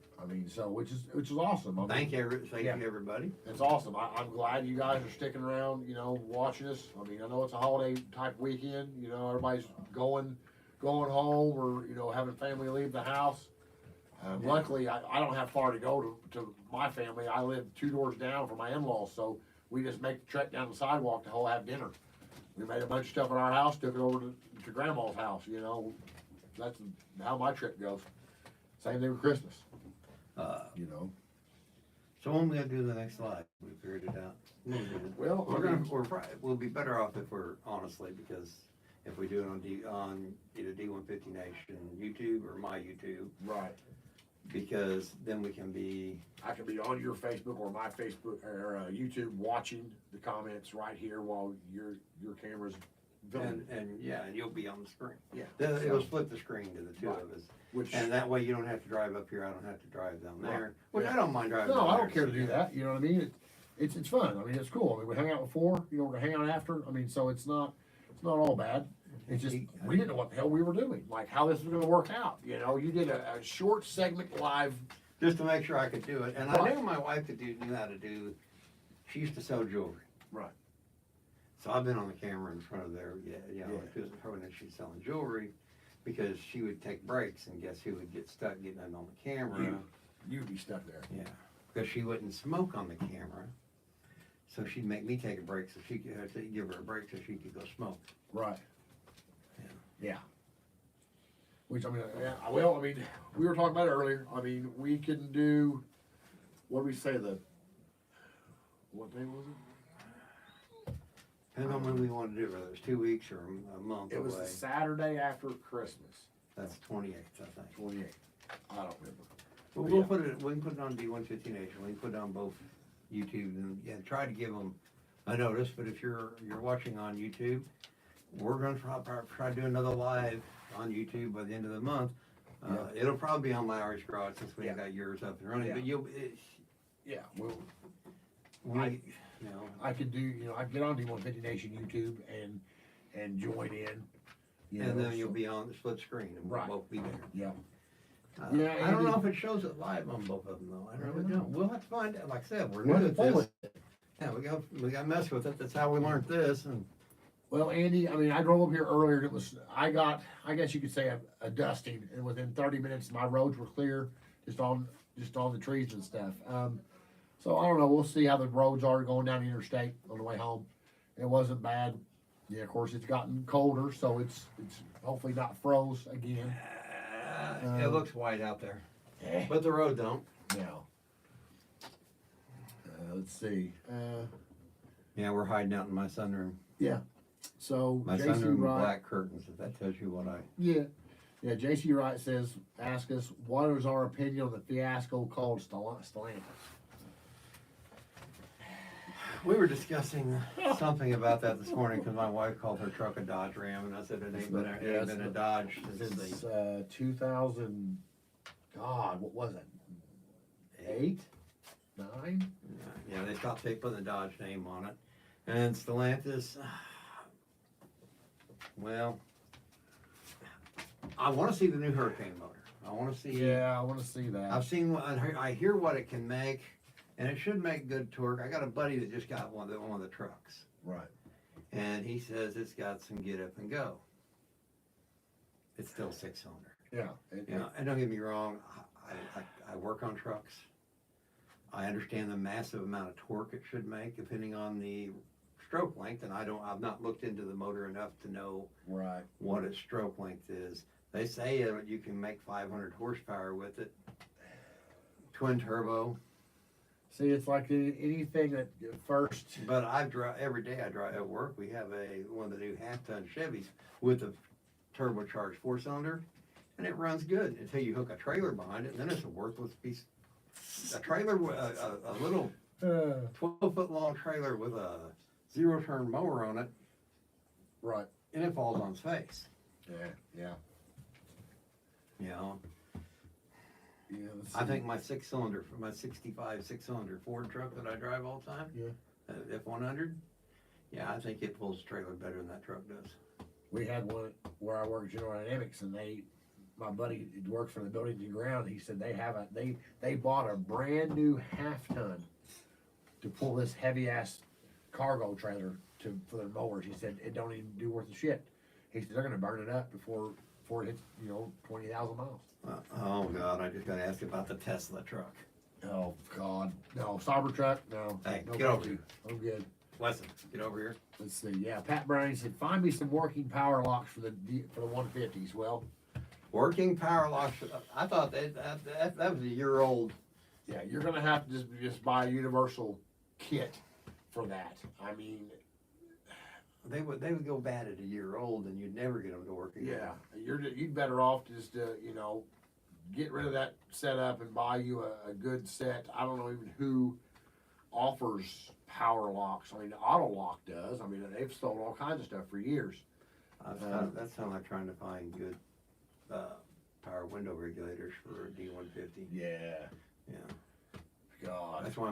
so which is awesome. I mean, Thank you, Yeah. everybody. It's awesome. I'm glad you guys are sticking around, watching us. I mean, I know it's a holiday type weekend, everybody's going home or, having family leave the house. Luckily, I don't have far to go to my family. I live 2 doors down from my in-laws, so we just make the trek down the sidewalk to have dinner. We made a bunch of stuff at our house, took it over to grandma's house, That's how my trip goes. Same thing with Christmas, So when we gonna do the next slide? We figured it out. Well, We'll be better off if we're honestly, because if we do it on either D150 Nation YouTube or my YouTube, right. because then we can be. I can be on your Facebook or my Facebook or YouTube watching the comments right here while your camera's filming. And you'll be on the screen. Yeah. It'll split the screen to the two Right. of us. Which, And that way you don't have to drive up here, I don't have to drive down there. Right. Which Yeah. I don't mind driving no, down I there. don't care to do that. You know what I mean? It's fun. I mean, it's cool. I mean, we hang out before. We're gonna hang out after. I mean, so it's not all bad. It's just we didn't know what the hell we were doing, like how this was gonna work out. You did a short segment live. Just to make sure I could do it. And I Right. knew my wife knew how to do, she used to sell jewelry. Right. So I've been on the camera in front of there, Yeah. because her when she's selling jewelry, because she would take breaks, and guess who would get stuck getting it on the camera? You'd be stuck there. Yeah. because she wouldn't smoke on the camera. So she'd make me take a break so she could give her a break so she could go smoke. Right. Yeah. Yeah. Which, I mean, yeah, well, I mean, we were talking about it earlier. I mean, we can do, what did we say, what day was it? Depends on when we want to do it, whether it's 2 weeks or a month It was away. the Saturday after Christmas, That's 28th, I think. 28th. I don't remember. Well, But we'll yeah. put it. We can put it on D150 Nation. We can put it on both YouTube and try to give them a notice. But if you're watching on YouTube, we're going to try to do another live on YouTube by the end of the month. It'll probably be on Lowery's Garage since we Yeah. got yours up and running. Yeah. But you'll, Yeah, well, you know, I could do, I get on D150 Nation YouTube and join in. and then you'll be on the split screen and we'll Right. both be there. Yeah. Uh, Yeah, I don't know Andy- if it shows it live on both of them though. I really don't know. don't. We'll have to find out. Like I said, we're We'll new have at to pull this. it. Yeah, we got to mess with it. That's how we learned this. And Well, Andy, I mean, I drove up here earlier and it was, I guess you could say a dusting, and within 30 minutes, my roads were clear, just on the trees and stuff. So I don't know, we'll see how the roads are going down the interstate on the way home. It wasn't bad. Yeah, of course, it's gotten colder, so it's hopefully not froze again. it looks white out there, Eh, but the road don't. no. Let's see. Yeah, we're hiding out in my sunroom. So My JC sunroom with Wright, black curtains. If that tells you what I. yeah, JC Wright says, ask us, what is our opinion on the fiasco called Stellantis? We were discussing something about that this morning because my wife called her truck a Dodge Ram, and I said it ain't been a Dodge since Since 2000, God, what was it? 8, 9? yeah, they stopped putting the Dodge name on it. And Stellantis, well, I want to see the new Hurricane motor. I want to see. Yeah, I want to see that. I've seen. I hear what it can make, and it should make good torque. I got a buddy that just got one of the trucks, Right. and he says it's got some get up and go. It's still 6-cylinder. Yeah. You know, and don't get me wrong, I work on trucks. I understand the massive amount of torque it should make depending on the stroke length, and I've not looked into the motor enough to know Right. what its stroke length is. They say you can make 500 horsepower with it. Twin turbo, See, it's like anything that first. but every day I drive at work. We have one of the new half-ton Chevys with a turbocharged 4-cylinder, and it runs good until you hook a trailer behind it, and then it's a worthless piece. A trailer, a little 12-foot long trailer with a 0-turn mower on it, Right. and it falls on its face. Yeah. You know, Yeah. Let's I see. think my 6-cylinder, my 65 6-cylinder Ford truck that I drive all the time, Yeah. F100, yeah, I think it pulls the trailer better than that truck does. We had one where I worked General Dynamics, and my buddy works for the building and ground. He said they bought a brand new half-ton to pull this heavy ass cargo trailer for their mowers. He said it don't even do worth a shit. He said they're gonna burn it up before it hits 20,000 miles. Oh God, I just gotta ask about the Tesla truck. Oh God, no Cybertruck, no. Hey, no get thank over you. I'm good. Listen, get over here. Let's see. Yeah, Pat Browning said find me some working power locks for the 150s. Well, Working power locks, I thought that was a year old. yeah, you're gonna have to just buy a universal kit for that. I mean, They would go bad at a year old and you'd never get them to work again. yeah, you'd better off just get rid of that setup and buy you a good set. I don't know even who offers power locks. I mean, Auto Lock does. I mean, they've sold all kinds of stuff for years. That's how I'm trying to find good power window regulators for a D150. Yeah. Yeah, God. that's why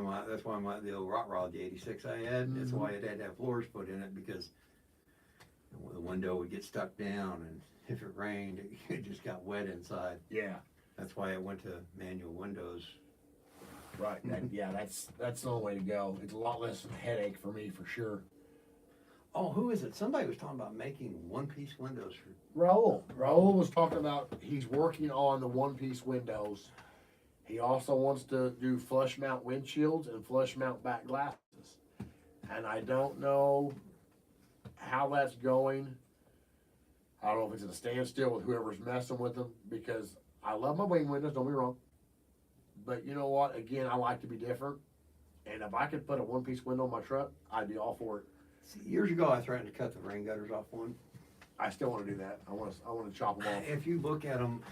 the old Rot Rod, the 86 I had. That's why it had to have floors put in it because the window would get stuck down, and if it rained, it just got wet inside. Yeah. That's why I went to manual windows. Right. That's the only way to go. It's a lot less of a headache for me for sure. Oh, who is it? Somebody was talking about making one-piece windows for. Raul was talking about he's working on the one-piece windows. He also wants to do flush mount windshields and flush mount back glasses. And I don't know how that's going. I don't know if it's at a standstill with whoever's messing with them, because I love my wing windows, don't be wrong. But you know what? Again, I like to be different. And if I could put a one-piece window on my truck, I'd be all for it. See, years ago, I threatened to cut the rain gutters off one. I still want to do that. I want to chop them off. If you look at them,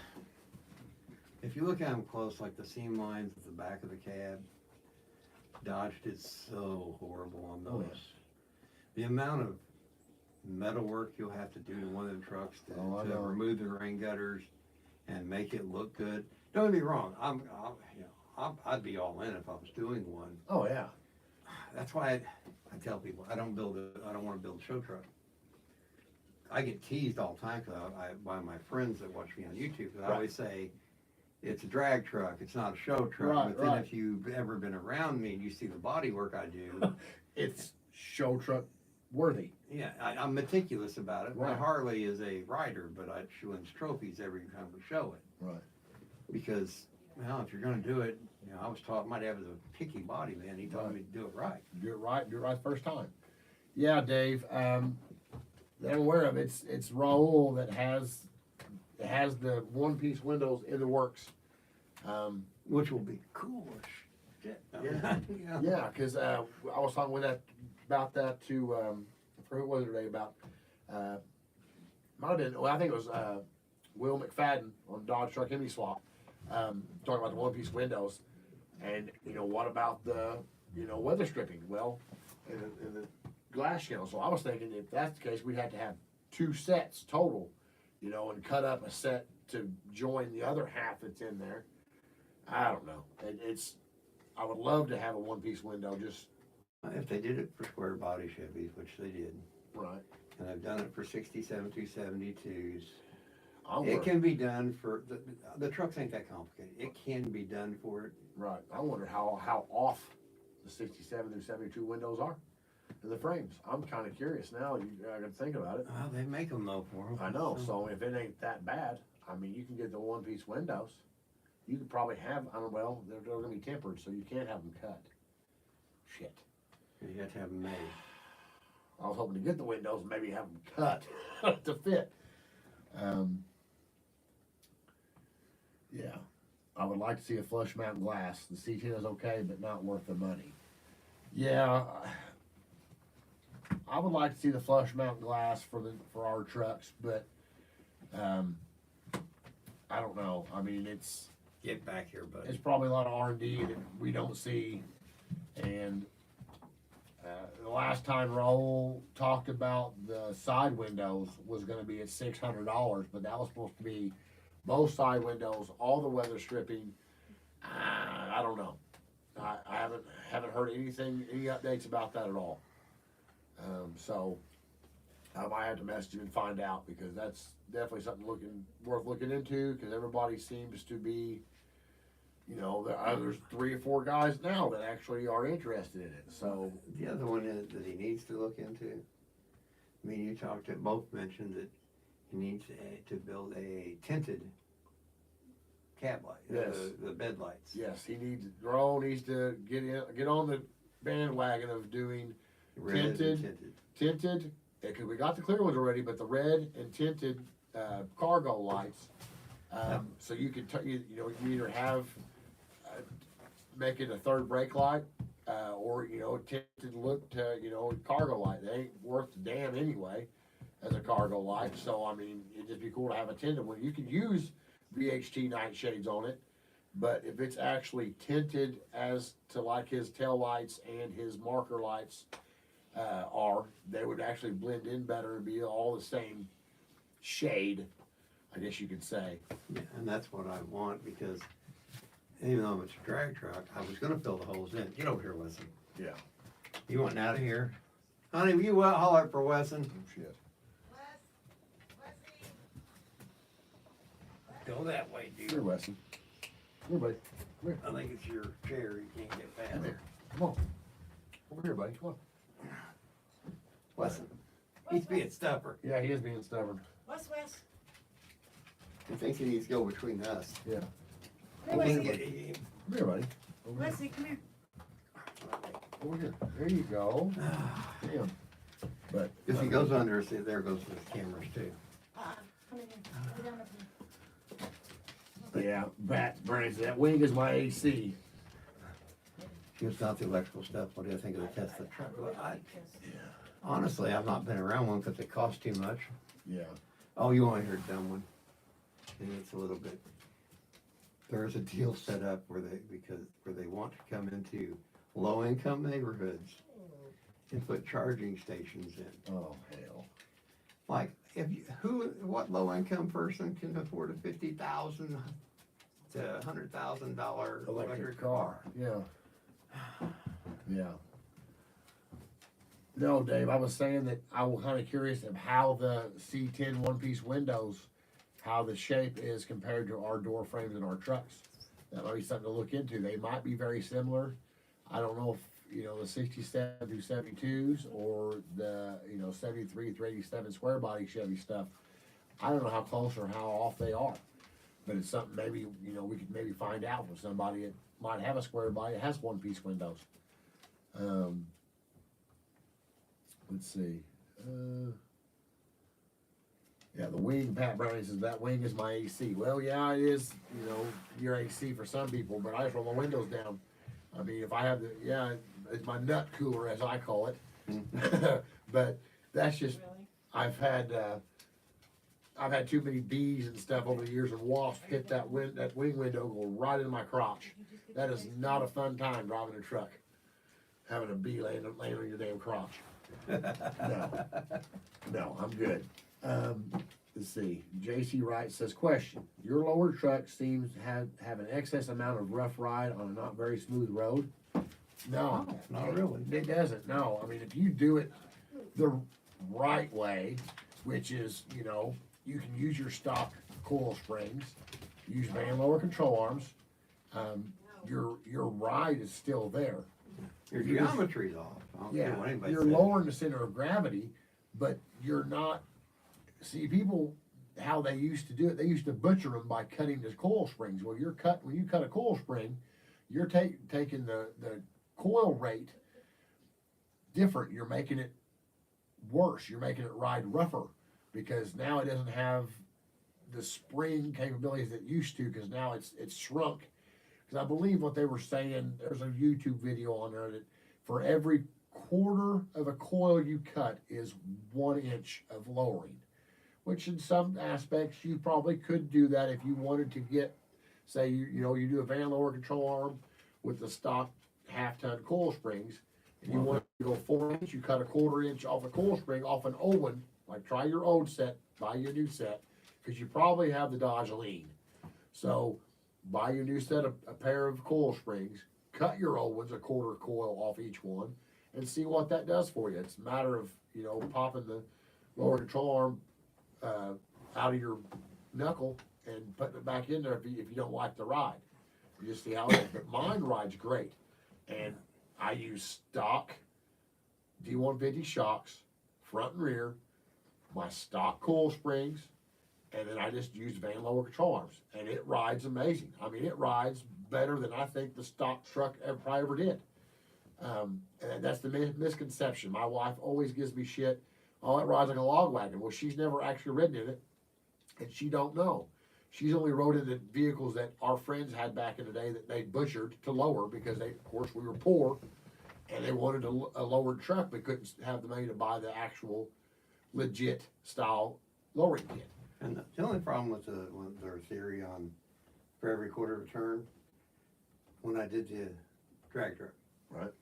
close, like the seam lines at the back of the cab, Dodge did so horrible on Oh, those. The amount of metal work you'll have to do to one of them trucks to know. remove the rain gutters and make it look good. Don't get me wrong, I'd be all in if I was doing one. Oh yeah. That's why I tell people I don't want to build a show truck. I get teased all the time by my friends that watch me on YouTube. 'Cause I always say it's a drag truck. It's not a show truck. Right, but then right. if you've ever been around me and you see the body work I do, It's show truck worthy. yeah, I'm meticulous about it. My Right. Harley is a rider, but she wins trophies every time we show it. Right. Because, well, if you're going to do it, I was taught my dad was a picky body man. He taught me to do it right. Do it right the first time. Yeah, Dave. That I'm aware of, it's Raul that has the one-piece windows in the works. Which will be cool as shit. Yeah. Yeah. Yeah, because I was talking about that to I forget what it was today about. Might have been. Well, I think it was Will McFadden on Dodge Truck Hemi Swap, talking about the one-piece windows, and what about the weather stripping? Well, in the glass channel. So I was thinking if that's the case, we'd have to have 2 sets total, and cut up a set to join the other half that's in there. I don't know. I would love to have a one-piece window, just If they did it for square body Chevys, which they did, right. and I've done it for 67 272s, I it wonder, can be done for, the trucks ain't that complicated. It can be done for it. right. I wonder how off the 67 through 72 windows are in the frames. I'm kind of curious now. I got to think about it. Well, they make them though for them. I know. So if it ain't that bad, I mean, you can get the one-piece windows. You could probably have. Well, they're going to be tempered, so you can't have them cut. Shit. You have to have them made. I was hoping to get the windows, and maybe have them cut to fit. Yeah, I would like to see a flush mount glass. The C10 is okay, but not worth the money. Yeah, I would like to see the flush mount glass for our trucks, but I don't know. I mean, it's Get back here, buddy. probably a lot of R&D that we don't see, and the last time Raul talked about the side windows was going to be at $600, but that was supposed to be both side windows, all the weather stripping. I don't know. I haven't heard any updates about that at all. So I might have to message him and find out, because that's definitely something worth looking into, because everybody seems to be, there's 3 or 4 guys now that actually are interested in it. So The other one that he needs to look into, you both mentioned that he needs to build a tinted cab light, Yes. the bed lights. yes, Raul needs to get on the bandwagon of doing Red and Tinted. tinted, because we got the clear ones already, but the red and tinted cargo lights. So you can you can either have make it a third brake light, or tinted look to cargo light. They ain't worth the damn anyway as a cargo light. So I mean, it'd just be cool to have a tinted one. You can use VHT nightshades on it, but if it's actually tinted as to like his tail lights and his marker lights they would actually blend in better and be all the same shade, I guess you could say. Yeah, and that's what I want, because even though it's a drag truck, I was gonna fill the holes in. Get over here, Wesson. Yeah. You wanting out of here? Honey, will you holler for Wesson? Oh, shit. Go that way, Here, dude. Wesson. Here, buddy. I think it's your chair, you can't get Come past. here. Come on. Over here, buddy. Come on. Wesson, he's being stubborn. Yeah, he is being stubborn. West. He thinks he needs to go between us. Yeah. Hey, We can Wesley, get it. Come here, buddy. Over here. Wesley, come here. Over here. There you go. Damn. But If he goes under, see, there goes the cameras too. Come in here. Lay down with me. yeah, Brandon, that wing is my AC. It's not the electrical stuff, what do you think of the Tesla truck? Well, honestly, I've not been around one because it costs too much. Yeah. Oh, you want to hear a dumb one? And it's a little bit, there's a deal set up where they want to come into low-income neighborhoods and put charging stations in. Oh hell. Like, what low-income person can afford a $50,000 to $100,000 electric car? Yeah. Yeah. No, Dave, I was saying that I was kind of curious of how the C10 one-piece windows, how the shape is compared to our door frames in our trucks. That might be something to look into. They might be very similar. I don't know if, the 67 through 72s or the, 73 through 87 square body Chevy stuff. I don't know how close or how off they are. But it's something maybe, we could maybe find out from somebody that might have a square body that has one-piece windows. Let's see. Yeah, the wing, Pat Browning says, that wing is my AC. Well, yeah, it is, your AC for some people, but I just roll my windows down. I mean, if I have it's my nut cooler, as I call it. But that's just, Really? I've had too many bees and stuff over the years, and wasps hit that wing window, go right into my crotch. That is not a fun time driving a truck, having a bee laying on your damn crotch. No, I'm good. Let's see. JC Wright says, question: your lower truck seems to have an excess amount of rough ride on a not very smooth road. No, Not really. it doesn't. No, I mean, if you do it the right way, which is, you can use your stock coil springs, use van lower control arms. Your ride is still there. Your geometry's off. I don't care Yeah, what anybody you're says. lowering the center of gravity, but you're not. See, people, how they used to do it, they used to butcher them by cutting the coil springs. Well, when you cut a coil spring, you're taking the coil rate different. You're making it worse. You're making it ride rougher because now it doesn't have the spring capabilities that it used to, because now it's shrunk. Because I believe what they were saying, there's a YouTube video on there that for every quarter of a coil you cut is 1 inch of lowering, which in some aspects you probably could do that if you wanted to get, say, you do a van lower control arm with the stock half-ton coil springs, and you want to go 4 inch, you cut a 1/4 inch off a coil spring off an old one. Like, try your old set, buy your new set, because you probably have the Dodge Lean. So buy your new set of a pair of coil springs, cut your old ones, a 1/4 coil off each one, and see what that does for you. It's a matter of, popping the lower control arm out of your knuckle and putting it back in there if you don't like the ride. You just see how it is. But mine rides great. And I use stock D150 shocks, front and rear, my stock coil springs, and then I just use van lower control arms. And it rides amazing. I mean, it rides better than I think the stock truck probably ever did. And that's the misconception. My wife always gives me shit. Oh, it rides like a log wagon. Well, she's never actually ridden in it, and she don't know. She's only rode in the vehicles that our friends had back in the day that they butchered to lower, because of course, we were poor, and they wanted a lowered truck, but couldn't have the money to buy the actual legit style lowering kit. And the only problem with their theory on for every quarter of a turn, when I did the drag strip, Right.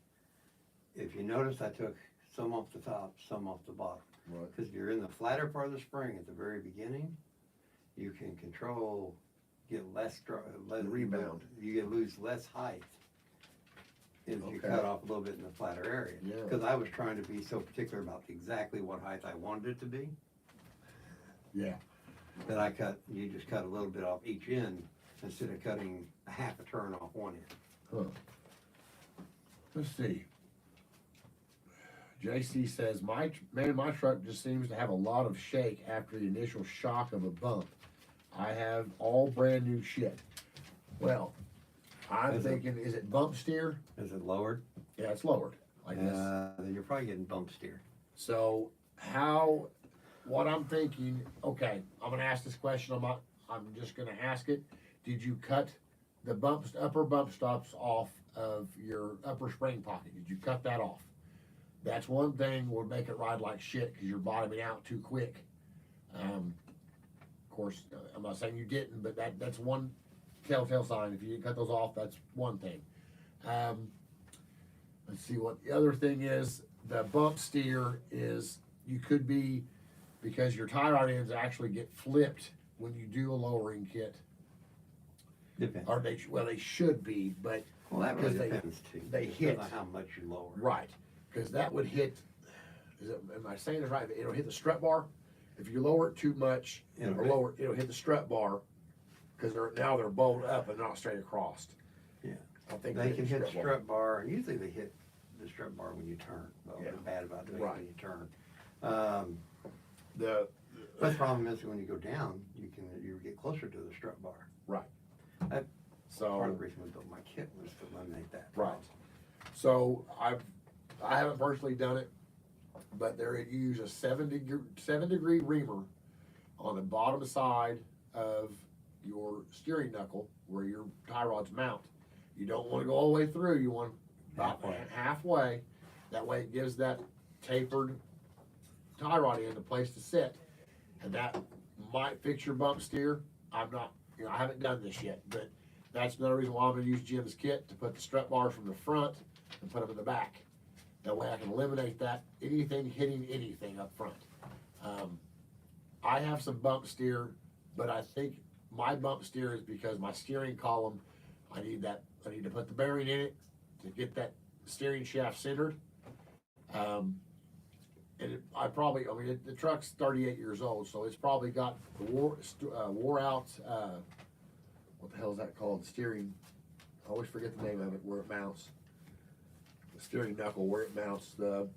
if you notice, I took some off the top, some off the bottom. Right. Because you're in the flatter part of the spring at the very beginning, you can get less rebound. You lose less height if you Okay. cut off a little bit in the flatter area. Yeah. Because I was trying to be so particular about exactly what height I wanted it to be, Yeah. that you just cut a little bit off each end instead of cutting a half a turn off one end. Huh. Let's see. JC says, my truck just seems to have a lot of shake after the initial shock of a bump. I have all brand new shit. Well, I'm Is it- thinking, is it bump steer? Is it lowered? Yeah, it's lowered, like this. Then you're probably getting bump steer. So what I'm thinking, okay, I'm gonna ask this question, I'm just gonna ask it. Did you cut the upper bump stops off of your upper spring pocket? Did you cut that off? That's one thing would make it ride like shit, cause you're bottoming out too quick. Of course, I'm not saying you didn't, but that's one telltale sign. If you didn't cut those off, that's one thing. Let's see what the other thing is. The bump steer is, you could be, because your tie rod ends actually get flipped when you do a lowering kit. Depends. Or they should be, but Well, that really because they- depends too. they Depends hit. on how much you lower. right, because that would hit, am I saying this right? It'll hit the strut bar. If you lower it too much, It'll it'll hit the strut bar, because they're bowled up and not straight across. Yeah. I think They can hit the bar. strut bar, and usually they hit the strut bar when you turn. Well, Yeah. they're bad about doing it Right. when you turn. The But the problem is when you go down, you get closer to the strut bar. right. That- So Part of the reason we built my kit was to eliminate that. right. So I haven't personally done it, but you use a 7-degree reamer on the bottom side of your steering knuckle where your tie rods mount. You don't want to go all the way through. You want about halfway. That way it gives that tapered tie rod end a place to sit, and that might fix your bump steer. I haven't done this yet, but that's another reason why I'm gonna use Jim's kit to put the strut bars from the front and put them in the back. That way I can eliminate anything hitting anything up front. I have some bump steer, but I think my bump steer is because my steering column, I need to put the bearing in it to get that steering shaft centered. And the truck's 38 years old, so it's probably got the wore out, what the hell is that called? Steering, I always forget the name of it, where it mounts. The steering knuckle, where it mounts the,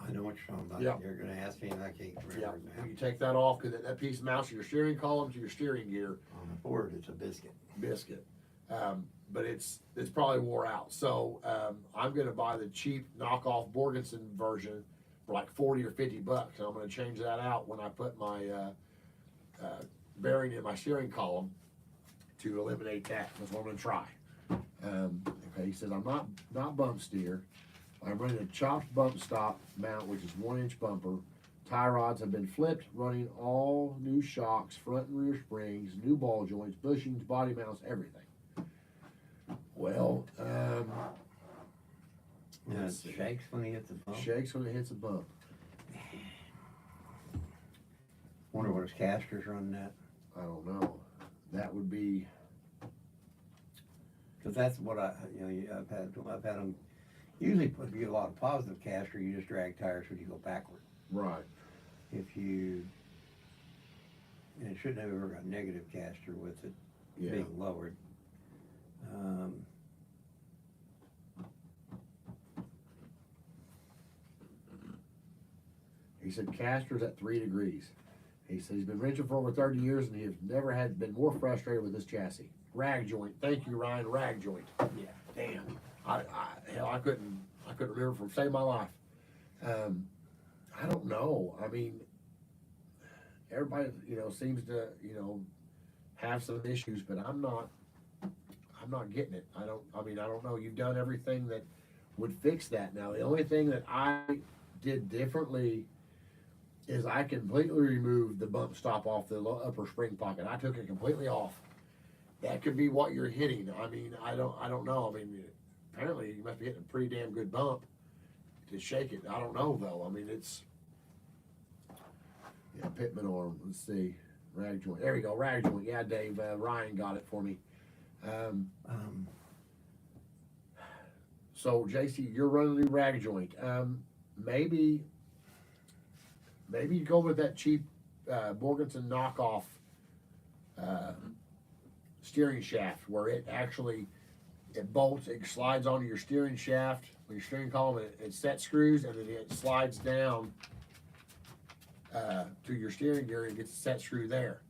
I know what you're talking about. Yeah. You're gonna ask me and I can't yeah, remember it now. when you take that off, cause that piece mounts your steering column to your steering gear. On the Ford, it's a biscuit. Biscuit. But it's probably wore out. So, I'm gonna buy the cheap knockoff Borgenson version for like 40 or 50 bucks. And I'm gonna change that out when I put my, bearing in my steering column to eliminate that. That's what I'm gonna try. Okay, he says, I'm not bump steer. I'm running a chopped bump stop mount, which is 1-inch bumper. Tie rods have been flipped, running all new shocks, front and rear springs, new ball joints, bushings, body mounts, everything. Well, Yeah, it let's see. shakes when he hits the bump. Shakes when it hits a bump. Wonder what his caster's running at. I don't know. That would be, Cause that's what I've had them, usually if you get a lot of positive caster, you just drag tires when you go backward. right. And it shouldn't have ever got negative caster with it Yeah. being lowered. He said caster's at 3 degrees. He said he's been wrenching for over 30 years and he has never been more frustrated with this chassis. Rag joint. Thank you, Ryan. Rag joint. Yeah. Damn. I couldn't remember from saving my life. I don't know. I mean, everybody, seems to, have some issues, but I'm not getting it. I don't know. You've done everything that would fix that. Now, the only thing that I did differently is I completely removed the bump stop off the upper spring pocket. I took it completely off. That could be what you're hitting. I mean, I don't know. I mean, apparently you must be hitting a pretty damn good bump to shake it. I don't know though. I mean, Pittman arm. Let's see, rag joint. There we go, rag joint. Yeah, Dave. Ryan got it for me. So JC, you're running the new rag joint. Maybe you go with that cheap Borgenson knockoff steering shaft where it bolts, it slides onto your steering shaft, when your steering column, it set screws, and then it slides down to your steering gear and gets a set screw there.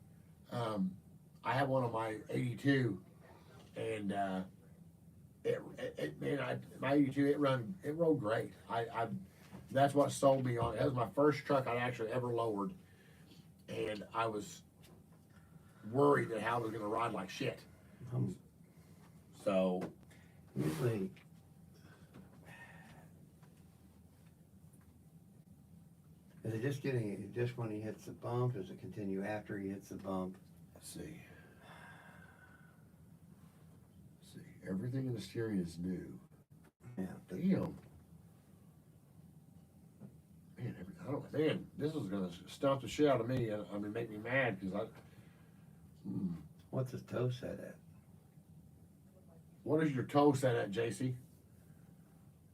I have one on my 82, and my 82, it rode great. That's what sold me on it. That was my first truck I'd actually ever lowered, and I was worried that how it was going to ride like shit. So Usually, is it just just when he hits the bump? Does it continue after he hits the bump? let's see. Everything in the steering is new. Yeah. Damn. Man, this is gonna stump the shit out of me. I mean, make me mad because What's his toe set at? What is your toe set at, JC?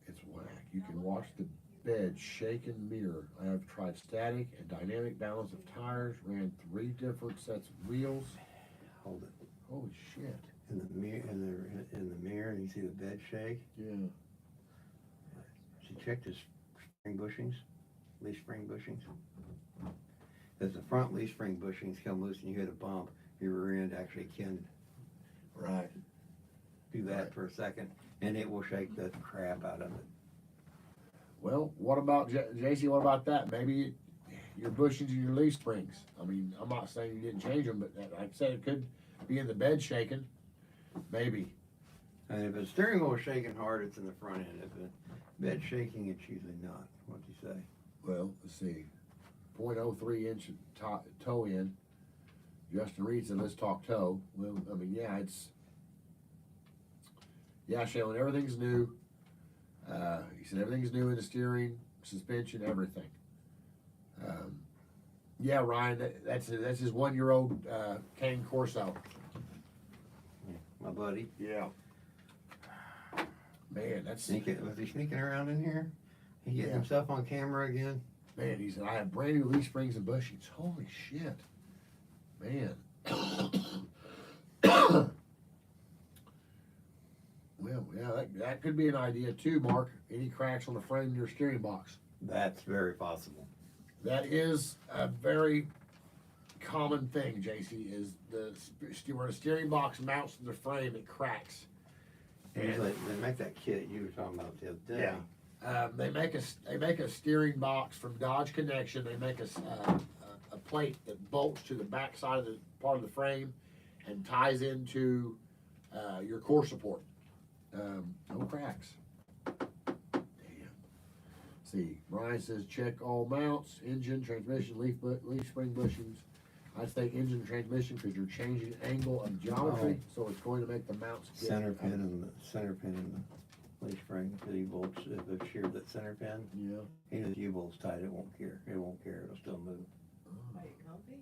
It's whack. You can watch the bed shake and mirror. I have tried static and dynamic balance of tires. Ran 3 different sets of wheels. Hold it. Holy shit. In the mirror, in the mirror, you see the bed shake. Yeah. She checked his spring bushings, leaf spring bushings. As the front leaf spring bushings come loose and you hit a bump, your rear end actually can Right. do that Right. for a second, and it will shake the crap out of it. Well, what about JC? What about that? Maybe your bushings and your leaf springs. I mean, I'm not saying you didn't change them, but like I said, it could be in the bed shaking. Maybe. And if the steering wheel is shaking hard, it's in the front end. If the bed's shaking, it's usually not. What'd you say? Well, let's see. 0.03 inch toe in. Justin Reed said, let's talk toe. Well, I mean, yeah, Shailen, everything's new. He said everything's new in the steering, suspension, everything. Yeah, Ryan, that's his 1-year-old Cane Corso. My buddy. Yeah. Man, that's Was he sneaking around in here? He getting Yeah. himself on camera again? Man, he said, I have brand new leaf springs and bushings. Holy shit. Man. Well, yeah, that could be an idea too, Mark. Any cracks on the frame of your steering box? That's very possible. That is a very common thing, JC, is where the steering box mounts to the frame, it cracks. Usually they make that kit you were talking about the other day. Yeah. They make a steering box from Dodge Connection. They make a plate that bolts to the back side of the part of the frame and ties into your core support. No cracks. Damn. See, Brian says check all mounts, engine, transmission, leaf spring bushings. I'd say engine and transmission because you're changing angle of geometry, so it's going to make the mounts get Center pin and the leaf spring, the U-bolts, if they've sheared that center pin. Yeah. Even if the U-bolt's tight, it won't care. It won't care. It'll still move. Are you comfy?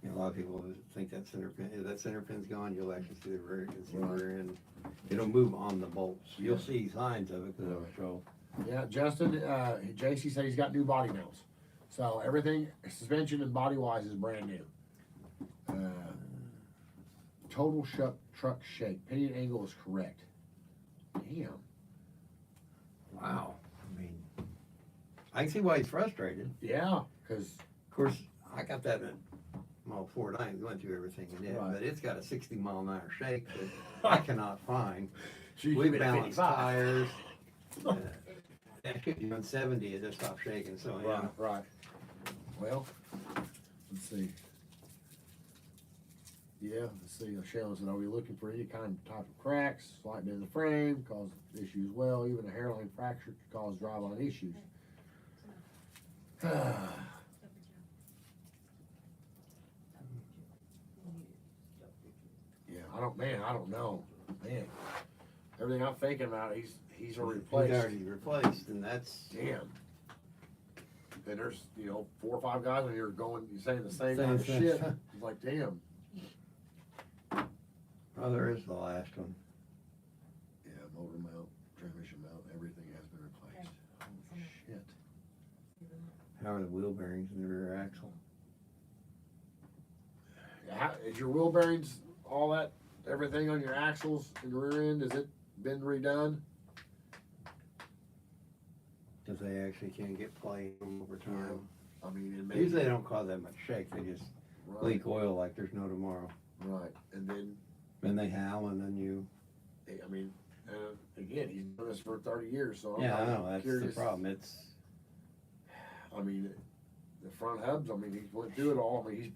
You know, a lot of people think that center pin, if that center pin's gone, you'll actually see the rear end. It'll move on the bolts. You'll see signs of it because it'll show. Yeah, Justin, JC said he's got new body mounts. So everything, suspension and body wise, is brand new. Total truck shake. Pinion angle is correct. Damn. Wow. I mean, I can see why he's frustrated. Yeah, because Of course, I got that in Model Ford. I ain't going through everything in it, Right. but it's got a 60-mile-an-hour shake that I cannot find. she's We been at balanced 55. tires. That 50 on 70, it just stopped shaking. So yeah. Right. Well, let's see. Yeah, let's see. Shailen said, are we looking for any kind of type of cracks, slight bend in the frame, cause issues? Well, even a hairline fracture could cause driveline issues. Yeah, I don't know. Man, everything I'm thinking about, he's already replaced. He's already replaced, and that's Damn. And there's, 4 or 5 guys on here saying the same Same kind of thing. shit. It's like, damn. oh, there is the last one. Yeah, motor mount, transmission mount, everything has been replaced. Holy shit. How are the wheel bearings in the rear axle? Is your wheel bearings, all that, everything on your axles and rear end, has it been redone? Because they actually can't get play over time. I mean, it may, Usually they don't cause that much shake. They just Right, leak oil like there's no tomorrow. right, and then, Then they howl and then you, I mean, again, he's done this for 30 years, so yeah, I I'm know, that's curious. the problem. It's, I mean, the front hubs, I mean, he's went through it all, I mean, he's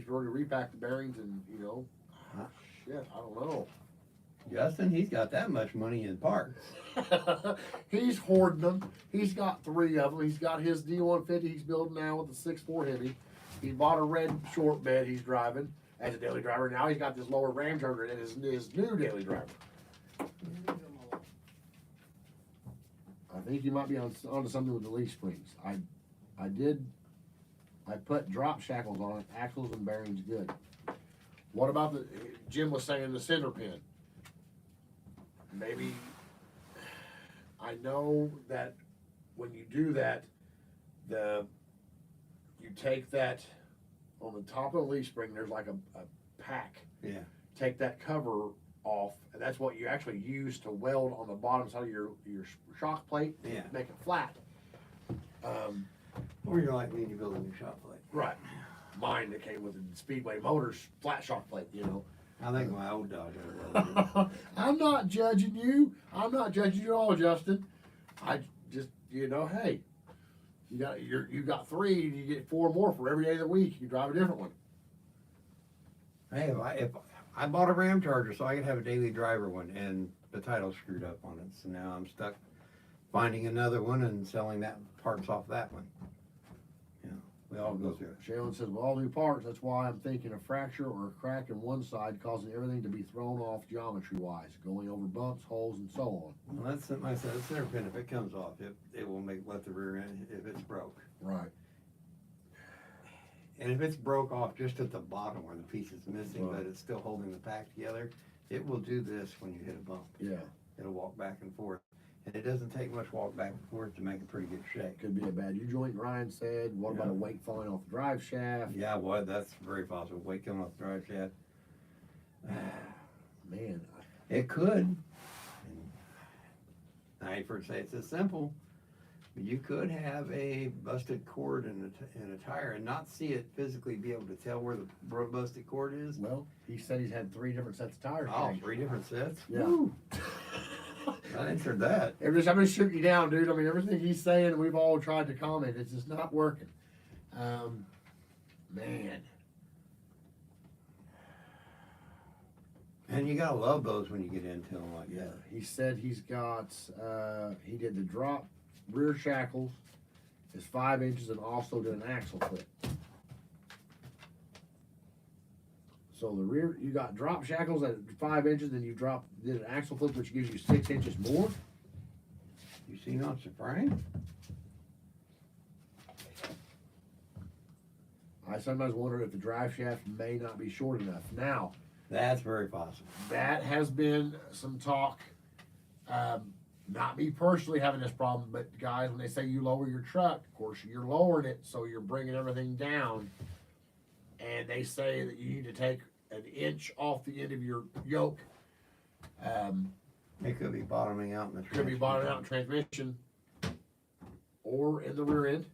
already repacked the bearings and, you know, shit, I don't know. Justin, he's got that much money in parts. He's hoarding them. He's got 3 of them. He's got his D150 he's building now with the 6.4 Hemi. He bought a red short bed he's driving as a daily driver. Now he's got this lower Ram Charger as his new daily driver. I think you might be onto something with the leaf springs. I put drop shackles on it, axles and bearings good. What about Jim was saying the center pin? Maybe, I know that when you do that, you take that, on the top of the leaf spring, there's like a pack. Yeah. Take that cover off, and that's what you actually use to weld on the bottom side of your shock plate. Yeah. Make it flat. Or you're like me and you build a new shop plate. Right. Mine that came with the Speedway Motors flat shock plate, you know. I think my old Dodge had a I'm not judging you. I'm not judging you at all, Justin. I just, you know, hey, you got 3, you get 4 more for every day of the week. You drive a different one. Hey, if I bought a Ram Charger so I could have a daily driver one, and the title screwed up on it, so now I'm stuck finding another one and selling that parts off that one. You know, we all go through it. Shaylin says, with all new parts, that's why I'm thinking a fracture or a crack in one side causing everything to be thrown off geometry-wise, going over bumps, holes, and so on. Well, that's something I said. The center pin, if it comes off, it will let the rear end if it's broke. Right. And if it's broke off just at the bottom where the piece is missing, Right. but it's still holding the pack together, it will do this when you hit a bump. Yeah. It'll walk back and forth. And it doesn't take much walk back and forth to make a pretty good shake. Could be a bad U-joint, Ryan said. What about Yeah. a weight falling off the drive shaft? Yeah, well, that's very possible. Weight coming off the drive shaft. Man, It could. I hate for it to say it's this simple, but you could have a busted cord in a tire and not see it physically, be able to tell where the busted cord is. well, he said he's had 3 different sets of tires. Oh, changed. 3 different sets? Yeah. Woo. I answered that. I'm just shooting you down, dude. I mean, everything he's saying, we've all tried to comment. It's just not working. Man. And you gotta love those when you get into them like Yeah. that. He said he's got, he did the drop rear shackles, is 5 inches, and also did an axle flip. So the rear, you got drop shackles at 5 inches, then did an axle flip, which gives you 6 inches more. You see knots of frame? I sometimes wonder if the drive shaft may not be short enough. Now, That's very possible. that has been some talk. Not me personally having this problem, but guys, when they say you lower your truck, of course you're lowering it, so you're bringing everything down. And they say that you need to take an inch off the end of your yoke. It could be bottoming out in the Could be bottoming out in transmission or in the rear end.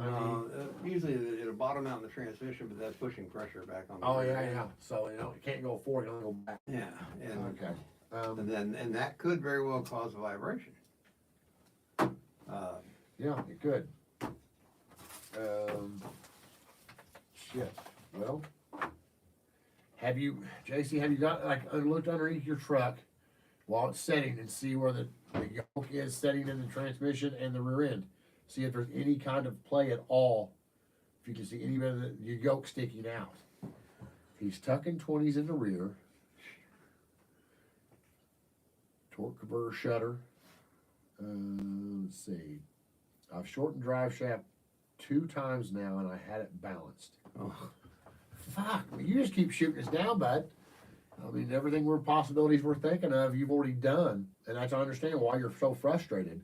I mean, usually it'll bottom out in the transmission, but that's pushing pressure back on the oh rear yeah, end. yeah. So you know it can't go forward, it can only go back. Yeah, and, Okay. and that could very well cause a vibration. Yeah, it could. Shit. Well, JC, have you got, like, looked underneath your truck while it's setting and see where the yoke is setting in the transmission and the rear end? See if there's any kind of play at all. If you can see any bit of your yoke sticking out. He's tucking 20s in the rear. Torque converter shutter. Let's see. I've shortened drive shaft 2 times now, and I had it balanced. Oh, Fuck, you just keep shooting us down, bud. I mean, everything possibilities we're thinking of, you've already done, and that's I understand why you're so frustrated.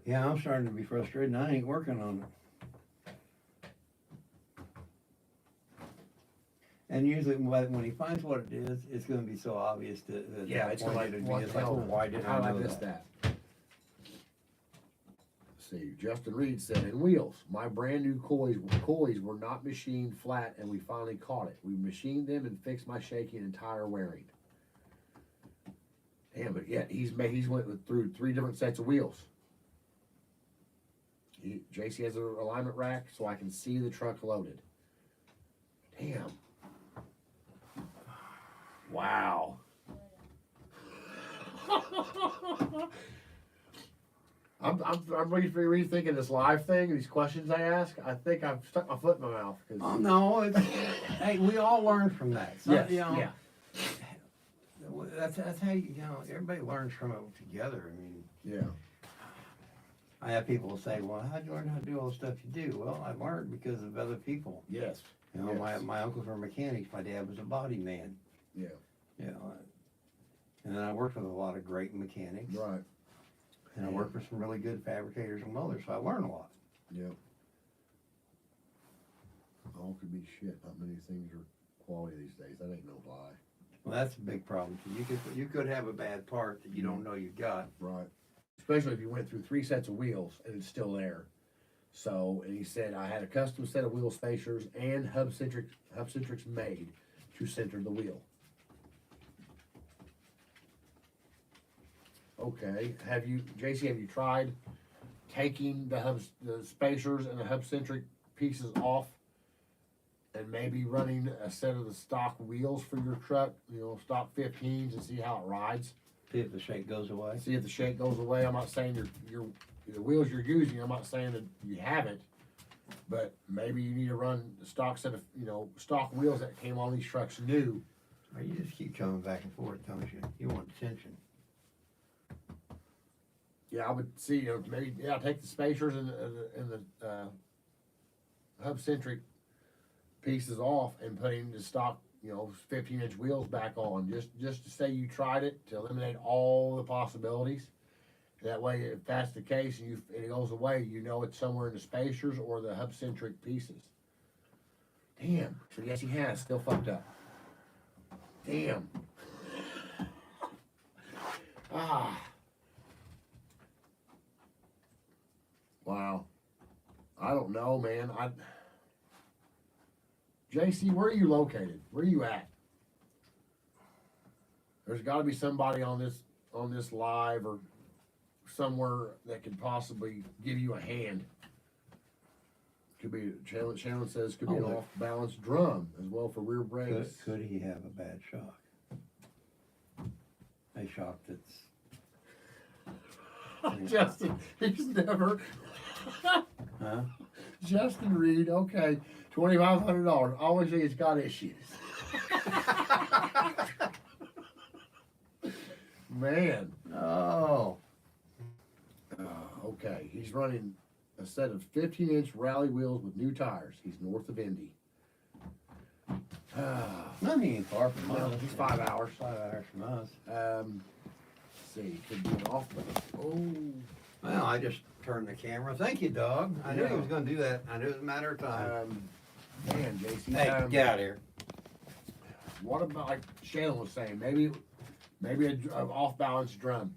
yeah, I'm starting to be frustrated, and I ain't working on it. And usually when he finds what it is, it's gonna be so obvious that Yeah, that it's point like, it'd be, what it's the like, hell? well, why didn't How I did know I miss that? that? see. Justin Reed said, in wheels, my brand new coils were not machined flat, and we finally caught it. We machined them and fixed my shaking and tire wearing. Damn, but yet he's through 3 different sets of wheels. JC has an alignment rack, so I can see the truck loaded. Damn. Wow. I'm rethinking this live thing, these questions I ask. I think I've stuck my foot in my mouth. Oh, no, it's, hey, we all learn from that. So, Yes, you know, yeah. That's how you know, everybody learns from it together. I mean, Yeah. I have people say, well, how'd you learn how to do all the stuff you do? Well, I learned because of other people. Yes. You know, Yes. my uncles were mechanics. My dad was a body man. Yeah. You know, and then I worked with a lot of great mechanics. Right. And I worked with some really good fabricators and welders, so I learned a lot. Yep. All could be shit. Not many things are quality these days. That ain't no lie. Well, that's a big problem. You could have a bad part that you don't know you got. Right. Especially if you went through 3 sets of wheels and it's still there. So, and he said, I had a custom set of wheel spacers and hub centrics made to center the wheel. Okay, JC, have you tried taking the spacers and the hub centric pieces off and maybe running a set of the stock wheels for your truck, you know, stock 15s, and see how it rides? See if the shake goes away. See if the shake goes away. I'm not saying the wheels you're using, I'm not saying that you haven't, but maybe you need to run the stock set of, you know, stock wheels that came on these trucks new. Or you just keep coming back and forth, don't you? You want attention. Yeah, I would see, you know, maybe, yeah, take the spacers and the hub centric pieces off and putting the stock, you know, 15-inch wheels back on, just to say you tried it, to eliminate all the possibilities. That way, if that's the case and it goes away, you know it's somewhere in the spacers or the hub centric pieces. Damn. So yes, he has still fucked up. Damn. Ah. Wow. I don't know, man. JC, where are you located? Where are you at? There's got to be somebody on this live or somewhere that could possibly give you a hand. Could be Shannon says could be an off balance drum as well for rear brakes. Could he have a bad shock? A shock that's Justin, he's never. huh? Justin Reed, okay, $2,500. Obviously, it's got issues. Man. Oh. Okay, he's running a set of 15-inch rally wheels with new tires. He's north of Indy. Not even far from us. He's 5 hours. 5 hours from us. Let's see, could be an off. Oh. Well, I just turned the camera. Thank you, dog. I knew he was going to do that. I knew it was a matter of time. Man, JC. Hey, get out of here. What about, like Shannon was saying, maybe an off balance drum?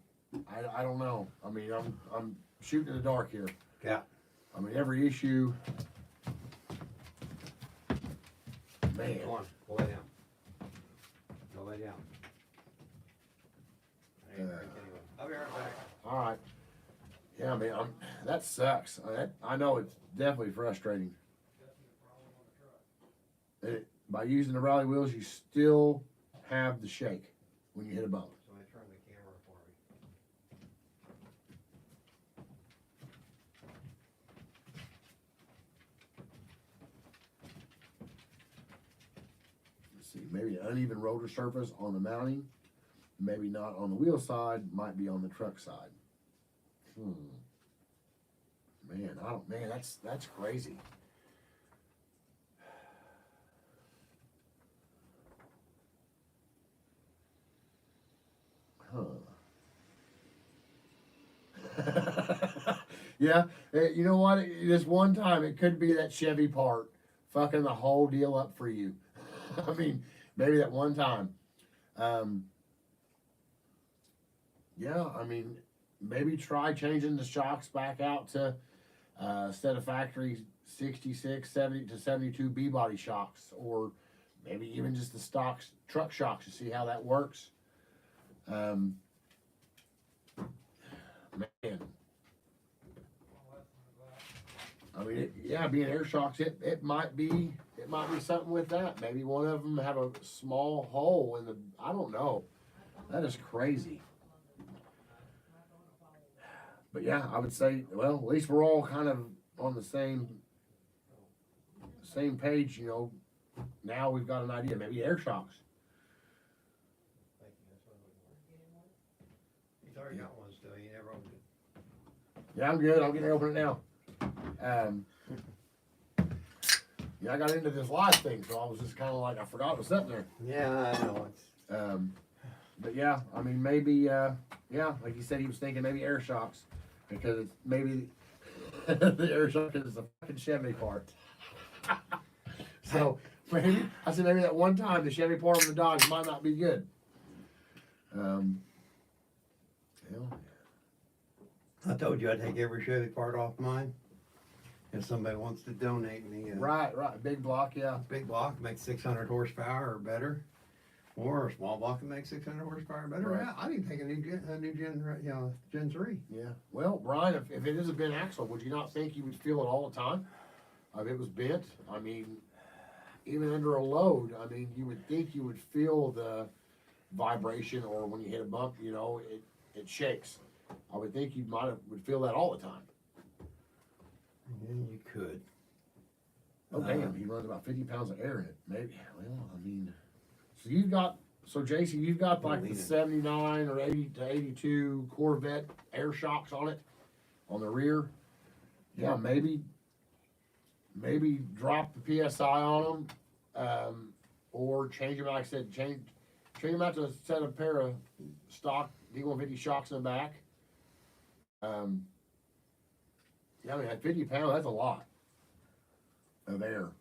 I don't know. I mean, I'm shooting in the dark here. Yeah. I mean, every issue. Man. Go on. Go lay down. Go lay down. I'll be right back. All right. Yeah, man, that sucks. I know it's definitely frustrating. By using the rally wheels, you still have the shake when you hit a bump. So I turn the camera for me. Let's see, maybe an uneven rotor surface on the mounting, maybe not on the wheel side, might be on the truck side. Man, that's crazy. Huh. Yeah, you know what? This one time, it could be that Chevy part fucking the whole deal up for you. I mean, maybe that one time. Yeah, I mean, maybe try changing the shocks back out to Instead of factory 66, 70 to 72 B-body shocks, or maybe even just the stocks, truck shocks, to see how that works. Man, I mean, being air shocks, it might be something with that. Maybe one of them have a small hole in the, I don't know. That is crazy. But yeah, I would say, well, at least we're all kind of on the same page, you know. Now we've got an idea, maybe air shocks. He's already got one still, he never opened it. Yeah, I'm good. I'm gonna open it now. Yeah, I got into this live thing, so I was just kind of like, I forgot it was sitting there. Yeah, I know, it's, But yeah, I mean, maybe, yeah, like you said, he was thinking maybe air shocks, because it's maybe the air shock is a fucking Chevy part. So maybe I said maybe that one time the Chevy part of the Dodge might not be good. Hell, I told you I'd take every Chevy part off mine. If somebody wants to donate me a right, big block, yeah. big block, makes 600 horsepower or better, or a small block that makes 600 horsepower or better, Right. yeah, I'd even take a new Gen 3. Yeah. Well, Brian, if it is a bent axle, would you not think you would feel it all the time? If it was bent, I mean, even under a load, I mean, you would think you would feel the vibration, or when you hit a bump, you know, it shakes. I would think you would feel that all the time. Yeah, you could. Oh, damn, he runs about 50 pounds of air in it. Maybe, well, I mean, so Jason, you've got like the 79 or 80 to 82 Corvette air shocks on it, on the rear. Yeah, maybe drop the PSI on them, or change them, like I said, change them out to a set of pair of stock D150 shocks in the back. Yeah, I mean, at 50 pounds, that's a lot of air.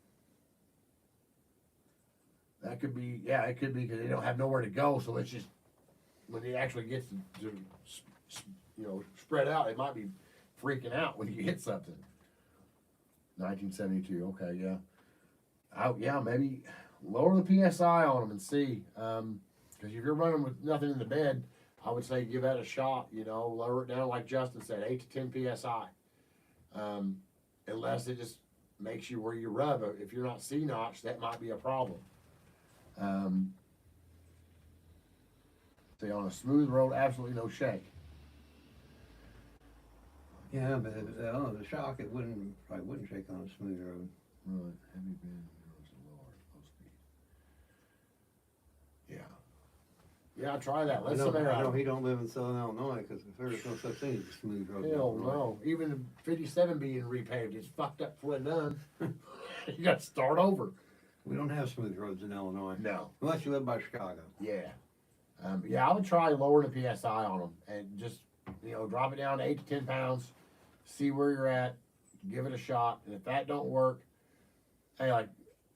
That could be, yeah, it could be because they don't have nowhere to go, so it's just, when it actually gets to you know, spread out, it might be freaking out when you hit something. 1972, okay, yeah. Yeah, maybe lower the PSI on them and see, because if you're running with nothing in the bed, I would say give that a shot, you know, lower it down like Justin said, 8 to 10 PSI. Unless it just makes you where you rub it. If you're not C-notch, that might be a problem. Say on a smooth road, absolutely no shake. Yeah, but the shock, probably wouldn't shake on a smooth road. Right, heavy bend, lower, low speed. Yeah. Yeah, try that. Let's see. I know he don't live in Southern Illinois, because there's no such thing as a smooth road. in Hell Illinois. no. Even the 57 being repaved, it's fucked up before it's done. You got to start over. We don't have smooth roads in Illinois. No. Unless you live by Chicago. Yeah. Yeah, I would try lowering the PSI on them and just, you know, drop it down to 8 to 10 pounds, see where you're at, give it a shot. And if that don't work, hey, like,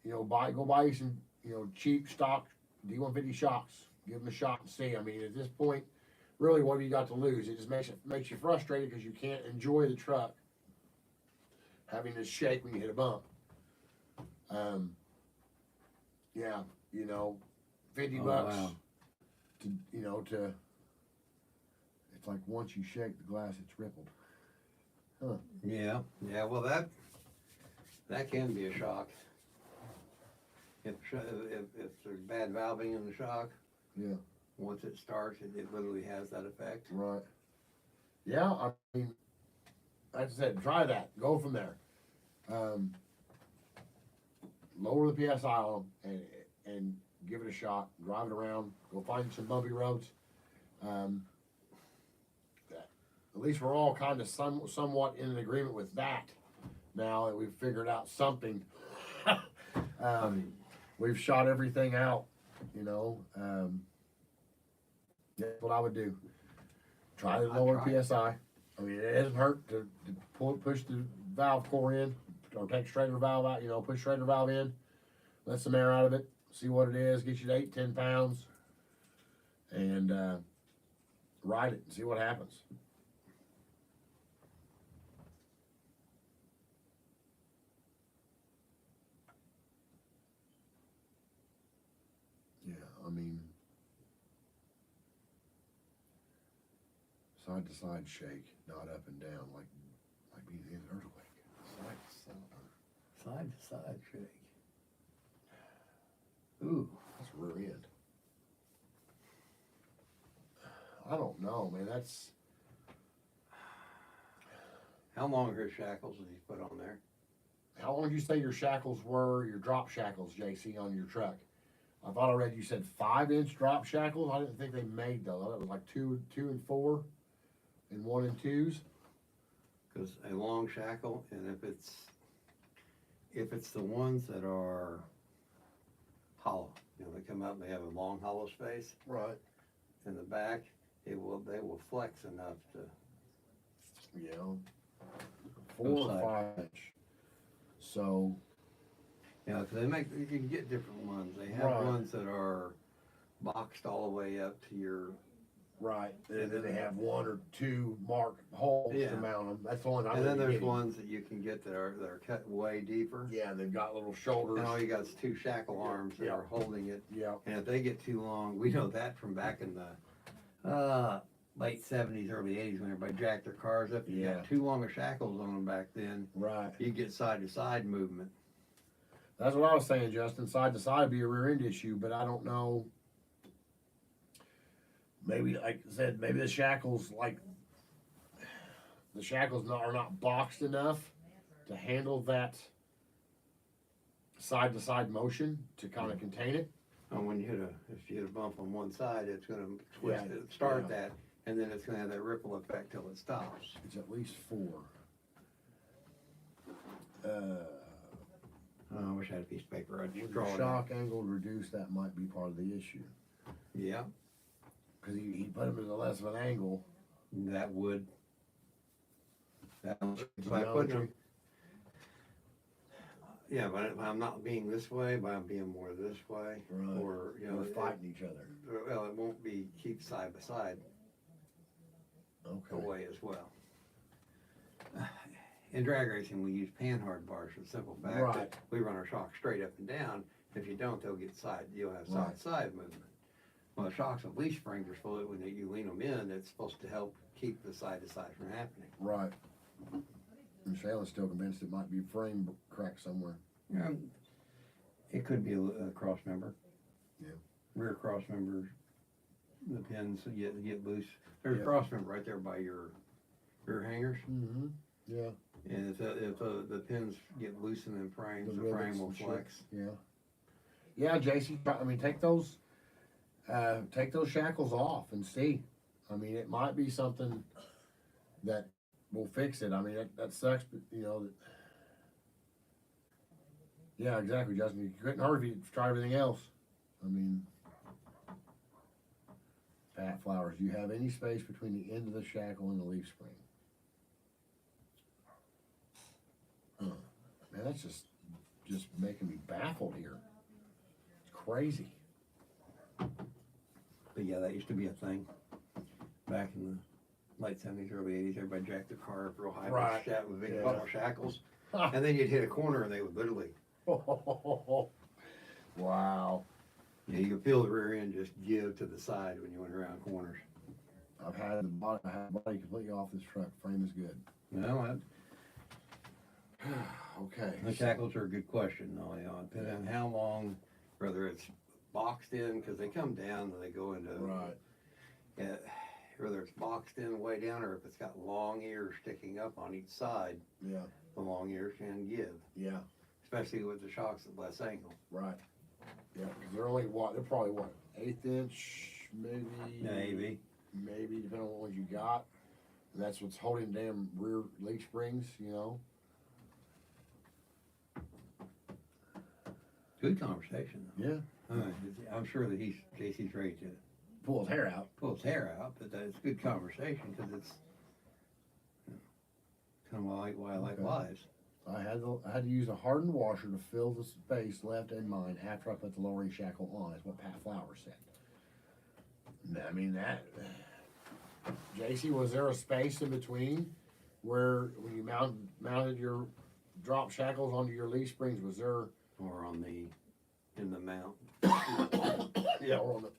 you know, go buy you some, you know, cheap stock D150 shocks. Give them a shot and see. I mean, at this point, really, what have you got to lose? It just makes you frustrated because you can't enjoy the truck having to shake when you hit a bump. Yeah, you know, $50 wow. to, you know, it's like once you shake the glass, it's rippled. Huh. Yeah, well, that can be a shock. If there's bad valving in the shock, Yeah. once it starts, it literally has that effect. Right. Yeah, I mean, like I said, try that. Go from there. Lower the PSI on them and give it a shot. Drive it around. Go find some bumpy roads. At least we're all kind of somewhat in an agreement with that. Now that we've figured out something, we've shot everything out. You know, that's what I would do. Try to lower PSI. I mean, it doesn't hurt to push the valve core in, or take Schrader valve out, you know, push Schrader valve in, let some air out of it, see what it is, get you to 8, 10 pounds, and ride it and see what happens. Side to side shake, not up and down, like being in an earthquake. Side to side. Side to side shake. Ooh, That's rear end. I don't know, man. That's how long are his shackles that he's put on there? how long did you say your shackles were? Your drop shackles, JC, on your truck? I thought I read you said 5-inch drop shackles. I didn't think they made those. I thought it was like two and 4, and 1 and 2s. Because a long shackle, and if it's the ones that are hollow, you know, they come up and they have a long hollow space Right. in the back, they will flex enough to. Yeah. 4 Both or sides. 5-inch. So You know, 'cause you can get different ones. They have Right. ones that are boxed all the way up to your. right, and then they have 1 or 2 marked holes Yeah. to mount them. That's the one I'm. And then there's getting. ones that you can get that are cut way deeper. Yeah, and they've got little shoulders. And all you got is 2 shackle arms that Yeah. are holding it. Yeah. And if they get too long, we know that from back in the late 70s, early 80s when everybody jacked their cars up. You Yeah. got too long of shackles on them back then. Right. You get side to side movement. That's what I was saying, Justin. Side to side would be a rear end issue, but I don't know. Maybe, like I said, maybe the shackles are not boxed enough to handle that side to side motion to kind of contain it. And when if you hit a bump on one side, it's gonna twist Yeah, it, start yeah. that, and then it's gonna have that ripple effect till it stops. It's at least 4. Oh, I wish I had a piece of paper. I'd just With draw the it out. shock angle reduced, that might be part of the issue. Yeah, Because he put them at a less of an angle. that would. By putting them. Yeah, but if I'm not being this way, but I'm being more this way, Right. or, you know. We're fighting each other. Well, it won't be keep side by side Okay. away as well. In drag racing, we use panhard bars for the simple fact Right. that we run our shocks straight up and down. If you don't, they'll get you'll have Right. side movement. Well, the shocks and leaf springs are supposed, when you lean them in, it's supposed to help keep the side to side from happening. Right. And Shayla's still convinced it might be frame crack somewhere. It could be a cross member. Yeah. Rear cross members, the pins get loose. There's Yeah. a cross member right there by your rear hangers. Mm-hmm. Yeah. And if the pins get loose in the frames, the frame rivets will and shit. flex. Yeah. Yeah, JC, I mean, take those shackles off and see. I mean, it might be something that will fix it. I mean, that sucks, but you know, yeah, exactly, Justin. You couldn't hurt if you try everything else. I mean, Pat Flowers, do you have any space between the end of the shackle and the leaf spring? Huh. Man, that's just making me baffled here. It's crazy. But yeah, that used to be a thing back in the late 70s, early 80s. Everybody jacked their car up real high Right. with big Yeah. bubble shackles. And then you'd hit a corner and they would literally, Wow. you could feel the rear end just give to the side when you went around corners. I had the body completely off this truck. Frame is good. No, Okay. the shackles are a good question, though. You know, depending on how long, whether it's boxed in, because they come down and they go into, Right. whether it's boxed in way down or if it's got long ears sticking up on each side, Yeah. the long ears can give, Yeah. especially with the shocks at less angle. Right. Yeah. Because they're only they're probably what, 1/8 inch, maybe. Maybe depending on what ones you got. And that's what's holding damn rear leaf springs. You know. Good conversation, though. Yeah. I'm sure that JC's ready to Pull his hair out. pull his hair out, but it's good conversation because it's kind of why I like Okay. lives. I had to use a hardened washer to fill the space left in mine after I put the Lowery shackle on. Is what Pat Flowers said. I mean that. JC, was there a space in between where when you mounted your drop shackles onto your leaf springs? Was there? Or in the mount. Yeah, or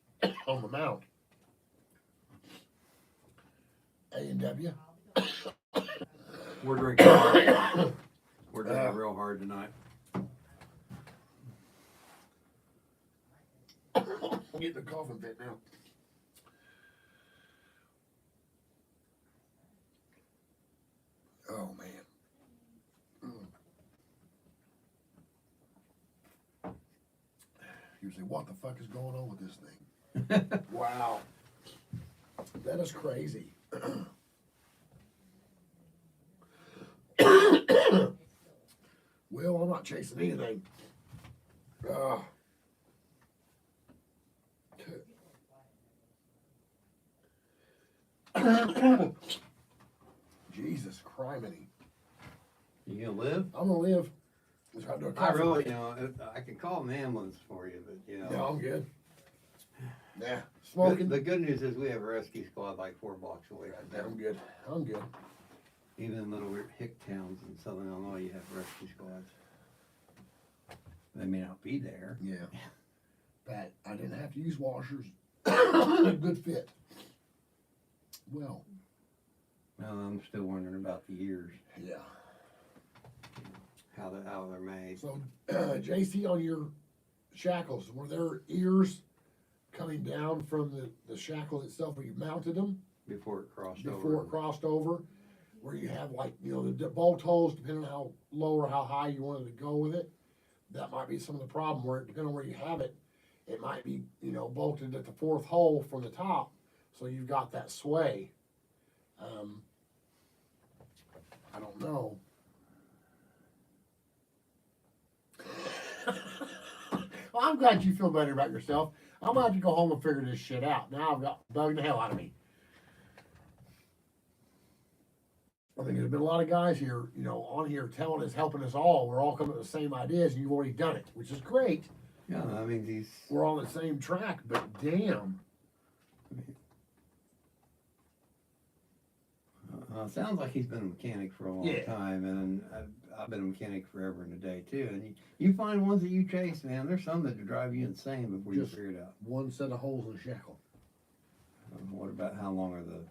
on the mount. A&W. We're drinking hard. We're drinking real hard tonight. I'm getting a coughing fit now. Oh man. You say, what the fuck is going on with this thing? Wow. That is crazy. Well, I'm not chasing anything. Jesus criminy. You gonna live? I'm gonna live. Let's try to do a I coffee really, break. I can call an ambulance for you, but No, I'm good. Nah, The smoking. good news is we have a rescue squad like 4 blocks away from there. I'm good. I'm good. Even in little hick towns in southern Illinois, you have rescue squads. They may not be there. Yeah. But I didn't have to use washers. Good fit. Well, I'm still wondering about the ears, yeah. how they're made. So, JC, on your shackles, were there ears coming down from the shackles itself where you mounted them Before it crossed before over. it crossed over? Where you have like, the bolt holes, depending on how low or how high you wanted to go with it. That might be some of the problem where, depending on where you have it, it might be, bolted at the 4th hole from the top. So you've got that sway. I don't know. Well, I'm glad you feel better about yourself. I'm gonna have to go home and figure this shit out. Now I've got bugging the hell out of me. I think there's been a lot of guys here, on here telling us, helping us all. We're all coming up with the same ideas, and you've already done it, which is great. Yeah, I mean, these. We're on the same track, but damn. Sounds like he's been a mechanic for a long Yeah. time, and I've been a mechanic forever and a day too. And you find ones that you chase, man. There's some that drive you insane before Just- you figure it out. One set of holes in the shackle. What about how long are the?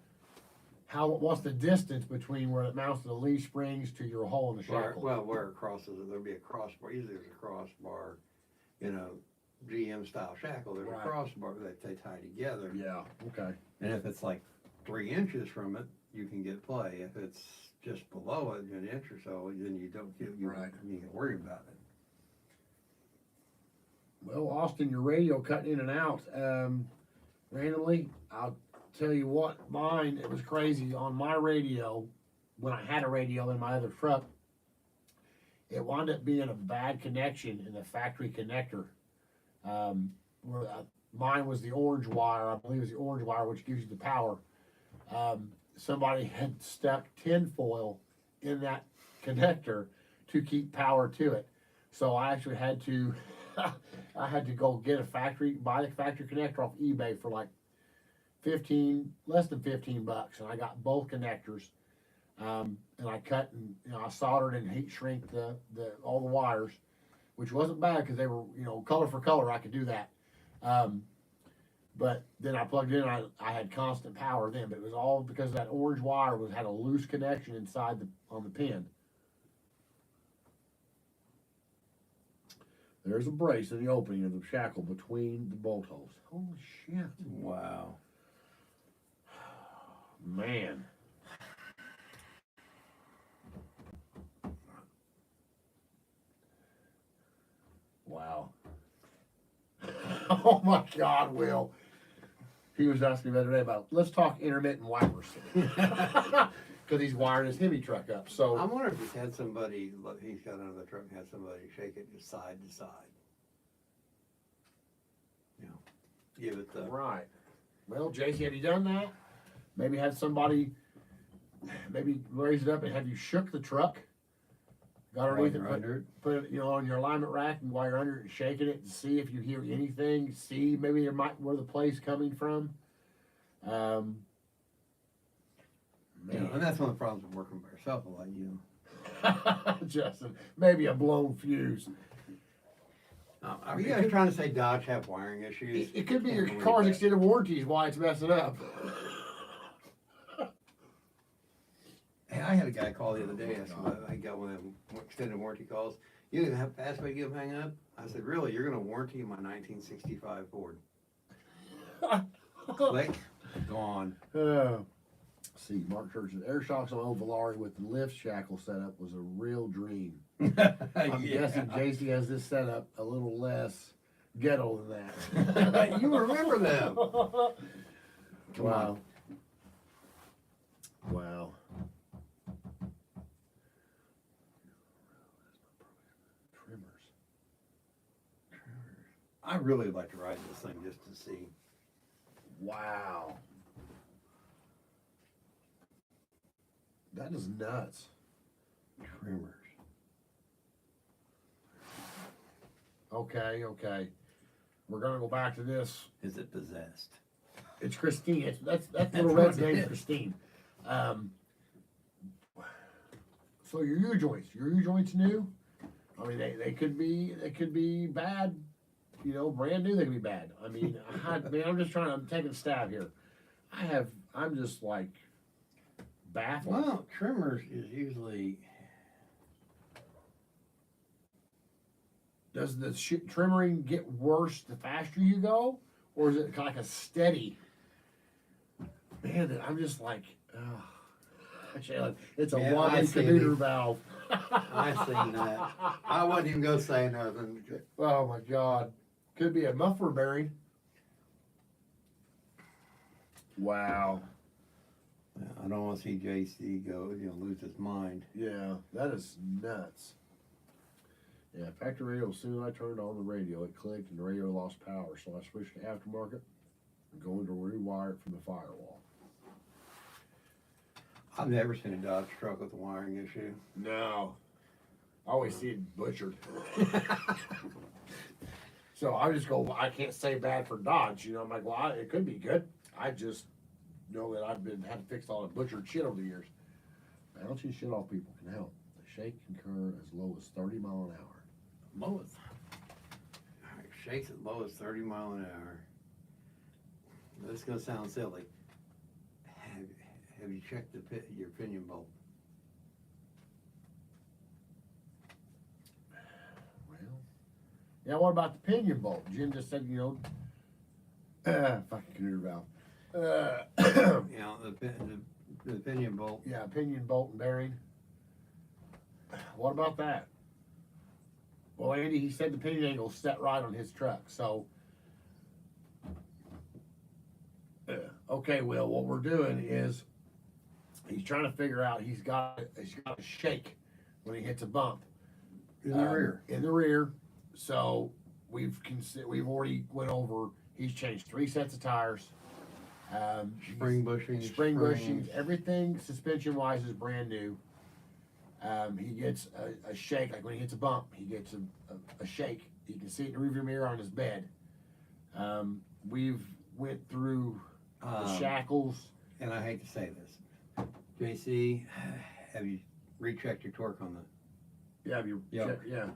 What's the distance between where it mounts to the leaf springs to your hole in the shackle? Where it crosses, there'll be a crossbar. Usually there's a crossbar, GM style shackle. There's Right. a crossbar that they tie together. Yeah, okay. And if it's like 3 inches from it, you can get play. If it's just below it, an inch or so, then you don't get Right. you can worry about it. Well, Austin, your radio cutting in and out. Randomly, I'll tell you what, it was crazy. On my radio, when I had a radio in my other truck, it wound up being a bad connection in the factory connector. Mine was the orange wire, I believe it was the orange wire, which gives you the power. Somebody had stuck tinfoil in that connector to keep power to it. So I actually had to, go buy the factory connector off eBay for like less than $15, and I got both connectors. And I cut and I soldered and heat shrink all the wires, which wasn't bad because they were color for color. I could do that. But then I plugged it in. I had constant power then, but it was all because that orange wire had a loose connection inside on the pin. There's a brace in the opening of the shackle between the bolt holes. Holy shit. Wow. Man. Wow. Oh my God, Will. He was asking me the other day about, let's talk intermittent wipers. Because he's wiring his Hemi truck up. So I wonder if he's had somebody, he's got another truck and had somebody shake it just side to side. Give it the. right. Well, JC, have you done that? Maybe have somebody raise it up and have you shook the truck? Got underneath it, Under it. put it, on your alignment rack, and while you're under it, shaking it, and see if you hear anything. See maybe where the play's coming from. Man. And that's one of the problems with working by yourself a lot, Justin, maybe a blown fuse. Are you guys trying to say Dodge have wiring issues? It could be your Can't believe car's that. extended warranty is why it's messing up. I had a guy call the other day, I got one of them extended warranty calls. You have a fast way to get them hung up? I said, really, you're gonna warranty my 1965 Ford? Click, gone. See, Mark Church's air shocks on old Lowery with the lift shackle setup was a real dream. I'm guessing JC has this setup a little less ghetto than that. You remember them. Come Wow. on. Wow. Trimmers. I really would like to ride this thing just to see. Wow. That is nuts. Trimmers. Okay. We're gonna go back to this. Is it possessed? It's Christine. That's That's little what red's it name is is. Christine. So your U-joints new? I mean, they could be bad, brand new. They could be bad. I mean, I'm taking a stab here. I'm just like baffled. Well, trimmers is usually, Does the trimming get worse the faster you go, or is it like a steady? Man, I'm just like, Shayla, it's a Yeah, I wobbly see caboodle it. valve. I seen that. I wasn't even gonna say nothing. Oh my God, could be a muffler bearing. Wow. I don't wanna see JC go, lose his mind. Yeah, that is nuts. Yeah, factory radio, as soon as I turned on the radio, it clicked and the radio lost power. So I switched to aftermarket and going to rewire it from the firewall. I've never seen a Dodge truck with a wiring issue. No. I always see it butchered. So I can't say bad for Dodge. I'm like, well, it could be good. I just know that had to fix all the butchered shit over the years. Bouncing shit off people can help. The shake can occur as low as 30 mile an hour. Lowest. Alright, shakes as low as 30 mile an hour. This is gonna sound silly. Have you checked your pinion bolt? Well, yeah, what about the pinion bolt? Jim just said, fucking canoe valve. The pinion bolt. Yeah, pinion bolt and bearing. What about that? Well, Andy, he said the pinion angle's set right on his truck, so. Okay, Will, what we're doing is he's trying to figure out he's got a shake when he hits a bump. In the rear. In the rear. So we've already went over. He's changed 3 sets of tires. Spring bushings. Spring bushings, everything suspension wise is brand new. He gets a shake, like when he hits a bump, he gets a shake. You can see it in the rearview mirror on his bed. We've went through the shackles. And I hate to say this. JC, have you rechecked your torque on the? Yeah, Yep. yeah.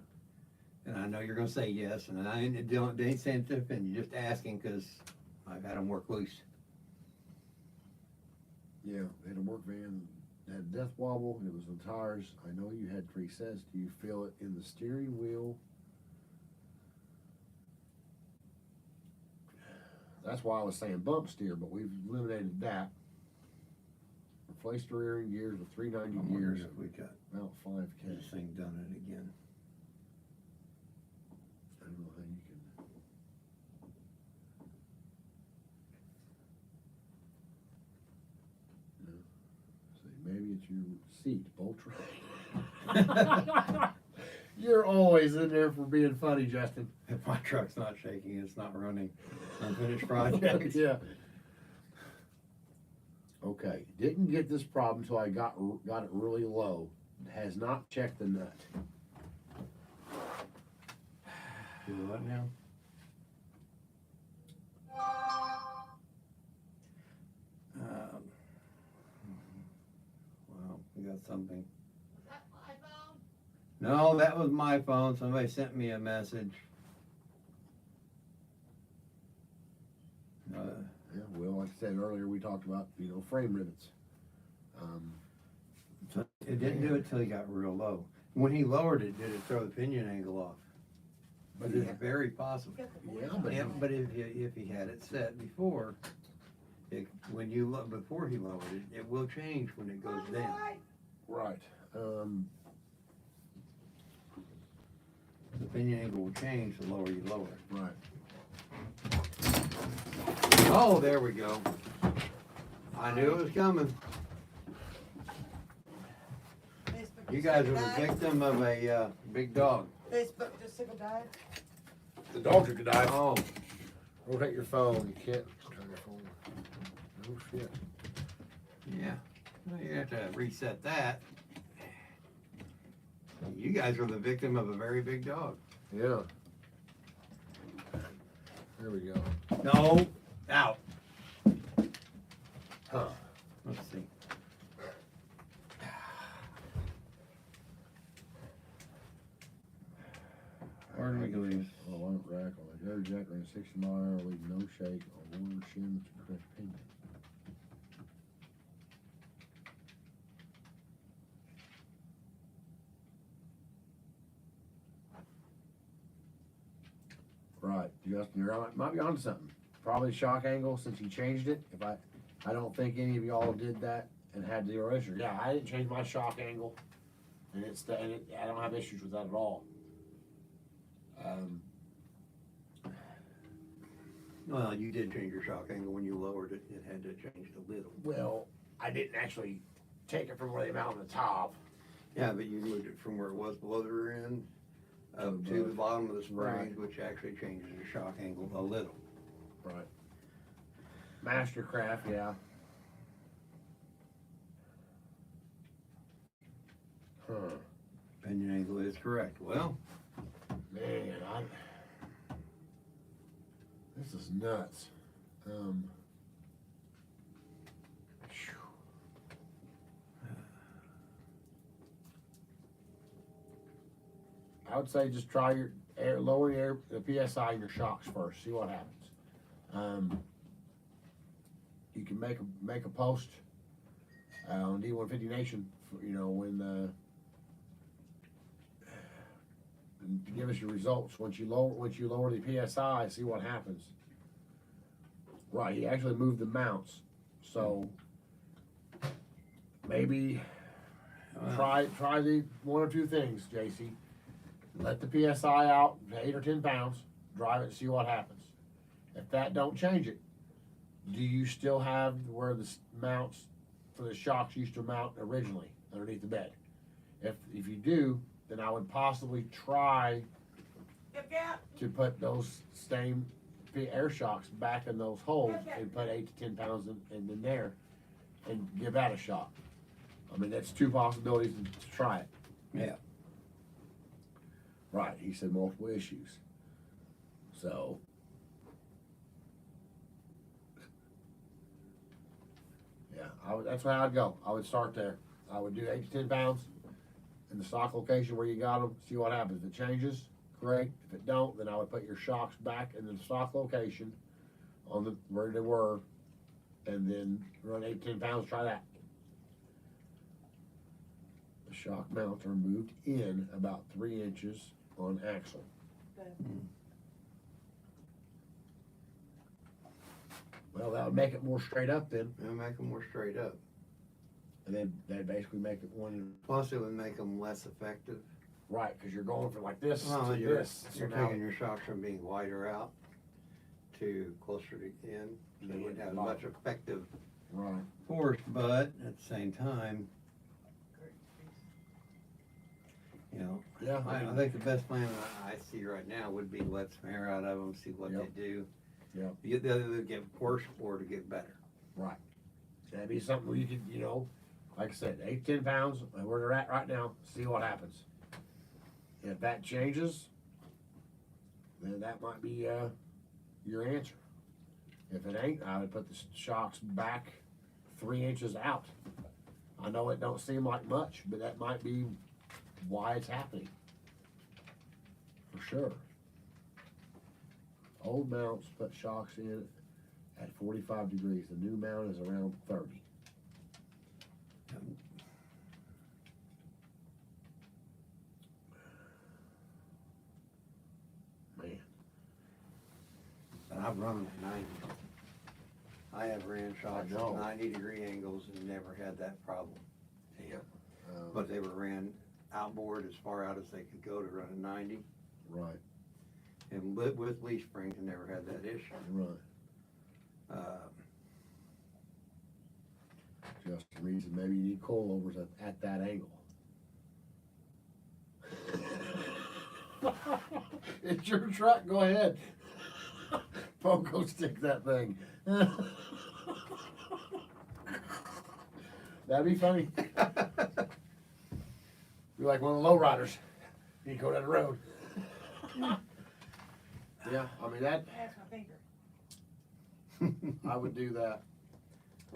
And I know you're gonna say yes, and I ain't saying to offend you, just asking, cause I've had them work loose. Yeah, they had a work van, had a death wobble, it was the tires. I know you had 3 sets. Do you feel it in the steering wheel? That's why I was saying bump steer, but we've eliminated that. Replaced the rear end gears with 390 I'm wondering gears, if we got about 5K. this thing done it again. I don't know how you can. No. See, maybe it's your seat, bolt tray. You're always in there for being funny, Justin. If my truck's not shaking, it's not running. Unfinished project. Yeah. Okay, didn't get this problem until I got it really low. Has not checked the nut. Do what now? Well, we got something. Was that my phone? No, that was my phone. Somebody sent me a message. Yeah, well, like I said earlier, we talked about, frame rivets. So it didn't do it till he got real low. When he lowered it, did it throw the pinion angle off? But it's very possible. Yeah, but Yeah, but if he had it set before, before he lowered it, it will change when it goes down. right. The pinion angle will change the lower you lower it. Right. Oh, there we go. I knew it was coming. Facebook You just guys took are a the dive. victim of a big dog. Facebook just took a dive. The dog took a dive. Oh, Rotate your phone. You can't turn your phone. Oh shit. yeah. Well, you have to reset that. You guys are the victim of a very big dog. Yeah. There we go. No, out. Huh. Let's see. Where did we go? Oh, I went rack on the Jerry Jack ran 60 mile an hour, leave no shake on lower shim to correct pinion. Right, Justin, might be onto something. Probably shock angle since you changed it. I don't think any of y'all did that and had zero issues. Yeah, I didn't change my shock angle, and I don't have issues with that at all. Well, you did change your shock angle when you lowered it. It had to change a little. Well, I didn't actually take it from where they mount on the top. Yeah, but you moved it from where it was below the rear end up to the bottom of the springs, which actually changes the shock angle a little. Right. Mastercraft, yeah. Huh. Pinion angle is correct. Well, Man, this is nuts. Phew. I would say just try lower the PSI in your shocks first. See what happens. You can make a post on D150 Nation. When and give us your results once you lower the PSI. See what happens. Right, he actually moved the mounts, so maybe try the one or two things, JC. Let the PSI out 8 or 10 pounds, drive it, see what happens. If that don't change it, do you still have where the mounts for the shocks used to mount originally underneath the bed? If you do, then I would possibly try to put those same air shocks back in those holes and put 8 to 10 pounds in there and give that a shot. I mean, that's two possibilities to try it. yeah. Right, he said multiple issues. So. Yeah, that's where I'd go. I would start there. I would do 8 to 10 pounds in the stock location where you got them, see what happens. If it changes, great. If it don't, then I would put your shocks back in the stock location on where they were, and then run 8 to 10 pounds, try that. The shock mounts are moved in about 3 inches on axle. Well, that would make it more straight up then, It'll make them more straight up. and then that'd basically make it one Plus, it would make them less effective. right, because you're going from like this Well, to you're this. So you're now, taking your shocks from being wider out to closer to in. So you wouldn't have as much effective right, force, but at the same time, yeah, I think the best plan I see right now would be let some air out of them, see what Yep. they do. Yep. You get the other to get worse or to get better. right. That'd be something where you could, like I said, 8 to 10 pounds, where they're at right now, see what happens. If that changes, then that might be your answer. If it ain't, I would put the shocks back 3 inches out. I know it don't seem like much, but that might be why it's happening. For sure. Old mounts put shocks in at 45 degrees. The new mount is around 30. not running at 90. I have ran shots I know. at 90-degree angles and never had that problem. Damn. But they were ran outboard as far out as they could go to run at 90. Right, And with leaf springs, I never had that issue. right. Just the reason maybe you need coilovers at that angle. It's your truck, go ahead. Pogo stick that thing. That'd be funny. You're like one of the lowriders. You go down the road. Yeah, I mean that, That's my finger. I would do that.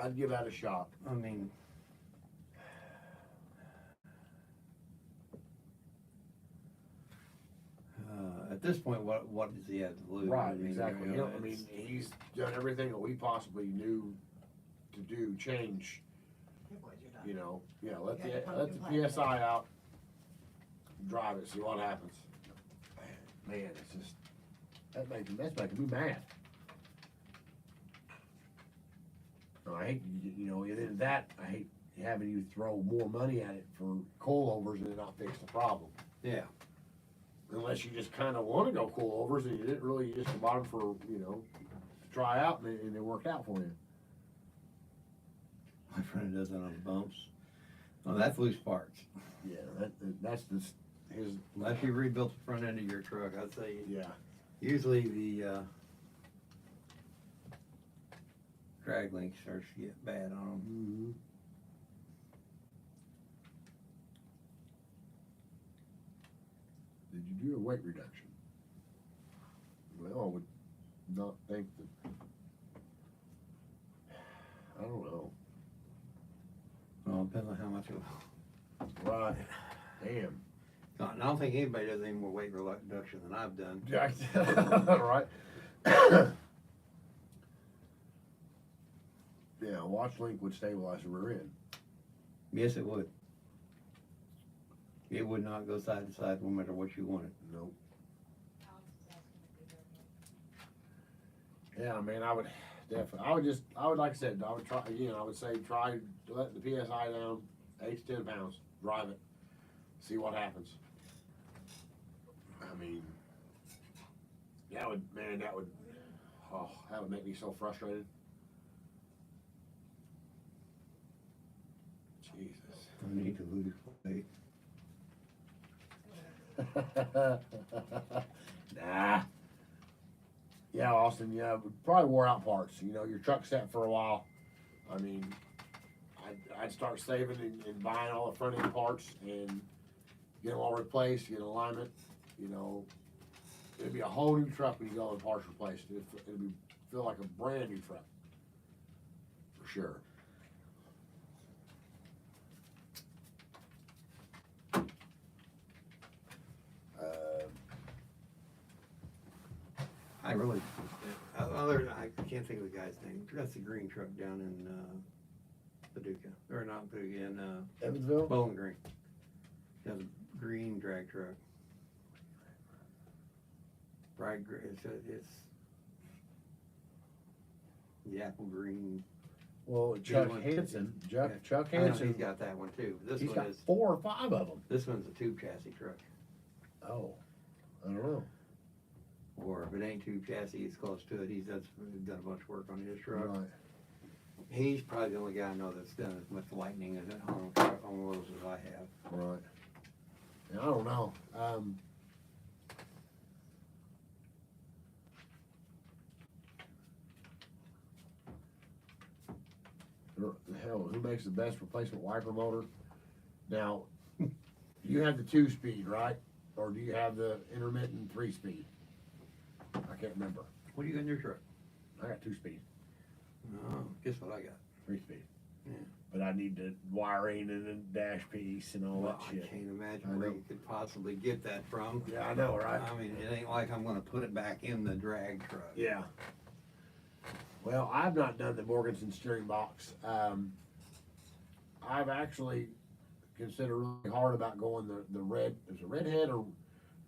I'd give that a shot. I mean, at this point, what does he have to lose? Right, I mean, exactly. you You know, know, I mean, it's- he's done everything that we possibly knew to do, change, Hey, boys, you're done. you know, yeah, let You got to let pump the your PSI out, drive it, see what happens. Man, it's just, that's making me mad. And I hate, you know, and then that, I hate having you throw more money at it for coilovers and then not fix the problem. Yeah, Unless you just kinda wanna go coilovers and you didn't really, you just bought them for, you know, to try out and it worked out for you. my friend does that on bumps. Oh, that's loose parts. Yeah, that's just his, Unless you rebuilt the front end of your truck, I'd say yeah, usually the drag link starts to get bad on them. mm-hmm. Did you do a weight reduction? Well, I would not think that, I don't know. Well, it depends on how much it Right, damn. I don't think anybody does any more weight reduction than I've done. Right. Yeah, watch link would stabilize the rear end. Yes, it would. It would not go side to side no matter what you wanted. Nope. Alex is asking if you're Yeah, man, I would definitely, I would, like I said, I would try, again, I would say try to let the PSI down 8 to 10 pounds, drive it, see what happens. I mean, that would make me so frustrated. Jesus. I need to lose weight. Nah. Yeah, Austin, yeah, probably wore out parts. You know, your truck's set for a while. I mean, I'd start saving and buying all the front end parts and get them all replaced, get alignment, you know. It'd be a whole new truck when you get all the parts replaced. It'd feel like a brand new truck. For sure. I really, I can't think of the guy's name. That's the green truck down in Paducah, or not Paducah, in Evansville? Bowling Green. He has a green drag truck. Bright green, it's the apple green. Well, Chuck D150. Hansen, Yeah. Chuck I know Hansen, he's got that one too. This he's one got is, 4 or 5 of them. this one's a tube chassis truck. Oh, I don't know. Or if it ain't tube chassis, it's close to it. He's done a bunch of work on his truck. Right. He's probably the only guy I know that's done as much lightning as on those as I have. Right. Yeah, I don't know. The hell, who makes the best replacement wiper motor? Now, you have the 2-speed, right? Or do you have the intermittent 3-speed? I can't remember. What do you got in your truck? I got 2-speed, Oh, guess what I got? 3-speed. Yeah. But I need the wiring and the dash piece and all Well, that I shit. can't I imagine where know. you could possibly get that from. Yeah, I know, right? I mean, it ain't like I'm gonna put it back in the drag truck. Yeah. Well, I've not done the Morganson steering box. I've actually considered really hard about going the red, is it redhead or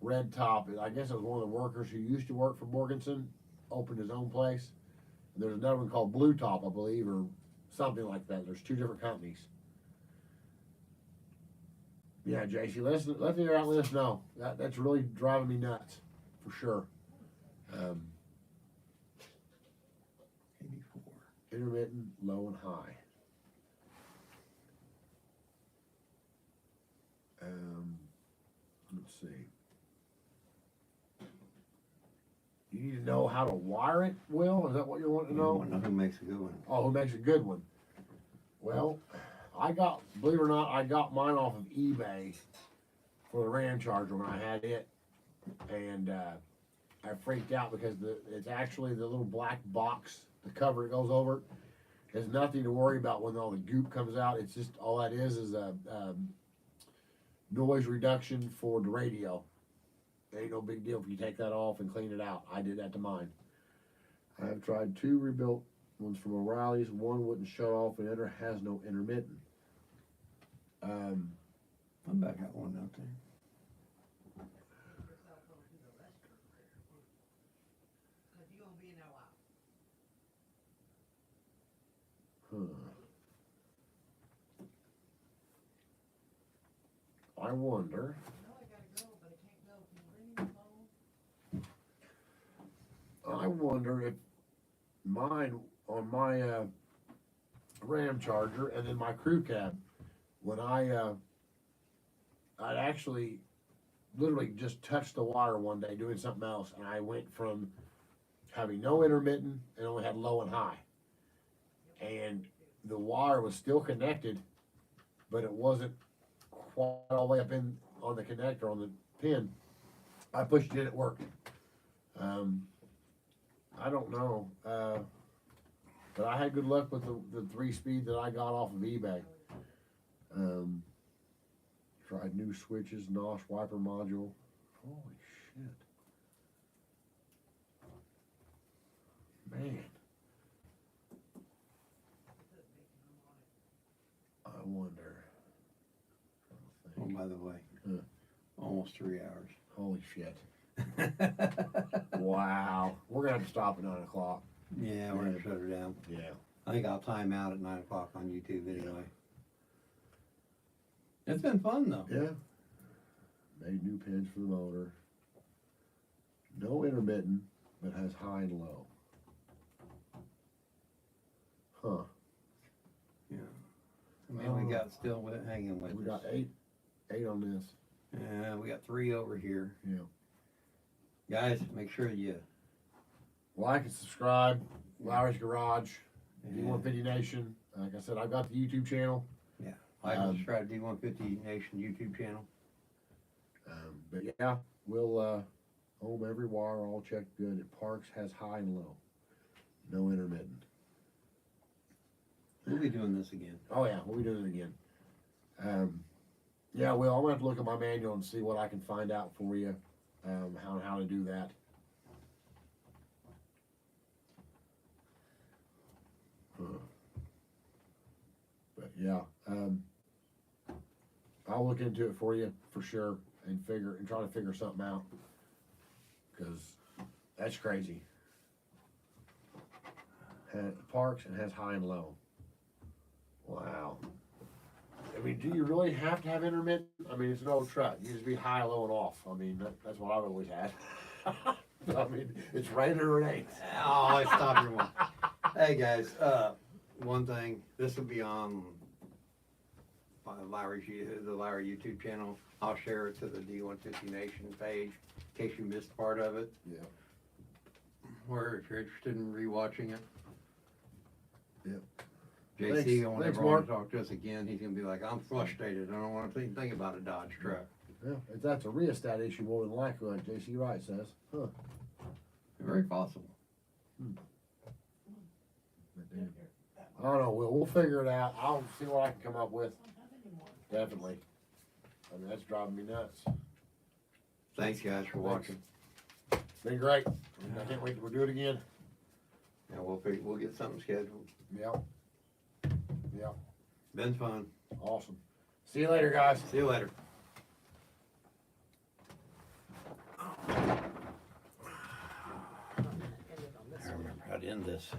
red top? I guess it was one of the workers who used to work for Morganson opened his own place. And there's another one called Blue Top, I believe, or something like that. There's two different companies. Yeah, JC, let me out. Let us know. That's really driving me nuts, for sure. 84. Intermittent, low and high. Let's see. You need to know how to wire it, Will? Is that what you're wanting to I know? want to know who makes a good one. Oh, who makes a good one? Well, believe it or not, I got mine off of eBay for the Ram Charger when I had it, and I freaked out because it's actually the little black box, the cover that goes over it. There's nothing to worry about when all the goop comes out. It's just all that is a noise reduction for the radio. Ain't no big deal if you take that off and clean it out. I did that to mine. I have tried 2 rebuilt ones from O'Reilly's. One wouldn't shut off, and the other has no intermittent. I bet I got one out there. I wonder. I wonder if mine on my Ram Charger and then my crew cab, when I'd actually literally just touched the wire one day doing something else, and I went from having no intermittent and only had low and high, and the wire was still connected, but it wasn't quite all the way up in on the connector on the pin. I pushed it, it worked. I don't know, but I had good luck with the 3-speed that I got off of eBay. Tried new switches, NOS wiper module. Holy shit. Man. I wonder. Oh, by the way, Huh. almost 3 hours. Holy shit. Wow. We're gonna have to stop at 9 o'clock. Yeah, we're gonna shut her down. Yeah. I think I'll time out at 9 o'clock on YouTube anyway. It's been fun though. Yeah. Made new pins for the motor. No intermittent, but has high and low. Huh. Yeah. I mean, we got still with hanging with We us. got eight on this. Yeah, we got 3 over here. Yeah. Guys, make sure you Like and subscribe. Lowery's Garage. yeah, D150 Nation. Like I said, I've got the YouTube channel. like and subscribe to D150 Nation YouTube channel. But yeah, we'll home every wire, all checked good. It parks, has high and low. No intermittent. We'll be doing this again. Oh yeah, we'll be doing it again. Yeah, well, I'm gonna have to look at my manual and see what I can find out for you, how to do that. But yeah, I'll look into it for you for sure and try to figure something out, because that's crazy. Parks and has high and low. Wow. I mean, do you really have to have intermittent? I mean, it's an old truck. You just be high, low, and off. I mean, that's what I've always had. I mean, it's raining or it ain't. Oh, I stopped everyone. Hey guys, one thing, this will be on the Lowery YouTube channel. I'll share it to the D150 Nation page in case you missed part of it. Yeah. Or if you're interested in rewatching it. Yep. JC, Thanks. won't Thanks, ever want Mark. to talk to us again. He's gonna be like, I'm frustrated. I don't want to think about a Dodge truck. Yeah, if that's a rheostat issue more than likely, like JC Wright says. Huh. Very possible. But, yeah. I don't know, we'll figure it out. I'll see what I can come up with. Definitely. I mean, that's driving me nuts. Thanks guys for watching. Been great. I can't wait to do it again. Yeah, we'll get something scheduled. Yep. Yep. Been fun. Awesome. See you later, guys. See you later. in this